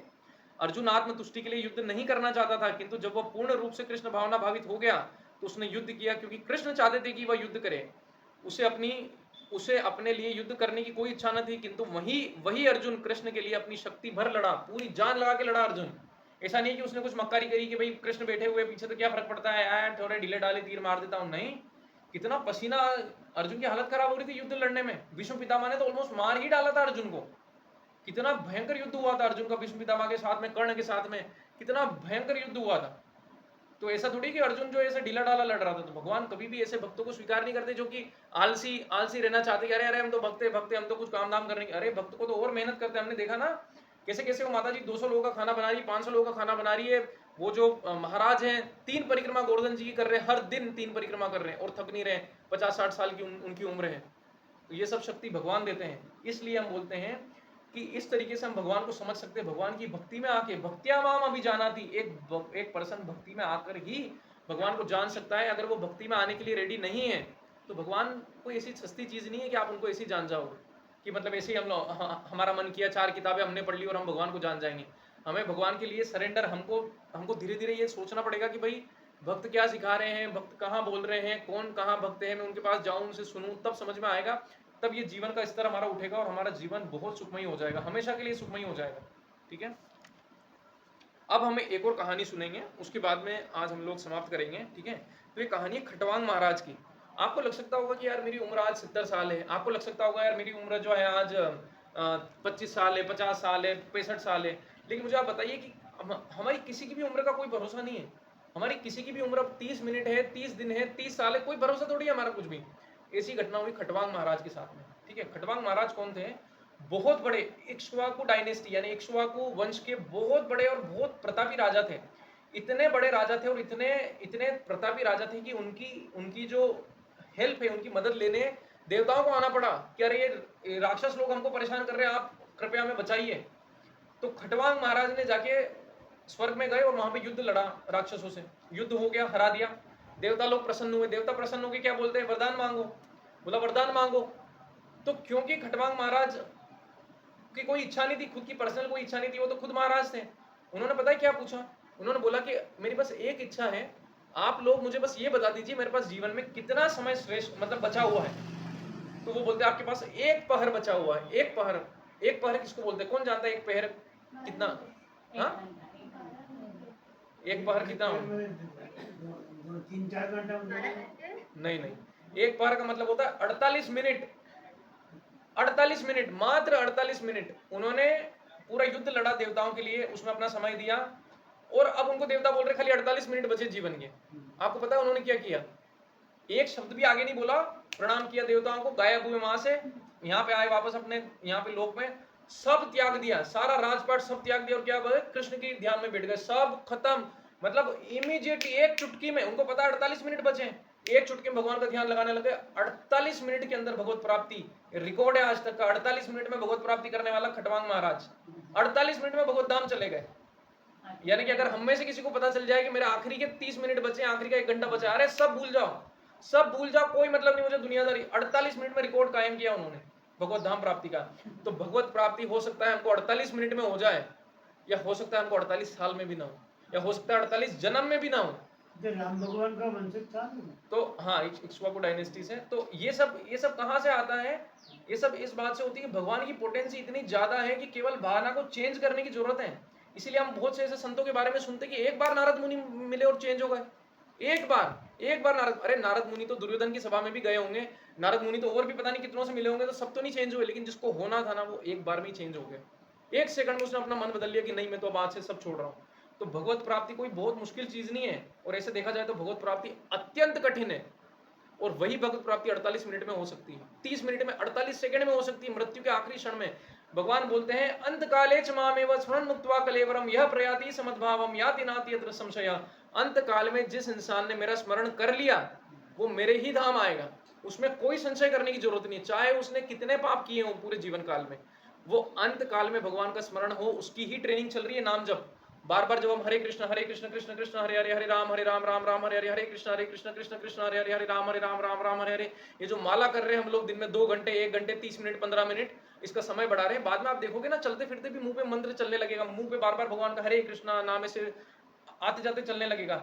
अर्जुन आत्मतुष्टि के लिए युद्ध नहीं करना चाहता था, किंतु जब वह पूर्ण रूप से कृष्ण भावना भावित हो गया तो उसने युद्ध किया, क्योंकि कृष्ण चाहते थे कि वह युद्ध करे। उसे अपने लिए युद्ध करने की कोई इच्छा न थी, किंतु वही अर्जुन कृष्ण के लिए अपनी शक्ति भर लड़ा, पूरी जान लगा के लड़ा अर्जुन। ऐसा नहीं कि उसने कुछ मक्कारी करी कि भाई कृष्ण बैठे हुए पीछे तो क्या फर्क पड़ता है, आया थोड़े ढीले डाले तीर मार देता हूं। नहीं, कितना पसीना, अर्जुन की हालत खराब हो रही थी युद्ध लड़ने में। भीष्म पितामह ने तो ऑलमोस्ट मार ही डाला था अर्जुन को। कितना भयंकर युद्ध हुआ था अर्जुन का भीष्म पितामह के साथ में, कर्ण के साथ में, कितना भयंकर युद्ध हुआ था। तो ऐसा थोड़ी कि अर्जुन जो ऐसे ढीला ढाला लड़ रहा था। तो भगवान कभी भी ऐसे भक्तों को स्वीकार नहीं करते जो कि आलसी आलसी रहना चाहते कि अरे अरे हम तो भक्त भक्त हम तो कुछ काम धाम करने। अरे भक्त को तो और मेहनत करते हैं। हमने देखा ना कैसे कैसे वो माता जी 200 लोगों का खाना बना रही है, 500 लोगों का खाना बना रही है। वो जो महाराज हैं 3 परिक्रमा गोवर्धन जी की कर रहे हैं, हर दिन 3 परिक्रमा कर रहे हैं और थक नहीं रहे। 50-60 साल की उनकी उम्र है। तो ये सब शक्ति भगवान देते हैं। इसलिए हम बोलते हैं कि इस तरीके से हम भगवान को समझ सकते हैं। भगवान की भक्ति में आके, भक्तिया माम अभिजानाति, एक पर्सन भक्ति में आकर ही भगवान को जान सकता है। अगर वो भक्ति में आने के लिए रेडी नहीं है तो भगवान कोई ऐसी सस्ती चीज नहीं है कि आप उनको ऐसे जान जाओगे कि मतलब ऐसे ही हमारा मन किया 4 किताबें हमने पढ़ ली और हम भगवान को जान जाएंगे। हमें भगवान के लिए सरेंडर, हमको धीरे धीरे ये सोचना पड़ेगा कि भाई भक्त क्या सिखा रहे हैं, भक्त कहाँ बोल रहे हैं, कौन कहाँ भक्त है, मैं उनके पास जाऊं, उनसे सुनूं, तब समझ में आएगा। तब ये जीवन का स्तर हमारा उठेगा और हमारा जीवन बहुत सुखमय हो जाएगा, हमेशा के लिए सुखमय हो जाएगा। ठीक है, अब हमें एक और कहानी सुनेंगे, उसके बाद में आज हम लोग समाप्त करेंगे। ठीक है, तो ये कहानी है खटवांग महाराज की। आपको लग सकता होगा कि यार मेरी उम्र आज 70 साल है, आपको लग सकता होगा यार मेरी उम्र जो है आज 25 साल है, 50 साल है, 65 साल है। लेकिन मुझे आप बताइए कि हमारी किसी की भी उम्र का कोई भरोसा नहीं है। हमारी किसी की भी उम्र 30 मिनट है, 30 दिन है, 30 साल है, कोई भरोसा थोड़ी है हमारा कुछ भी। ऐसी घटना हुई खटवांग महाराज के साथ में। ठीक है, खटवांग महाराज कौन थे? बहुत बड़े इक्ष्वाकु डायनेस्टी यानी इक्ष्वाकु वंश के बहुत बड़े और बहुत प्रतापी राजा थे। इतने बड़े राजा थे और इतने इतने प्रतापी राजा थे कि उनकी उनकी जो हेल्प है, उनकी मदद लेने देवताओं को आना पड़ा कि अरे ये राक्षस लोग हमको परेशान कर रहे हैं, आप कृपया हमें बचाइए। तो खटवांग महाराज ने जाके स्वर्ग में गए और वहां पे युद्ध लड़ा राक्षसों से। युद्ध हो गया, हरा दिया। देवता लोग प्रसन्न हुए। देवता प्रसन्न होकर क्या बोलते हैं? वरदान मांगो। बोला वरदान मांगो। तो क्योंकि खटवांग महाराज की कोई इच्छा नहीं थी, खुद की पर्सनल कोई इच्छा नहीं थी, वो तो खुद महाराज थे। उन्होंने पता है क्या पूछा? उन्होंने बोला कि मेरी बस एक इच्छा है, आप लोग मुझे बस ये बता दीजिए मेरे पास जीवन में कितना समय श्रेष्ठ मतलब बचा हुआ है। तो वो बोलते आपके पास एक पहर बचा हुआ है। एक पहर, एक पहर किसको बोलते हैं? कौन जानता है एक पहर कितना? हाँ, एक पहर कितना हो? 3-4 घंटा नहीं नहीं, एक पहर का मतलब होता है 48 मिनट। 48 मिनट, मात्र 48 मिनट उन्होंने पूरा युद्ध लड़ा देवताओं के लिए, उसमें अपना समय दिया। और अब उनको देवता बोल रहे खाली 48 मिनट बचे जीवन के। आपको पता है उन्होंने क्या किया? एक शब्द भी आगे नहीं बोला, प्रणाम किया देवताओं को, गायब हुए वहां से, यहाँ पे आए वापस अपने यहाँ पे लोक में, सब त्याग दिया, सारा राजपाट सब त्याग दिया और क्या बोले, कृष्ण के ध्यान में बैठ गए, सब खत्म। मतलब इमीडिएट एक चुटकी में, उनको पता 48 मिनट बचे हैं, एक चुटकी में भगवान का ध्यान लगाने लगे, 48 मिनट के अंदर भगवत प्राप्ति, रिकॉर्ड है आज तक का, 48 मिनट में भगवत प्राप्ति करने वाला खटवांग महाराज 48 मिनट में भगवत धाम चले गए। यानी कि अगर हम में से किसी को पता चल जाए कि मेरे आखिरी के 30 मिनट बचे, आखिरी का 1 घंटा बचा, अरे सब भूल जाओ, सब भूल जाओ, कोई मतलब नहीं मुझे दुनियादारी। 48 मिनट में रिकॉर्ड कायम किया उन्होंने भगवत धाम प्राप्ति का। तो भगवत प्राप्ति हो सकता है हमको 48 मिनट में हो जाए, या हो सकता है हमको 48 साल में भी ना हो, या हो सकता है 48 जन्म में भी ना हो। राम भगवान का वंशज था। तो हाँ, इक्ष्वाकु डायनेस्टी से। तो ये सब कहाँ से आता है? ये सब इस बात से होती है कि भगवान की पोटेंसी इतनी ज्यादा है कि केवल भावना को चेंज करने की जरूरत है। इसीलिए हम बहुत से ऐसे संतों के बारे में सुनते कि एक बार नारद मुनि मिले और चेंज हो गए, एक बार नारद। अरे नारद मुनि तो दुर्योधन की सभा में भी गए होंगे, नारद मुनि तो और भी पता नहीं कितनों से मिले होंगे, तो सब तो नहीं चेंज हुए, लेकिन जिसको होना था ना वो एक बार में ही चेंज हो गया। 1 सेकंड में उसने अपना मन बदल लिया कि नहीं मैं तो अब आज से सब छोड़ रहा हूँ। तो भगवत प्राप्ति कोई बहुत मुश्किल चीज नहीं है, और ऐसे देखा जाए तो भगवत प्राप्ति अत्यंत कठिन है। और वही भगवत प्राप्ति 48 मिनट में हो सकती है, 30 मिनट में, 48 सेकंड में हो सकती है, मृत्यु के आखिरी क्षण में। भगवान बोलते हैं अंत काले च मामेव स्मरण मुक्त्वा कलेवरम यह प्रयाति समद्भावम याति नाति यत्र संशय। अंत काल में जिस इंसान ने मेरा स्मरण कर लिया वो मेरे ही धाम आएगा, उसमें कोई संशय करने की जरूरत नहीं, चाहे उसने कितने पाप किए हो पूरे जीवन काल में। वो अंत काल में भगवान का स्मरण हो, उसकी ही ट्रेनिंग चल रही है नाम जप। बार बार जब हम हरे कृष्ण कृष्ण कृष्ण हरे हरे, हरे राम राम राम हरे हरे, हरे कृष्ण कृष्ण कृष्ण हरे हरे, हरे राम राम हरे हरे, ये जो माला कर रहे हैं हम लोग दिन में 2 घंटे, 1 घंटे 30 मिनट 15 मिनट, इसका समय बढ़ा रहे हैं। बाद में आप देखोगे ना, चलते फिरते भी मुंह पे मंत्र चलने लगेगा, मुंह पे बार बार भगवान का हरे कृष्णा नाम से आते जाते चलने लगेगा।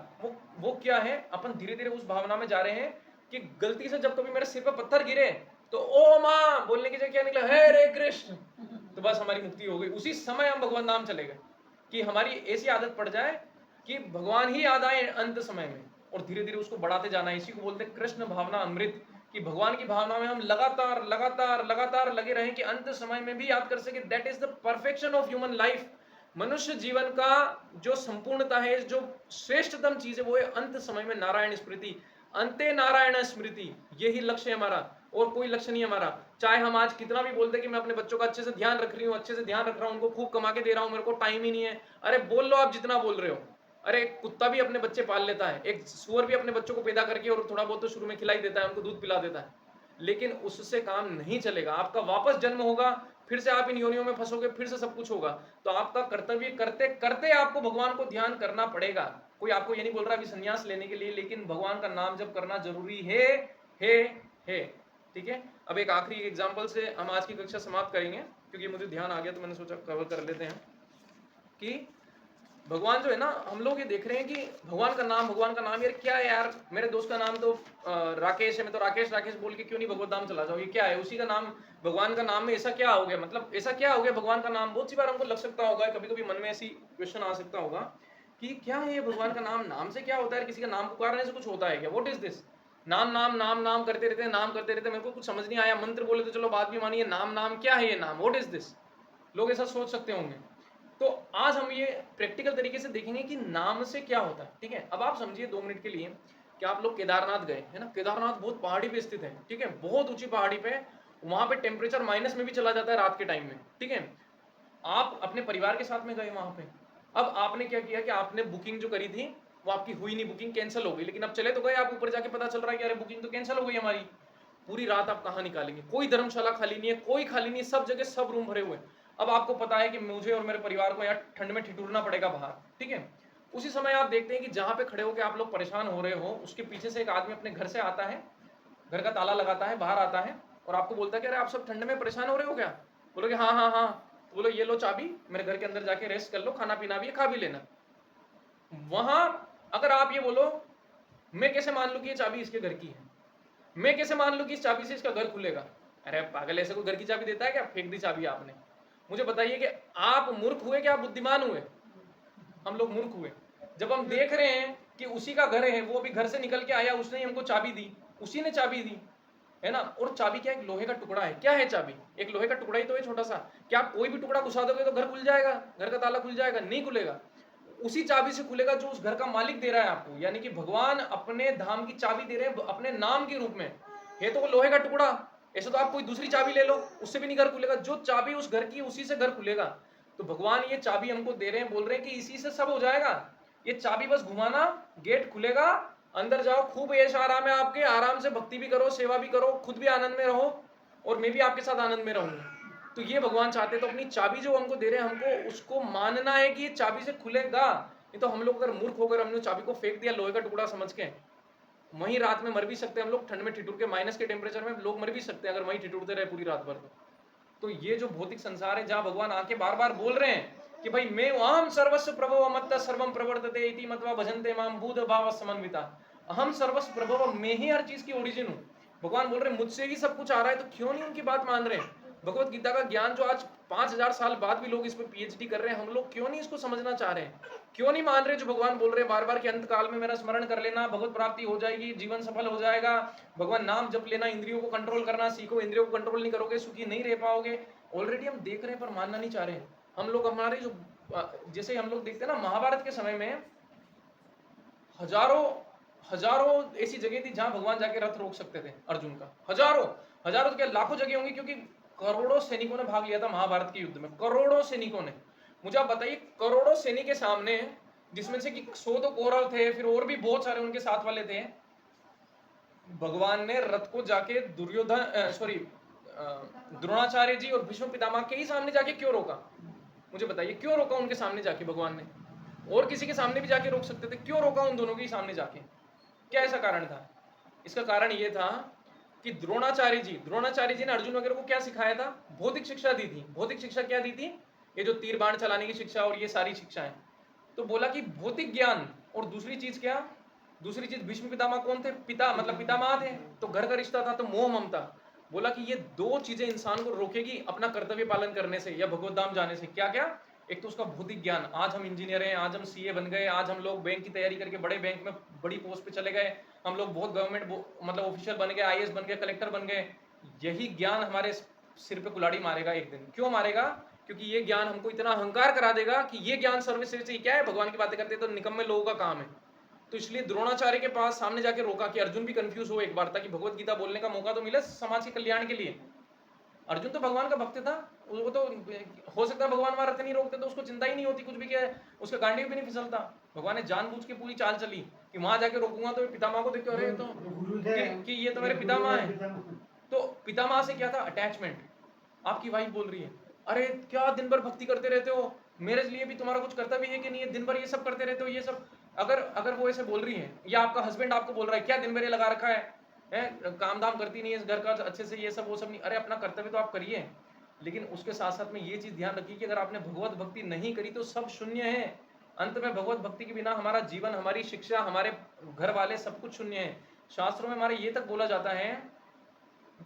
वो क्या है, अपन धीरे धीरे उस भावना में जा रहे हैं कि गलती से जब कभी मेरे सिर पे पत्थर गिरे तो ओ माँ बोलने की जगह क्या निकला, हरे कृष्ण, तो बस हमारी मुक्ति हो गई। उसी समय हम भगवान नाम चलेगा, कि हमारी ऐसी आदत पड़ जाए कि भगवान ही याद आए अंत समय में, और धीरे धीरे उसको बढ़ाते जाना है। इसी को बोलते हैं कृष्ण भावना अमृत, कि भगवान की भावना में हम लगातार लगातार लगातार लगे रहें कि अंत समय में भी याद कर सके। That is the perfection of human life. मनुष्य जीवन का जो संपूर्णता है, जो श्रेष्ठतम चीज है, वो है अंत समय में नारायण स्मृति, अंते नारायण स्मृति। यही लक्ष्य है हमारा, और कोई लक्ष्य नहीं हमारा। चाहे हम आज कितना भी बोलते कि मैं अपने बच्चों का अच्छे से ध्यान रख रही हूँ, अच्छे से ध्यान रख रहा हूँ, उनको खूब कमा के दे रहा हूँ, मेरे को टाइम ही नहीं है। अरे बोल लो आप जितना बोल रहे हो। अरे एक कुत्ता भी अपने बच्चे पाल लेता है, एक सुअर भी अपने बच्चों को पैदा करके और थोड़ा बहुत तो शुरू में खिलाई देता है, उनको दूध पिला देता है, लेकिन उससे काम नहीं चलेगा। आपका वापस जन्म होगा, फिर से आप इन योनियों में फंसोगे, फिर से सब कुछ होगा। तो आपका कर्तव्य करते करते आपको भगवान को ध्यान करना पड़ेगा। कोई आपको ये नहीं बोल रहा अभी संन्यास लेने के लिए, लेकिन भगवान का नाम जब करना जरूरी है। ठीक है, अब एक आखिरी एग्जांपल से हम आज की कक्षा समाप्त करेंगे, क्योंकि मुझे ध्यान आ गया तो मैंने सोचा कवर कर लेते हैं कि भगवान जो है ना, हम लोग ये देख रहे हैं कि भगवान का नाम यार क्या है यार, मेरे दोस्त का नाम तो राकेश है, मैं तो राकेश राकेश बोल के क्यों नहीं भगवत धाम चला जाऊँ, ये क्या है, उसी का नाम भगवान का नाम में ऐसा क्या हो गया, मतलब ऐसा क्या हो गया भगवान का नाम। बहुत सी बार हमको लग सकता होगा, कभी कभी मन में ऐसी क्वेश्चन आ सकता होगा कि क्या है ये भगवान का नाम से क्या होता है, किसी का नाम पुकारने से कुछ होता है क्या, व्हाट इज दिस, नाम करते रहते मेरे को कुछ समझ नहीं आया। मंत्र बोले तो चलो बात भी मानिए, नाम क्या है ये नाम, व्हाट इज दिस, लोग ऐसा सोच सकते होंगे। तो आज हम ये प्रैक्टिकल तरीके से देखेंगे कि नाम से क्या होता है। ठीक है, अब आप समझिए 2 मिनट के लिए कि आप लोग केदारनाथ गए है ना, केदारनाथ बहुत पहाड़ी पे स्थित है, ठीक है, बहुत ऊंची पहाड़ी पे, वहां पे टेम्परेचर माइनस में भी चला जाता है रात के टाइम में। ठीक है, आप अपने परिवार के साथ में गए वहां पे, अब आपने क्या किया कि आपने बुकिंग जो करी थी वो आपकी हुई नहीं, बुकिंग कैंसिल हो गई, लेकिन अब चले तो गए, आप ऊपर जाके पता चल रहा है कि अरे बुकिंग तो कैंसिल हो गई हमारी। पूरी रात आप कहाँ निकालेंगे, कोई धर्मशाला खाली नहीं है, कोई खाली नहीं है, सब जगह सब रूम भरे हुए हैं। अब आपको पता है कि मुझे और मेरे परिवार को यार ठंड में ठिठुरना पड़ेगा बाहर। ठीक है, उसी समय आप देखते हैं कि जहां पे खड़े होकर आप लोग परेशान हो रहे हो, उसके पीछे से एक आदमी अपने घर से आता है, घर का ताला लगाता है, बाहर आता है और आपको बोलता है कि अरे आप सब ठंड में परेशान हो रहे हो क्या, बोलोगे हाँ हाँ हाँ, तो बोलो ये लो चाबी, मेरे घर के अंदर जाके रेस्ट कर लो, खाना पीना भी है, खा भी लेना। वहां अगर आप ये बोलो मैं कैसे मान लूं कि ये चाबी इसके घर की है, मैं कैसे मान लूं कि इस चाबी से इसका घर खुलेगा, अरे पागल ऐसे कोई घर की चाबी देता है क्या, फेंक दी चाबी आपने। मुझे बताइए कि आप मूर्ख हुए कि आप बुद्धिमान हुए। हम लोग मूर्ख हुए जब हम देख रहे हैं कि उसी का घर है, वो अभी घर से निकल के आया, उसने ही हमको चाबी दी, उसी ने चाबी दी है ना। और चाबी क्या, एक लोहे का टुकड़ा है, क्या है चाबी, एक लोहे का टुकड़ा ही तो है छोटा सा। क्या आप कोई भी टुकड़ा घुसा दोगे तो घर खुल जाएगा, घर का ताला खुल जाएगा, नहीं खुलेगा। उसी चाबी से खुलेगा जो उस घर का मालिक दे रहा है आपको। यानी कि भगवान अपने धाम की चाबी दे रहे हैं अपने नाम के रूप में। है तो वो लोहे का टुकड़ा, ऐसे तो आप कोई दूसरी चाबी ले लो, उससे भी नहीं घर खुलेगा। जो चाबी उस घर की उसी से घर खुलेगा। तो भगवान ये चाबी हमको दे रहे हैं, बोल रहे हैं कि इसी से सब हो जाएगा। ये चाबी बस घुमाना, गेट खुलेगा, अंदर जाओ, खूब ऐश आराम है आपके, आराम से भक्ति भी करो, सेवा भी करो, खुद भी आनंद में रहो और मैं भी आपके साथ आनंद में रहूंगा। तो ये भगवान चाहते हैं। तो अपनी चाबी जो हमको दे रहे हैं, हमको उसको मानना है कि ये चाबी से खुलेगा। नहीं तो हम लोग अगर मूर्ख होकर हमने चाबी को फेंक दिया लोहे का टुकड़ा समझ के, वहीं रात में मर भी सकते हैं हम लोग, ठंड में ठिठुर के, माइनस के टेम्परेचर में लोग मर भी सकते हैं अगर वहीं ठिठुरते रहे पूरी रात भर। तो ये जो भौतिक संसार है, जहां भगवान आके बार बार बोल रहे हैं कि भाई मैं अहम सर्वस्व प्रभव मत्त सर्वम प्रवर्तते इति मत्वा भजन्ते माम बुध भाव समन्विता। अहम सर्वस्व प्रभव, मैं ही हर चीज की ओरिजिन हूँ। भगवान बोल रहे हैं मुझसे ही सब कुछ आ रहा है, तो क्यों नहीं उनकी बात मान रहे हैं। भगवत गीता का ज्ञान जो आज 5000 साल बाद भी लोग इस पर पीएचडी कर रहे हैं, हम लोग क्यों नहीं इसको समझना चाह रहे हैं, क्यों नहीं मान रहे जो भगवान बोल रहे हैं बार बार कि अंत काल में मेरा स्मरण कर लेना, भगवत प्राप्ति हो जाएगी, जीवन सफल हो जाएगा। भगवान नाम जप लेना, इंद्रियों को कंट्रोल करना सीखो, इंद्रियों को कंट्रोल नहीं करोगे सुखी नहीं रह पाओगे। ऑलरेडी हम देख रहे हैं पर मानना नहीं चाह रहे हैं। हम लोग हमारे जो जैसे हम लोग देखते हैं ना, महाभारत के समय में हजारों हजारों ऐसी जगह थी जहां भगवान जाके रथ रोक सकते थे अर्जुन का। हजारों हजारों तो क्या लाखों जगह होंगी, क्योंकि करोड़ों सैनिकों ने भाग लिया था महाभारत के युद्ध में, करोड़ों सैनिकों ने। मुझे आप बताइए, करोड़ों सैनिक के सामने, जिसमें से कि 100 तो कौरव थे, फिर और भी बहुत सारे उनके साथ वाले थे, भगवान ने रथ को जाके द्रोणाचार्य जी और भीष्म पितामह के ही सामने जाके क्यों रोका? मुझे बताइए क्यों रोका उनके सामने जाके भगवान ने? और किसी के सामने भी जाके रोक सकते थे, क्यों रोका उन दोनों के ही सामने जाके? क्या ऐसा कारण था? इसका कारण ये था कि द्रोणाचार्य जी ने अर्जुन वगैरह को क्या सिखाया था? भौतिक शिक्षा दी थी। भौतिक शिक्षा क्या दी थी? ये जो तीर बाण चलाने की शिक्षा और ये सारी शिक्षाएं। तो बोला कि भौतिक ज्ञान, और दूसरी चीज क्या? दूसरी चीज, भीष्म पितामह कौन थे? पिता मतलब पितामह थे, तो घर का रिश्ता था, तो मोह ममता। बोला कि ये दो चीजें इंसान को रोकेगी अपना कर्तव्य पालन करने से या भगवत धाम जाने से। क्या क्या? एक तो उसका भौतिक ज्ञान, आज हम इंजीनियर हैं, आज हम सीए बन गए, आज हम लोग बैंक की तैयारी करके बड़े बैंक में बड़ी पोस्ट पे चले गए, हम लोग बहुत गवर्नमेंट मतलब ऑफिशियल बन गए, आईएएस बन गए, कलेक्टर बन गए। यही ज्ञान हमारे सिर पे कुल्हाड़ी मारेगा एक दिन। क्यों मारेगा? क्योंकि ये ज्ञान हमको इतना अहंकार करा देगा कि ये ज्ञान सर्वश्रेष्ठ है। क्या है? भगवान की बातें करते तो निकम्मे लोगों का काम है। तो इसलिए द्रोणाचार्य के पास सामने जाके रोका कि अर्जुन भी कंफ्यूज हो एक बार, ताकि भगवत गीता बोलने का मौका तो मिले समाज के कल्याण के लिए। अर्जुन तो भगवान का भक्त था, वो तो हो सकता है भगवान वहां रथ नहीं रोकते तो उसको चिंता ही नहीं होती कुछ भी, क्या उसका गांडीव भी नहीं फिसलता। भगवान ने जानबूझ के पूरी चाल चली कि वहां जाके रोकूंगा तो पितामह को देख के, अरे तो कि ये तो मेरे पितामह है। तो पितामह से क्या था? अटैचमेंट। आपकी वाइफ बोल रही है, अरे क्या दिन भर भक्ति करते रहते हो, मेरे लिए भी तुम्हारा कुछ कर्तव्य है कि नहीं है, दिन भर ये सब करते रहते हो ये सब। अगर अगर वो ऐसे बोल रही है, या आपका हस्बैंड आपको बोल रहा है, क्या दिन भर ये लगा रखा है, काम धाम करती नहीं है इस घर का अच्छे से, ये सब वो सब नहीं। अरे अपना कर्तव्य तो आप करिए, लेकिन उसके साथ साथ में ये चीज ध्यान रखिए कि अगर आपने भगवत भक्ति नहीं करी तो सब शून्य है। अंत में भगवत भक्ति के बिना हमारा जीवन, हमारी शिक्षा, हमारे घर वाले सब कुछ शून्य है। शास्त्रों में हमारे ये तक बोला जाता है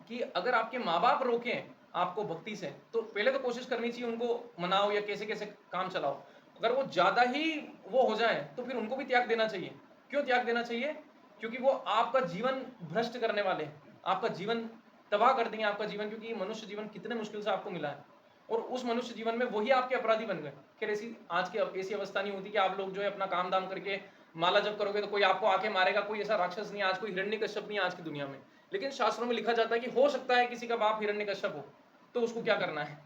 कि अगर आपके माँ बाप रोकें आपको भक्ति से, तो पहले तो कोशिश करनी चाहिए उनको मनाओ या कैसे कैसे काम चलाओ। अगर वो ज्यादा ही वो हो जाए तो फिर उनको भी त्याग देना चाहिए। क्यों त्याग देना चाहिए? क्योंकि वो आपका जीवन भ्रष्ट करने वाले हैं, आपका जीवन तबाह कर देंगे आपका जीवन, क्योंकि मनुष्य जीवन कितने मुश्किल से आपको मिला है, और उस मनुष्य जीवन में वही आपके अपराधी बन गए। खैर ऐसी आज की ऐसी अवस्था नहीं होती कि आप लोग जो है अपना काम दाम करके माला जप करोगे तो कोई आपको आके मारेगा, कोई ऐसा राक्षस नहीं, आज कोई हिरण्यकश्यप नहीं आज की दुनिया में। लेकिन शास्त्रों में लिखा जाता है कि हो सकता है किसी का बाप हिरण्यकश्यप हो, तो उसको क्या करना है?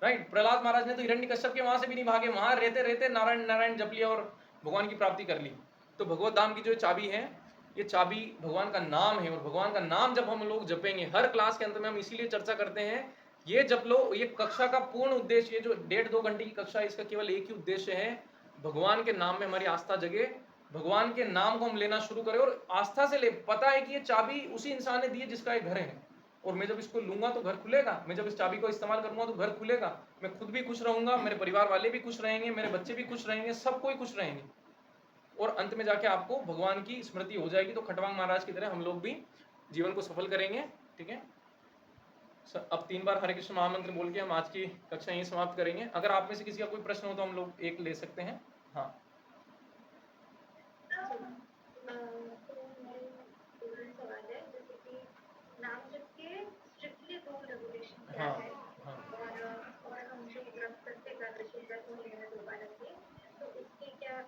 राइट? प्रहलाद महाराज ने तो हिरण्यकश्यप के वहां से भी नहीं भागे, वहां रहते रहते नारायण नारायण जप लिया और भगवान की प्राप्ति कर ली। तो भगवत धाम की जो चाबी है, ये चाबी भगवान का नाम है, और भगवान का नाम जब हम लोग जपेंगे, हर क्लास के अंत में हम इसीलिए चर्चा करते हैं, ये जप लो। ये कक्षा का पूर्ण उद्देश्य, ये जो 1.5-2 घंटे की कक्षा है, इसका केवल एक ही उद्देश्य है, भगवान के नाम में हमारी आस्था जगे, भगवान के नाम को हम लेना शुरू करें और आस्था से ले। पता है कि ये चाबी उसी इंसान ने दी है जिसका एक घर है, और मैं जब इसको लूंगा तो घर खुलेगा, मैं जब इस चाबी को इस्तेमाल करूंगा तो घर खुलेगा, मैं खुद भी खुश रहूंगा, मेरे परिवार वाले भी खुश रहेंगे, मेरे बच्चे भी खुश रहेंगे, सब कोई खुश रहेंगे, और अंत में जाके आपको भगवान की स्मृति हो जाएगी। तो खटवांग महाराज की तरह हम लोग भी जीवन को सफल करेंगे। ठीक है, अब 3 बार हरे कृष्ण महामंत्र बोल के हम आज की कक्षा यहीं समाप्त करेंगे। अगर आप में से किसी का कोई प्रश्न हो तो हम लोग एक ले सकते हैं। हाँ, नाम जप के स्ट्रिक्टली रूल रेगुलेशन क्या हाँ, है, हाँ। और हम जो व्रत करते हैं एकादशी व्रत महीने में 2 बार रखते हैं, तो इसके क्या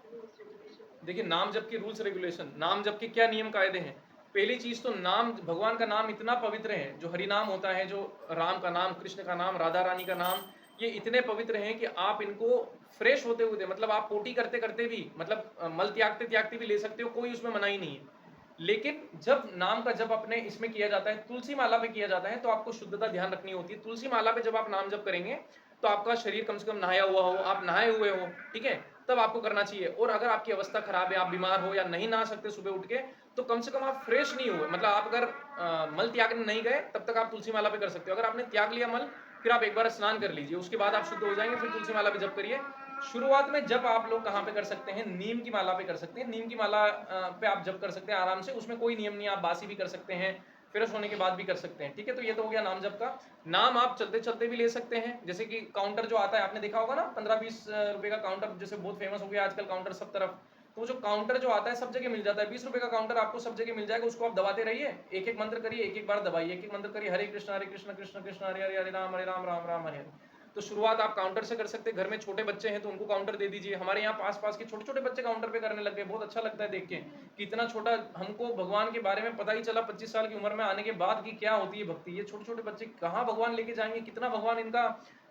देखिए नाम जप के रूल्स रेगुलेशन, नाम जप के क्या नियम कायदे हैं। पहली चीज तो नाम, भगवान का नाम इतना पवित्र है, जो हरि नाम होता है, जो राम का नाम, कृष्ण का नाम, राधा रानी का नाम, ये इतने पवित्र हैं कि आप इनको फ्रेश होते हुए, मतलब आप पोटी करते करते भी, मतलब मल त्यागते त्यागते भी ले सकते हो, कोई उसमें मनाही नहीं है। लेकिन जब नाम का जब अपने इसमें किया जाता है, तुलसी माला पे किया जाता है, तो आपको शुद्धता ध्यान रखनी होती है। तुलसी माला पे जब आप नाम जप करेंगे तो आपका शरीर कम से कम नहाया हुआ हो, आप नहाए हुए हो, ठीक है, तब आपको करना चाहिए। और अगर आपकी अवस्था खराब है, आप बीमार हो या नहीं नहा सकते सुबह उठ के, तो कम से कम आप फ्रेश नहीं हुए, मतलब आप अगर मल त्यागने नहीं गए तब तक आप तुलसी माला पे कर सकते हो। अगर आपने त्याग लिया मल, फिर आप एक बार स्नान कर लीजिए, उसके बाद आप शुद्ध हो जाएंगे, फिर तुलसी माला पे जप करिए। शुरुआत में जब आप लोग कहाँ पे कर सकते हैं, नीम की माला पे कर सकते हैं। नीम की माला पे आप जप कर सकते हैं आराम से, उसमें कोई नियम नहीं, आप बासी भी कर सकते हैं, फ्रेश होने के बाद भी कर सकते हैं, ठीक है। तो ये तो हो गया नाम जप का। नाम आप चलते चलते भी ले सकते हैं, जैसे कि काउंटर जो आता है, आपने देखा होगा ना, 15-20 रुपए का काउंटर, जैसे बहुत फेमस हो गया आजकल काउंटर सब तरफ। तो जो काउंटर जो आता है सब जगह मिल जाता है, 20 रुपए का काउंटर आपको सब जगह मिल जाएगा, उसको आप दबाते रहिए, एक एक मंत्र करिए, एक एक बार दबाइए, एक एक मंत्र करिए, हरे कृष्ण कृष्ण कृष्ण हरे हरे, हरे राम राम राम हरे हरे। तो शुरुआत आप काउंटर से कर सकते हैं। घर में छोटे बच्चे हैं तो उनको काउंटर दे दीजिए। हमारे यहाँ पास पास के छोटे छोटे बच्चे काउंटर पे करने लग गए, बहुत अच्छा लगता है देख के कि इतना छोटा, हमको भगवान के बारे में पता ही चला 25 साल की उम्र में आने के बाद कि क्या होती है भक्ति। ये छोटे छोटे बच्चे कहाँ भगवान लेके जाएंगे, कितना भगवान इनका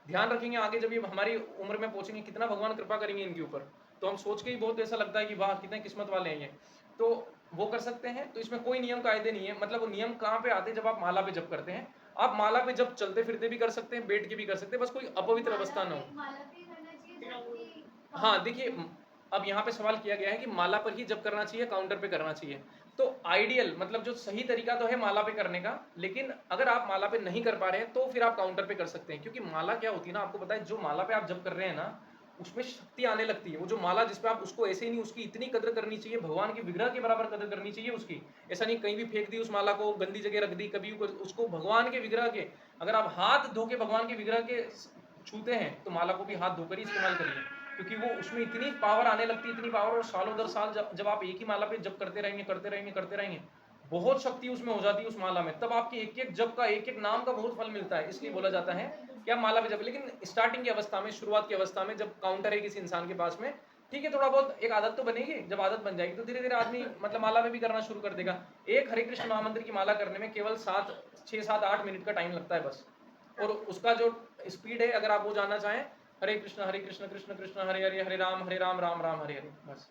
ध्यान रखेंगे आगे जब ये हमारी उम्र में पहुंचेंगे, कितना भगवान कृपा करेंगे इनके ऊपर। तो हम सोच के ही बहुत ऐसा लगता है कि वाह कितने किस्मत वाले हैं ये। तो वो कर सकते हैं। तो इसमें कोई नियम कायदे नहीं है, मतलब वो नियम कहाँ पे आते हैं, जब आप माला पे जप करते हैं। आप माला पे जब चलते फिरते भी कर सकते हैं, बैठ के भी कर सकते हैं, बस कोई अपवित्र अवस्था ना हो। हाँ देखिए, अब यहाँ पे सवाल किया गया है कि माला पर ही जब करना चाहिए, काउंटर पे करना चाहिए। तो आइडियल, मतलब जो सही तरीका तो है माला पे करने का, लेकिन अगर आप माला पे नहीं कर पा रहे हैं तो फिर आप काउंटर पे कर सकते हैं। क्योंकि माला क्या होती है ना, आपको पता है, जो माला पे आप जब कर रहे हैं ना, उसमें शक्ति आने लगती है। वो जो माला जिसपे आप, उसको ऐसे ही नहीं, उसकी इतनी कदर करनी चाहिए, भगवान के विग्रह के बराबर कदर करनी चाहिए उसकी। ऐसा नहीं कहीं भी फेंक दी उस माला को, गंदी जगह रख दी, कभी उसको भगवान के विग्रह के, अगर आप हाथ धो के भगवान के विग्रह के छूते हैं तो माला को भी हाथ धोकर ही इस्तेमाल करिए, क्योंकि वो उसमें इतनी पावर आने लगती है, इतनी पावर। और सालों दर साल जब आप एक ही माला पे जब करते रहेंगे करते रहेंगे करते रहेंगे, बहुत शक्ति उसमें हो जाती है उस माला में। तब आपके एक एक जप का, एक एक नाम का बहुत फल मिलता है। इसलिए बोला जाता है कि आप माला पे जप। लेकिन स्टार्टिंग की अवस्था में, शुरुआत की अवस्था में, जब काउंटर है किसी इंसान के पास में, ठीक है, थोड़ा बहुत एक आदत तो बनेगी। जब आदत बन जाएगी तो धीरे धीरे आदमी मतलब माला में भी करना शुरू कर देगा। एक हरे कृष्ण महामंत्र की माला करने में केवल 6-7-8 मिनट का टाइम लगता है बस। और उसका जो स्पीड है, अगर आप वो जानना चाहें, हरे कृष्ण कृष्ण कृष्ण हरे हरे, हरे राम राम राम हरे हरे, बस।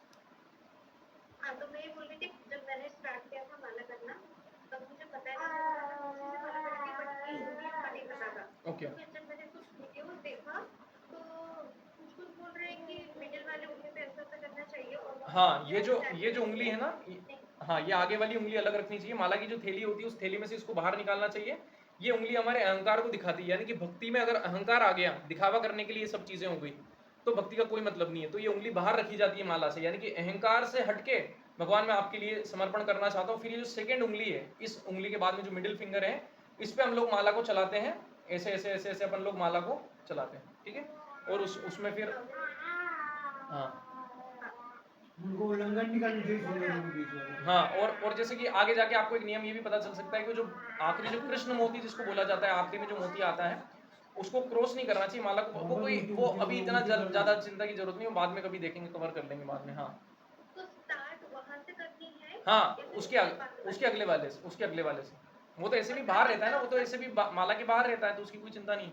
हाँ, तो मैं ये बोल रही थी, जब मैंने स्टार्ट किया था माला करना, तब मुझे पता है कि मैं माला करती, बट इंग्लिश का नहीं पता था। ओके। फिर जब मैंने कुछ वीडियोस देखा तो कुछ बोल रहे हैं कि मिडिल वाले उंगली पे ऐसा ऐसा करना चाहिए, और हाँ, ये जो उंगली है ना, हाँ, ये आगे वाली उंगली अलग रखनी चाहिए। माला की जो थैली होती है, उस थैली में से इसको बाहर निकालना चाहिए। ये उंगली हमारे अहंकार को दिखाती है, यानी कि भक्ति में अगर अहंकार आ गया, दिखावा करने के लिए सब चीजें हो गई, तो भक्ति का कोई मतलब नहीं है। तो ये उंगली बाहर रखी जाती है माला से, यानी कि अहंकार से हटके भगवान मैं आपके लिए समर्पण करना चाहता हूँ। फिर ये जो सेकेंड उंगली है, इस उंगली के बाद में जो मिडिल फिंगर है, इस पे हम लोग माला को चलाते हैं, ऐसे ऐसे ऐसे ऐसे अपन लोग माला को चलाते हैं, ठीक है। और उसमें फिर हाँ उनको उल्लंघन नहीं करनी चाहिए सुंदर के बीच में। हाँ, और जैसे कि आगे जाके आपको एक नियम ये भी पता चल सकता है कि जो आखिरी जो कृष्ण मोती जिसको बोला जाता है, आखिरी में जो मोती आता है, उसको क्रॉस नहीं करना चाहिए माला को। वो अभी इतना ज्यादा चिंता की जरूरत नहीं है, बाद में कभी देखेंगे, कवर कर लेंगे बाद में। हाँ तो स्टार्ट वहां से करनी है। हाँ, उसके अगले वाले से, वो तो ऐसे भी बाहर रहता है ना, वो तो ऐसे भी माला के बाहर रहता है, तो उसकी कोई चिंता नहीं,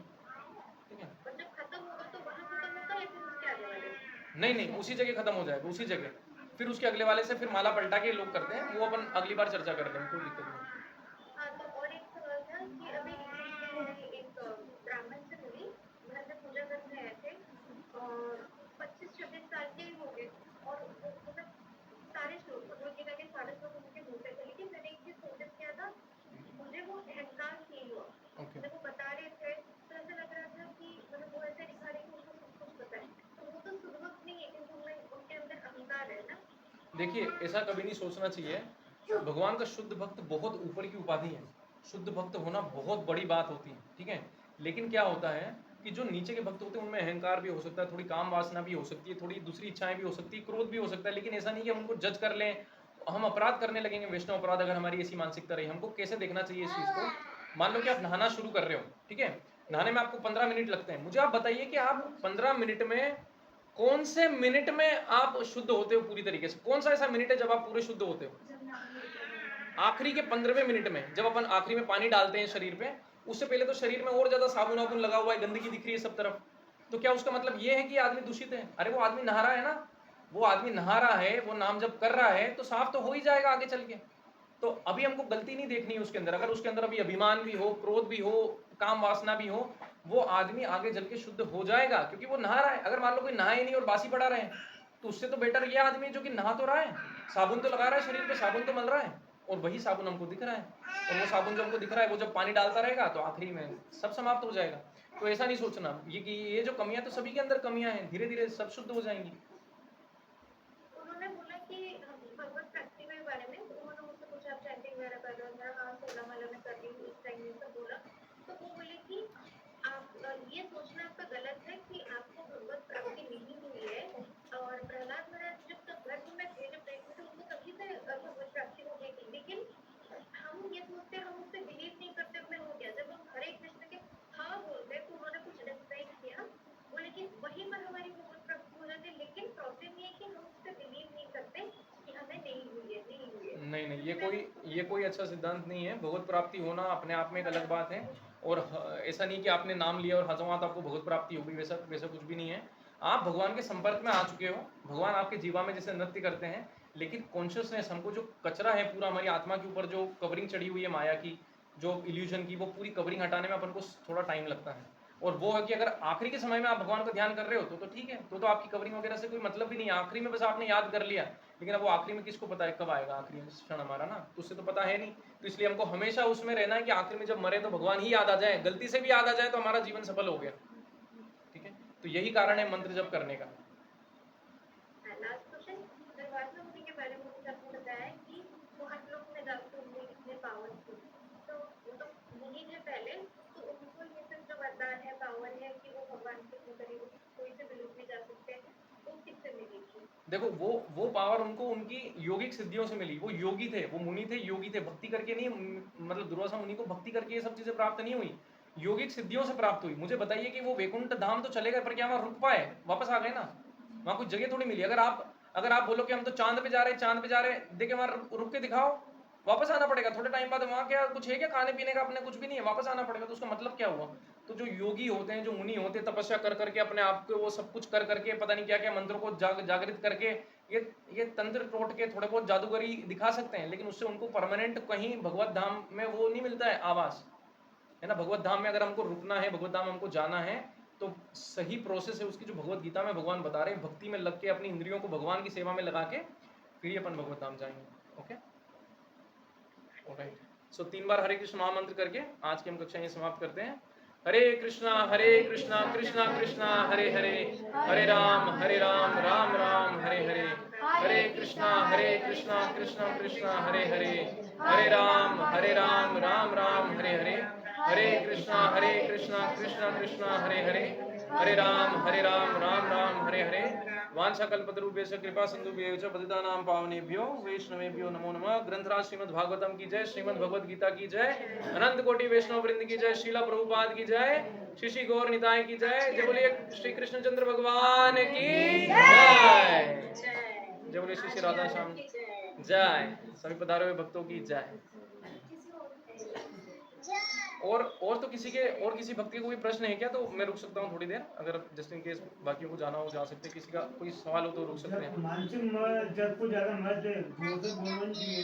ठीक है। और जब खत्म होगा तो वहां खत्म होता है या फिर उसके आगे वाले से? नहीं, उसी जगह खत्म हो जाएगा, उसी जगह। फिर उसके अगले वाले से फिर माला पलटा के लोग करते हैं, वो अपन अगली बार चर्चा कर लेंगे, कोई दिक्कत नहीं। हाँ, तो और एक सवाल था कि अभी रिसेंटली मैंने एक ब्राह्मण से मिली, घर में पूजा करने आए थे, और 25-26 साल के ही हो गए, और वो मतलब सारे श्लोक, भगवद गीता के सारे श्लोक उनके मुंह पे थे। लेकिन मैंने एक चीज नोटिस किया था, मुझे वो अहंकार फील हुआ। जब वो बता रहे थे तो ऐसा लग रहा था कि मतलब वो ऐसे दिखा रहे कि उनको सब कुछ पता है, तो वो तो शुरुआत नहीं है, क्योंकि उनके अंदर अहंकार है ना। देखिए, ऐसा कभी नहीं सोचना चाहिए। भगवान का शुद्ध भक्त बहुत ऊपर की उपाधि है, शुद्ध भक्त होना बहुत बड़ी बात होती है, ठीक है। लेकिन क्या होता है कि जो नीचे के भक्त होते हैं उनमें अहंकार भी हो सकता है, थोड़ी काम वासना भी हो सकती है, थोड़ी दूसरी इच्छाएं भी हो सकती है, क्रोध भी हो सकता है। लेकिन ऐसा नहीं कि हम उनको जज कर लें, हम अपराध करने लगेंगे, वैष्णव अपराध, अगर हमारी ऐसी मानसिकता रही। हमको कैसे देखना चाहिए इस चीज़ को। मान लो कि आप नहाना शुरू कर रहे हो, ठीक है, नहाने में आपको 15 मिनट लगते हैं। मुझे आप बताइए कि आप 15 मिनट में कौन से मिनट में आप शुद्ध होते हो पूरी तरीके से? कौन सा ऐसा मिनट है जब आप पूरे शुद्ध होते हो? आखिरी के 15वें मिनट में, जब अपन आखिरी में पानी डालते हैं शरीर पे, उससे पहले तो शरीर में और ज्यादा साबुन वाबुन लगा हुआ है, गंदगी दिख रही है सब तरफ। तो क्या उसका मतलब ये है कि आदमी दूषित है? अरे वो आदमी नहा रहा है ना, वो आदमी नहा रहा है, वो नाम जब कर रहा है तो साफ तो हो ही जाएगा आगे चल के। तो अभी हमको गलती नहीं देखनी है उसके अंदर। अगर उसके अंदर अभी अभिमान भी हो, क्रोध भी हो, काम वासना भी हो, वो आदमी आगे चल के शुद्ध हो जाएगा, क्योंकि वो नहा रहा है। अगर मान लो कोई नहाए नहीं और बासी पड़ा रहे, तो उससे तो बेटर ये आदमी है जो कि नहा तो रहा है, साबुन तो लगा रहा है, शरीर पे साबुन तो मल रहा है, और वही साबुन हमको दिख रहा है। और वो साबुन जो हमको दिख रहा है, वो जब पानी डालता रहेगा तो आखिरी में सब समाप्त हो जाएगा। तो ऐसा नहीं सोचना ये कि ये जो कमियां, तो सभी के अंदर कमियां हैं, धीरे धीरे सब शुद्ध हो जाएंगी। उन्होंने बोला कि भगवत प्राप्ति के बारे में, तो उन्होंने मुझसे पूछा आप चैंटिंग वगैरह कर रहे हो? मैं हाँ 16 माला में कर रही हूँ, इस टाइम में सब बोला। तो वो बोले कि आप ये सोचना आपका गलत है कि आपको भगवत प्राप्ति नहीं हुई है। और प्रहलाद महाराज जब तक गर्भ में थे, जब पेट में थे, उनको तभी से भगवत प्राप्ति हो गई थी। लेकिन हम ये सोचते, हम उस पर बिलीव नहीं करते अपने हो गया। जब हम हरे कृष्ण के हाँ बोलते तो उन्होंने कुछ डिसाइड किया वो, लेकिन वहीं पर हमारी भगवत प्राप्ति हो जाती है। लेकिन प्रॉब्लम ये है कि हम उस पर बिलीव नहीं करते कि हमें नहीं हुई है, नहीं हुई है। नहीं नहीं, ये कोई अच्छा सिद्धांत नहीं है। भगवत प्राप्ति होना अपने आप में एक अलग बात है, और ऐसा नहीं कि आपने नाम लिया और हाथों हाथ आपको भगवत प्राप्ति होगी, वैसा वैसा कुछ भी नहीं है। आप भगवान के संपर्क में आ चुके हो, भगवान आपके जीवा में जैसे नृत्य करते हैं, लेकिन कॉन्शियसनेस, हमको जो कचरा है पूरा हमारी आत्मा के ऊपर, जो कवरिंग चढ़ी हुई है माया की, जो इल्यूजन की, वो पूरी कवरिंग हटाने में अपन को थोड़ा टाइम लगता है। और वो है कि अगर आखिरी के समय में आप भगवान का ध्यान कर रहे हो तो ठीक है, तो आपकी कवरिंग वगैरह से कोई मतलब भी नहीं है। आखिरी में बस आपने याद कर लिया, लेकिन अब वो आखिरी में किसको पता है कब आएगा आखिरी क्षण हमारा ना, तो उससे तो पता है नहीं। तो इसलिए हमको हमेशा उसमें रहना है कि आखिर में जब मरे तो भगवान ही याद आ जाए, गलती से भी याद आ जाए तो हमारा जीवन सफल हो गया। ठीक है, तो यही कारण है मंत्र जप करने का। लास्ट क्वेश्चन, निर्वाचन मुनि के बारे में कुछ आपने बताया कि वो हम लोग में जाते हुए कितने पावरफुल, तो वो तो मुनि है पहले, तो उनको ये सब जो वरदान है, पावर है कि वो भगवान के अपने करीब कोई से भी लोग भी जा सकते हैं, वो किससे मिली थी? देखो वो पावर उनको उनकी योगिक सिद्धियों से मिली। वो योगी थे, वो मुनि थे, योगी थे, भक्ति करके नहीं। मतलब दुर्वासा मुनि को भक्ति करके ये सब चीजें प्राप्त नहीं हुई, योगिक सिद्धियों से प्राप्त हुई। मुझे बताइए कि वो वैकुंठ धाम तो चले गए, पर क्या वहां रुक पाए? वापस आ गए ना, वहां कुछ जगह थोड़ी मिली। अगर आप बोलो कि हम तो चांद पे जा रहे हैं, चांद पे जा रहे हैं, देखिए वहां रुक के दिखाओ, वापस आना पड़ेगा थोड़े टाइम बाद। वहां क्या कुछ है क्या खाने पीने का? अपने कुछ भी नहीं है, वापस आना पड़ेगा। तो उसका मतलब क्या हुआ? तो जो योगी होते हैं, जो मुनि होते हैं, तपस्या कर करके अपने आप को वो सब कुछ कर करके, पता नहीं क्या क्या मंत्रों को जागृत करके, ये तंत्र टोट के थोड़े बहुत जादूगरी दिखा सकते हैं, लेकिन उससे उनको परमानेंट कहीं भगवत धाम में वो नहीं मिलता है आवास, है ना। भगवत धाम में अगर हमको रुकना है, भगवत धाम हमको जाना है, तो सही प्रोसेस है उसकी जो भगवत गीता में भगवान बता रहे हैं। भक्ति में लग के अपनी इंद्रियों को भगवान की सेवा में लगा के फिर ही अपन भगवत धाम जाएंगे। Okay, alright. सो 3 बार हरे कृष्ण महामंत्र करके आज की हम कक्षा ये समाप्त करते हैं। हरे कृष्णा कृष्णा कृष्णा हरे हरे, हरे राम राम राम हरे हरे, हरे कृष्णा कृष्णा कृष्णा हरे हरे, हरे राम राम राम हरे हरे, हरे कृष्णा कृष्णा कृष्णा हरे हरे, हरे राम राम राम हरे हरे। वांछाकल्पतरुभ्यश्च कृपा सिन्धुभ्यश्च च पतितानां पावनेभ्यो वैष्णवेभ्यो नमो नमः। ग्रंथराज श्रीमद् भागवतम की जय, श्रीमद् भगवद गीता की जय, अनंत कोटि वैष्णव वृंद की जय, शीला प्रभुपाद की जय, श्री श्री गौर निताय की जय। जय बोलिए श्री कृष्णचंद्र भगवान की जय, जय बोलिए श्री श्री राधा श्याम जय, सभी पधारे हुए भक्तों की जय। और तो किसी भक्ति को कोई प्रश्न है क्या? तो मैं रुक सकता हूँ थोड़ी देर, अगर जस्ट इन केस बाकियों को जाना हो जा सकते हैं। किसी का कोई सवाल हो तो रुक सकते हैं। मानसिक जब को ज्यादा महत्व है, जोर से बोलना नहीं चाहिए।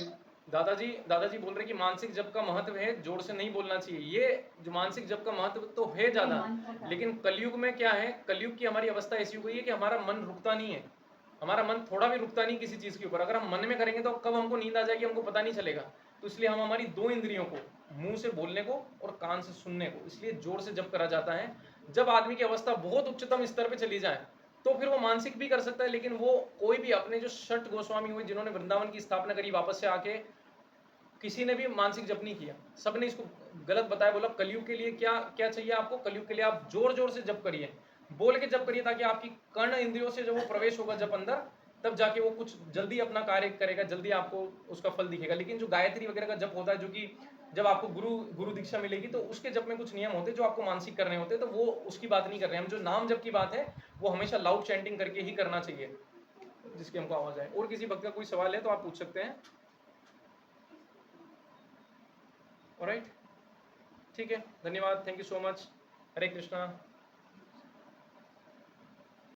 दादाजी बोल रहे कि मानसिक जप का महत्व है, जोर से नहीं बोलना चाहिए। ये जो मानसिक जप का महत्व तो है ज्यादा, लेकिन कलयुग में क्या है, कलयुग की हमारी अवस्था ऐसी हो गई है कि हमारा मन रुकता नहीं है। हमारा मन थोड़ा भी रुकता नहीं किसी चीज के ऊपर। अगर हम मन में करेंगे तो कब हमको नींद आ जाएगी हमको पता नहीं चलेगा। तो इसलिए हम हमारी 2 इंद्रियों को, मुंह से बोलने को और कान से सुनने को, इसलिए जोर से जप करा जाता है। जब आदमी की अवस्था बहुत उच्चतम स्तर पे चली जाए तो फिर वो मानसिक भी कर सकता है। लेकिन वो कोई भी अपने जो षट गोस्वामी हुए जिन्होंने वृंदावन की स्थापना करी, वापस से आके किसी ने भी मानसिक जप नहीं किया, सबने इसको गलत बताया। बोला कलयुग के लिए क्या क्या चाहिए आपको? कलयुग के लिए आप जोर जोर से जप करिए, बोल के जप करिए, ताकि आपकी कर्ण इंद्रियों से जब वो प्रवेश होगा जब अंदर, तब जाके वो कुछ जल्दी अपना कार्य करेगा, जल्दी आपको उसका फल दिखेगा। लेकिन जो गायत्री वगैरह का जप होता है, जो कि जब आपको गुरु दीक्षा मिलेगी तो उसके जप में कुछ नियम होते हैं जो आपको मानसिक करने होते हैं, तो वो उसकी बात नहीं कर रहे हैं हम। जो नाम जप की बात है वो हमेशा लाउड चैंटिंग करके ही करना चाहिए, जिसकी हमको आवाज आए। और किसी भक्त का कोई सवाल है तो आप पूछ सकते हैं। ऑलराइट, ठीक है, धन्यवाद, thank you so much. Hare Krishna.